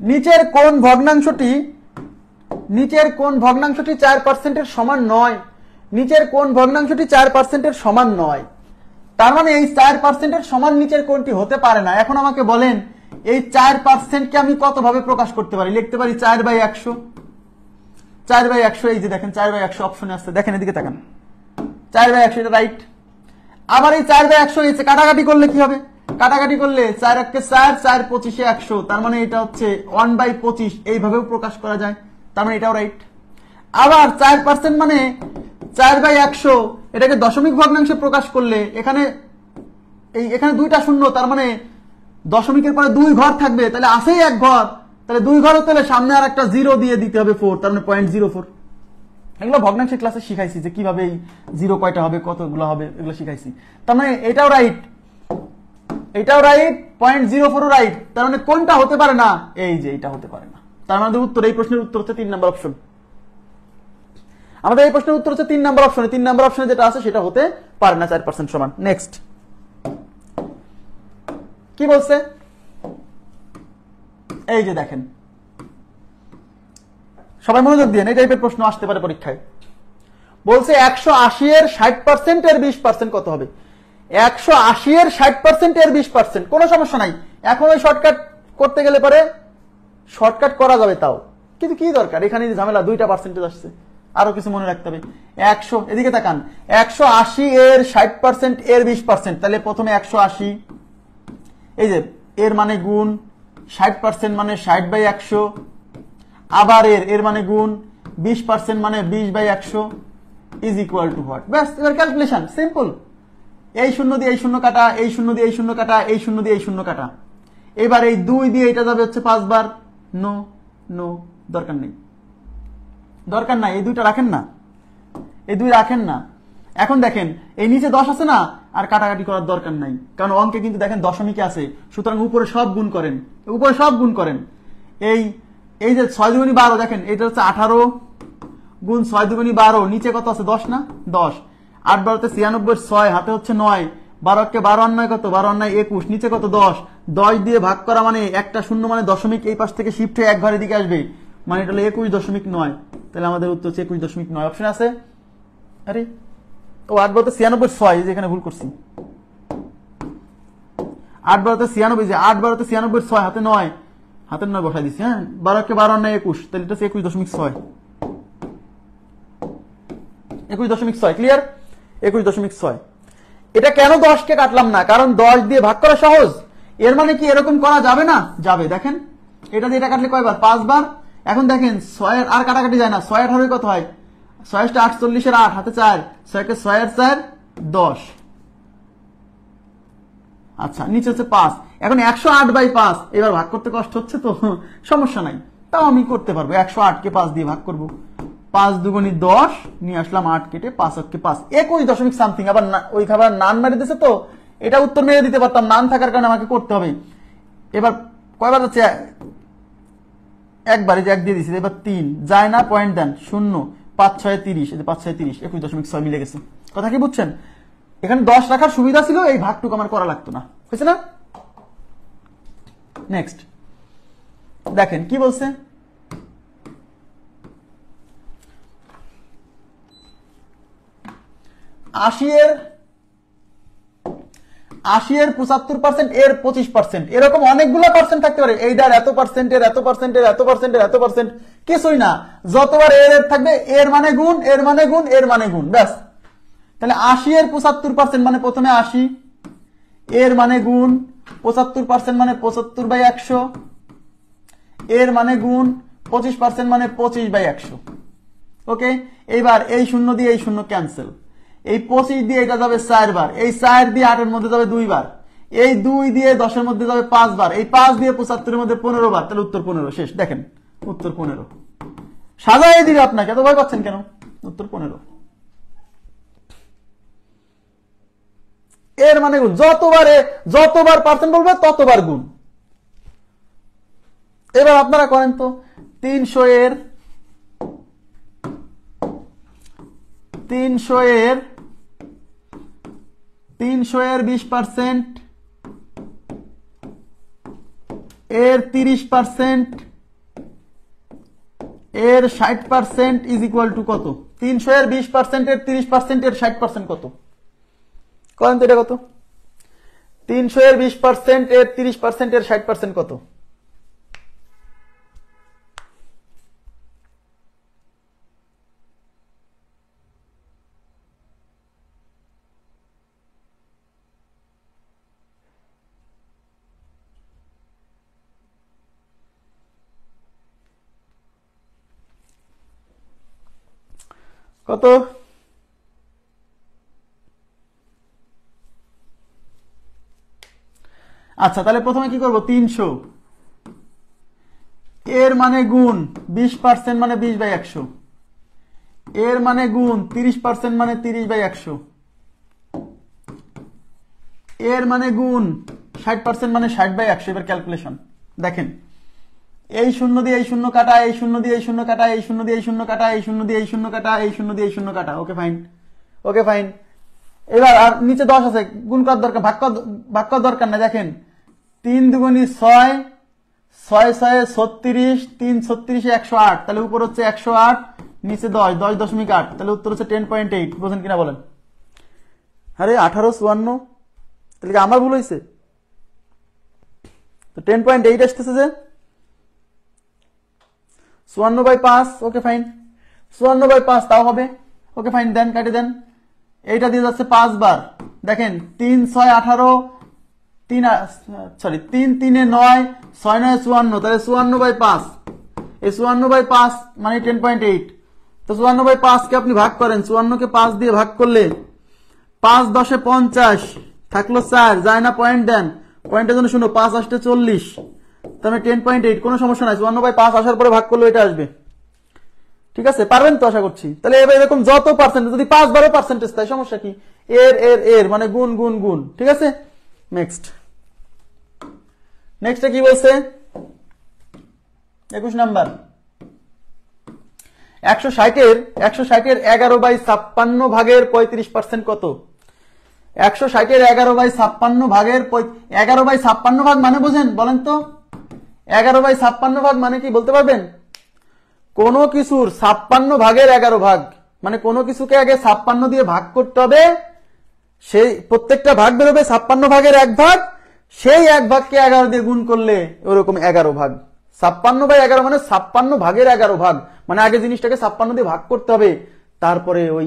নিচের কোন ভগ্নাংশটি 4% এর সমান নয়? নিচের কোন ভগ্নাংশটি 4% এর সমান নয়? তার মানে এই 4% এর সমান নিচের কোনটি হতে পারে না। এখন আমাকে বলেন এই 4% কে আমি কত ভাবে প্রকাশ করতে পারি? লিখতে পারি 4/100, 4/100, এই যে দেখেন 4/100 অপশনে আসছে, দেখেন এদিকে তাকান, 4/100, এটা রাইট। আবার এই 4/100 হয়েছে, কাটাকাটি করলে কি হবে? কাটাকাটি করলে 4 1 4, 4 25 100, তার মানে এটা হচ্ছে 1/25, এইভাবেও প্রকাশ করা যায়, তার মানে এটাও রাইট। আবার 4% মানে 4/100, এটাকে দশমিক ভগ্নাংশে প্রকাশ করলে এখানে দুইটা শূন্য, তার মানে দশমিকের পরে 2 ঘর থাকবে, তাহলে আসেই 1 ঘর, তাহলে 2 ঘর হতে হলে সামনে আর একটা 0 দিয়ে দিতে হবে 4, তার মানে 0.04। এগুলো ভগ্নাংশের ক্লাসে শিখাইছি যে কিভাবে এই 0 কয়টা হবে, কতগুলো হবে, এগুলো শিখাইছি। তার মানে এটাও রাইট, 0.04 রাইট। তার মানে কোনটা হতে পারে না? এই যে এটা হতে পারে না। তার মানে উত্তর, এই প্রশ্নের উত্তর হচ্ছে 3 নাম্বার অপশন। আমাদের এই প্রশ্নের উত্তর হচ্ছে 3 নাম্বার অপশনে। 3 নাম্বার অপশনে যেটা আছে সেটা হতে পারে না 4% সমান। নেক্সট কি বলছে, এই যে দেখেন, সবাই মনোযোগ দিয়ে, এই টাইপের প্রশ্ন আসতে পারে পরীক্ষায়। বলছে 180 এর 60% এর 20% কত হবে? 180 এর 60% এর 20%, কোনো সমস্যা নাই। এখন ওই শর্টকাট করতে গেলে পরে শর্টকাট করা যাবে, তাও কিন্তু কি দরকার, এখানে ঝামেলা, 2টা পার্সেন্টেজ আসছে, আরো কিছু মনে রাখতে হবে। 100, এদিকে তাকান, 180 এর 60% এর 20%, তাহলে প্রথমে 180, এই যে এর মানে গুণ, 60% মানে 60/100, আবার এর মানে গুণ, 20% মানে 20/100 ইজ ইকুয়াল টু হোয়াট? ব্যাস, এবার ক্যালকুলেশন সিম্পল। এই শূন্য দিয়ে এই শূন্য কাটা, এই শূন্য দিয়ে এই শূন্য কাটা, এই শূন্য দিয়ে এই শূন্য কাটা। এবার এই 2 দিয়ে এটা যাবে হচ্ছে 5 বার। নো নো, দরকার নেই, দরকার নাই, এই 2টা রাখেন না, এই 2 রাখেন না। এখন দেখেন এই নিচে 10 আছে না, আর কাটাকাটি করার দরকার নাই, কারণ অঙ্কে কিন্তু দেখেন দশমিকে আছে, সুতরাং উপরে সব গুণ করেন, উপরে সব গুণ করেন। এই যে 6 দুগুণী 12, দেখেন এটা হচ্ছে 18 গুণ 6 দুগুণী 12, নিচে কত আছে? 10 না? 10, 8 12 96, 6 হাতে হচ্ছে 9, 12 কে 12 9 কত? 12 9 21, নিচে কত? 10, 10 দিয়ে ভাগ করা মানে একটা শূন্য, মানে দশমিক এই পাশ থেকে শিফট হয়ে 1 ঘরের দিকে আসবে, মানে এটা হলো 21.9। তাহলে আমাদের উত্তর হচ্ছে 21.9। অপশন আছে, আরে ও 8 12 96, 6, যেখানে ভুল করছি, 8 12 96, যে 8 12 96 6 হাতে 9, হাতের 9 বসাই দিচ্ছি। হ্যাঁ, 12 কে 12 9 21, তাহলে এটা 21.6, 21.6, ক্লিয়ার? 21.6। এটা কেন 10 কে কাটলাম না? কারণ 10 দিয়ে ভাগ করা সহজ। এর মানে কি এরকম করা যাবে না? যাবে। দেখেন এটা দিয়ে এটা কাটলে কয়বার? 5 বার। এখন দেখেন 6 এর আর কাটাকাটি যায় না। 6 18 কত হয়? 6 48 এর 8 হাতে 4, 6 কে 6 এর 4 10। আচ্ছা, নিচে হচ্ছে 5। এখন 108/5, এবার ভাগ করতে কষ্ট হচ্ছে তো, সমস্যা নাই, তাও আমি করতে পারবো। 108 কে 5 দিয়ে ভাগ করব। 5 দুগুণি 10, নিয়ে আসলাম 8 কেটে, 5 কে 5, 21 সামথিং। আবার ওই খাবার নান মেরে দিয়েছে তো, এটা উত্তর মেরে দিতে পারতাম, নান থাকার কারণে আমাকে করতে হবে। এবার কয়বার যাচ্ছে? একবার, এই যে 1 দিয়ে দিয়েছি, এবার 3 যায় না, পয়েন্ট দেন, 0, 5 6 30, এই যে 5 6 30, 21.6 মিলে গেছে। কথা কি বুঝছেন? এখানে 10 রাখার সুবিধা ছিল, এই ভাগটুকু আমার করা লাগতো না, হয়েছে না? নেক্সট দেখেন কি বলছে। 80 এর 75%, এর 25%, এরকম অনেকগুলো পার্সেন্ট থাকতে পারে। এইটার এত পার্সেন্টের, এত পার্সেন্টের, এত পার্সেন্টের, এত পার্সেন্ট, কিছুই না। যতবার এর থাকবে এর মানে গুণ, এর মানে গুণ, এর মানে গুণ, ব্যাস। তাহলে 80 এর 75% মানে প্রথমে 80, এর মানে গুণ 75% মানে 75/100, এর মানে গুণ 25% মানে 25/100। ওকে, এইবার এই শূন্য দিয়ে এই শূন্য ক্যান্সেল, এই 25 দিয়ে এটা যাবে 4 বার, এই 4 দিয়ে 8 এর মধ্যে যাবে 2 বার, এই 2 দিয়ে 10 এর মধ্যে যাবে 5 বার, এই 5 দিয়ে 75 এর মধ্যে 15 বার, তাহলে উত্তর 15। শেষ। দেখেন উত্তর 15, সাজাই দিবে আপনাকে, এত ভয় পাচ্ছেন কেন? উত্তর 15। এর মানে গুণ, যতবার পার্সেন্ট বলবে ততবার গুণ। এবার আপনারা করেন তো, 300 এর 20%, এর 30%, এর 60% ইজ ইকুয়াল টু কত? 300 এর 20%, এর 30%, এর 60% কত? করেন তো এটা কত? 300 এর 20%, এর 30%, এর 60% কত? কত? আচ্ছা, তাহলে প্রথমে কি করব? 300 এর মানে গুণ 20% মানে 20/100, এর মানে গুণ 30% মানে 30/100, এর মানে গুণ 60% মানে 60/100। এবার ক্যালকুলেশন দেখেন, এই শূন্য দিয়ে এই শূন্য কাটা, এই শূন্য দিয়ে এই শূন্য কাটা, এই শূন্য দিয়ে এই শূন্য কাটা, এই শূন্য দিয়ে এই শূন্য কাটা, এই শূন্য দিয়ে এই শূন্য কাটা। Okay fine, okay fine. এবার আর নিচে 10 আছে, গুণ করার দরকার, ভাগ করার দরকার না। দেখেন 3 দুগুণি 6, 6 6 36, 3 36 108, তাহলে উপর হচ্ছে 108, নিচে 10, 10.8, তাহলে উত্তর হচ্ছে 10.8। বুঝেন কিনা বলেন? আরে 1854, তাহলে কি আমার ভুল হয়েছে? তো 10.8 আসতেছে যে 54/5। ওকে ফাইন, 54/5 তাও হবে। ওকে ফাইন, দেন কাটে দেন। এইটা দিয়ে যাচ্ছে 5 বার। দেখেন 3 6 18, 3 3 9, 6 9 54, তাহলে 54/5। এই 54/5 মানে 10.8। তো 54/5 কে আপনি ভাগ করেন, 54 কে 5 দিয়ে ভাগ করলে 5 10 50, থাকলো 4, যায় না, পয়েন্ট দেন, পয়েন্টের জন্য 0, 5 আসতে 40, তাহলে 10.8। কোনো সমস্যা নাই, 54/5 আসার পরে ভাগ করলে এটা আসবে। ঠিক আছে, পারবেন তো আশা করছি। তাহলে এবার এরকম যত পার্সেন্ট, যদি 5 12 পার্সেন্টেজ তাই সমস্যা কি? এর এর এর মানে গুণ গুণ গুণ। ঠিক আছে, নেক্সট কি বলছে? 21 নাম্বার। 160 এর 11/56 ভাগের 35% কত? 160 এর 11/56 ভাগের 11/56 ভাগ মানে বুঝেন? বলেন তো 11/56 ভাগ মানে কি বলতে পারবেন? কোন কিছুর 56 ভাগের 11 ভাগ, মানে কোন কিছুকে আগে 56 দিয়ে ভাগ করতে হবে, সেই প্রত্যেকটা ভাগ বেরোবে 56 ভাগের 1 ভাগ, সেই 1 ভাগকে 11 দিয়ে গুণ করলে ওরকম 11 ভাগ। 56/11 মানে 56 ভাগের 11 ভাগ, মানে আগে জিনিসটাকে 56 দিয়ে ভাগ করতে হবে, তারপরে ওই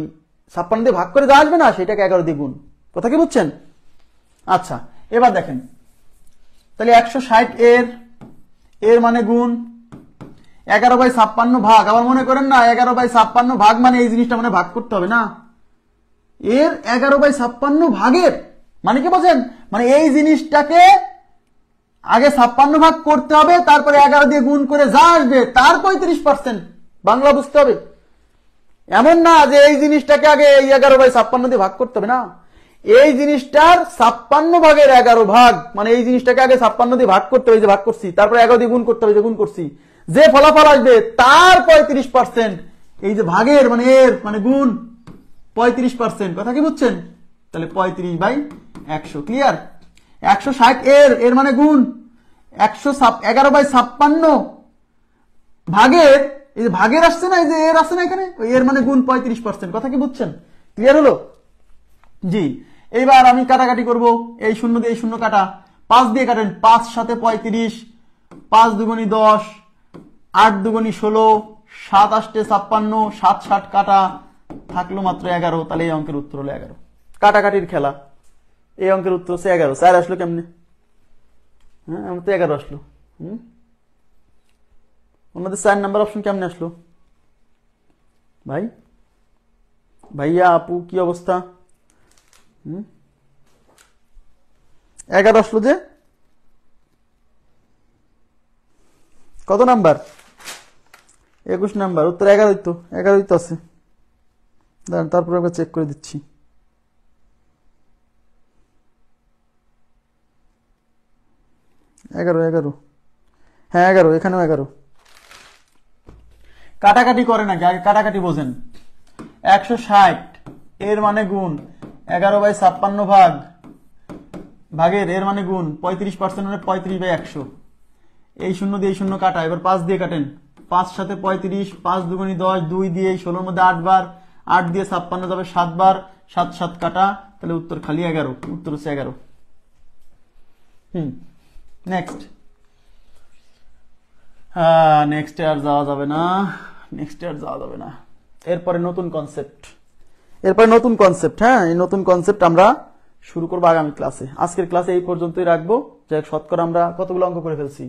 56 দিয়ে ভাগ করে যা আসবে না সেটাকে 11 দিয়ে গুণ। কথা কি বুঝছেন? আচ্ছা, এবার দেখেন তাহলে 160 এর মানে গুণ 11/56 ভাগ। আবার মনে করেন না 11/56 ভাগ মানে এই জিনিসটা মানে ভাগ করতে হবে না, এর 11/56 ভাগের মানে কি বলছেন, মানে এই জিনিসটাকে আগে 56 ভাগ করতে হবে, তারপরে 11 দিয়ে গুণ করে যা আসবে তার 35%। বাংলা বুঝতে হবে, এমন না যে এই জিনিসটাকে আগে এই 11/56 দিয়ে ভাগ করতে হবে না, এই জিনিসটার 56 ভাগের 11 ভাগ, মানে এই জিনিসটাকে আগে 56 দিয়ে ভাগ করতে হবে, যে ভাগ করছি, তারপরে 11 দিয়ে গুণ করতে হবে, যে গুণ করছি, যে ফলাফল আসবে তার 35%। এই যে ভাগের মানে এর মানে গুণ 35%। কথা কি বুঝছেন? তাহলে 35/100। ক্লিয়ার? 160 এর মানে গুণ 11/56 ভাগের, এই যে ভাগের আসছে না, এই যে এর আসছে না এখানে, ওই এর মানে গুণ 35%। কথা কি বুঝছেন? ক্লিয়ার হলো? জি। এইবার আমি কাটাকাটি করব, এই শূন্য দিয়ে এই শূন্য কাটা, 5 দিয়ে কাটেন, 5 সাথে 35, 5 দুগুণী 10, 8 দুগুণী 16, 7 8 56, 7 60 কাটা, থাকলো মাত্র 11। তাহলে এই অঙ্কের উত্তর হলো 11। কাটাকাটির খেলা, এই অঙ্কের উত্তর হচ্ছে 11। 4 আসলো কেমনে? হ্যাঁ, আমার তো 11 আসলো। ওনাদের 4 নাম্বার অপশন কেমনে আসলো? ভাই, ভাইয়া, আপু, কি অবস্থা? 11 আসলো যে, কত নাম্বার? 21 নাম্বার। উত্তর 11 তো, 11 তো আছে। দাঁড়ান, তারপরে আমরা চেক করে দিচ্ছি। এগারো, হ্যাঁ 11, এখানেও 11। কাটাকাটি করে নাকি? আগে কাটাকাটি বোঝেন। 160 এর মানে গুণ 11/56 ভাগ, ভাগের এর মানে গুণ 35% মানে 35/100। এই শূন্য দিয়ে এই শূন্য কাটা, এবার 5 দিয়ে কাটেন, 5 সাথে 35, 5 দুগুণী 10, 2 দিয়ে 16 মধ্যে 8 বার, 8 দিয়ে 56 যাবে 7 বার, 7 7 কাটা, তাহলে উত্তর খালি 11। উত্তর হচ্ছে 11। নেক্সট। নেক্সটে আর যাওয়া যাবে না, এরপরে নতুন কনসেপ্ট, হ্যাঁ, এই নতুন কনসেপ্ট আমরা শুরু করবো আগামী ক্লাসে। আজকের ক্লাসে এই পর্যন্তই রাখবো। যাই হোক, শতকরা আমরা কতগুলো অঙ্ক করে ফেলছি?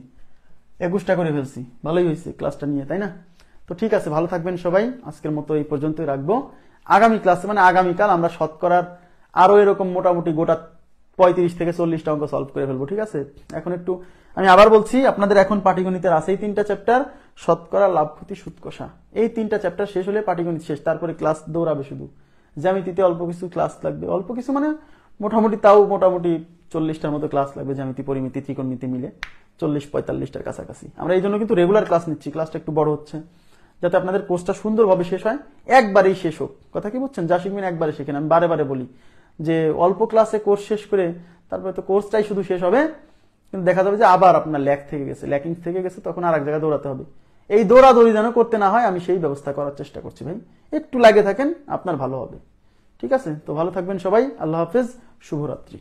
21টা করে ফেলছি। ভালোই হয়েছে ক্লাসটা নিয়ে, তাই না? তো ঠিক আছে, ভালো থাকবেন সবাই। আজকের মতো এই পর্যন্তই রাখবো। আগামী ক্লাসে মানে আগামীকাল আমরা শতকরার আরো এরকম মোটামুটি গোটা 35 থেকে 40টা অঙ্ক সলভ করে ফেলবো। ঠিক আছে? এখন একটু আমি আবার বলছি, আপনাদের এখন পাটিগণিতের আছে এই 3টা চ্যাপ্টার, শতকরা, লাভ, ক্ষতি, সুদ, কষা। এই 3টা চ্যাপ্টার শেষ হলে পাটিগণিত শেষ। তারপরে ক্লাস দৌড়াবে শুধু। জ্যামিতিতে অল্প কিছু ক্লাস লাগবে, অল্প কিছু মানে মোটামুটি 40টার মতো ক্লাস লাগবে, জ্যামিতি, পরিমিতি, ত্রিকোণমিতি মিলে 40-45টার কাছাকাছি। আমরা এই জন্য কিন্তু রেগুলার ক্লাস নিচ্ছি, ক্লাসটা একটু বড় হচ্ছে, যাতে আপনাদের কোর্সটা সুন্দরভাবে শেষ হয়, একবারেই শেষ হোক। কথা কি বুঝছেন? যা শিখবেন একবারে শেখেন। আমি বারে বারে বলি যে অল্প ক্লাসে কোর্স শেষ করে তারপরে তো কোর্সটাই শুধু শেষ হবে, কিন্তু দেখা যাবে যে আবার আপনার ল্যাকিং থেকে গেছে, তখন আর এক জায়গায় দৌড়াতে হবে। এই দৌড়াদৌড়ি যেন করতে না হয়, আমি সেই ব্যবস্থা করার চেষ্টা করছি। ভাই, একটু লাগে থাকেন, আপনার ভালো হবে। ঠিক আছে? তো ভালো থাকবেন সবাই। আল্লাহ হাফেজ, শুভরাত্রি।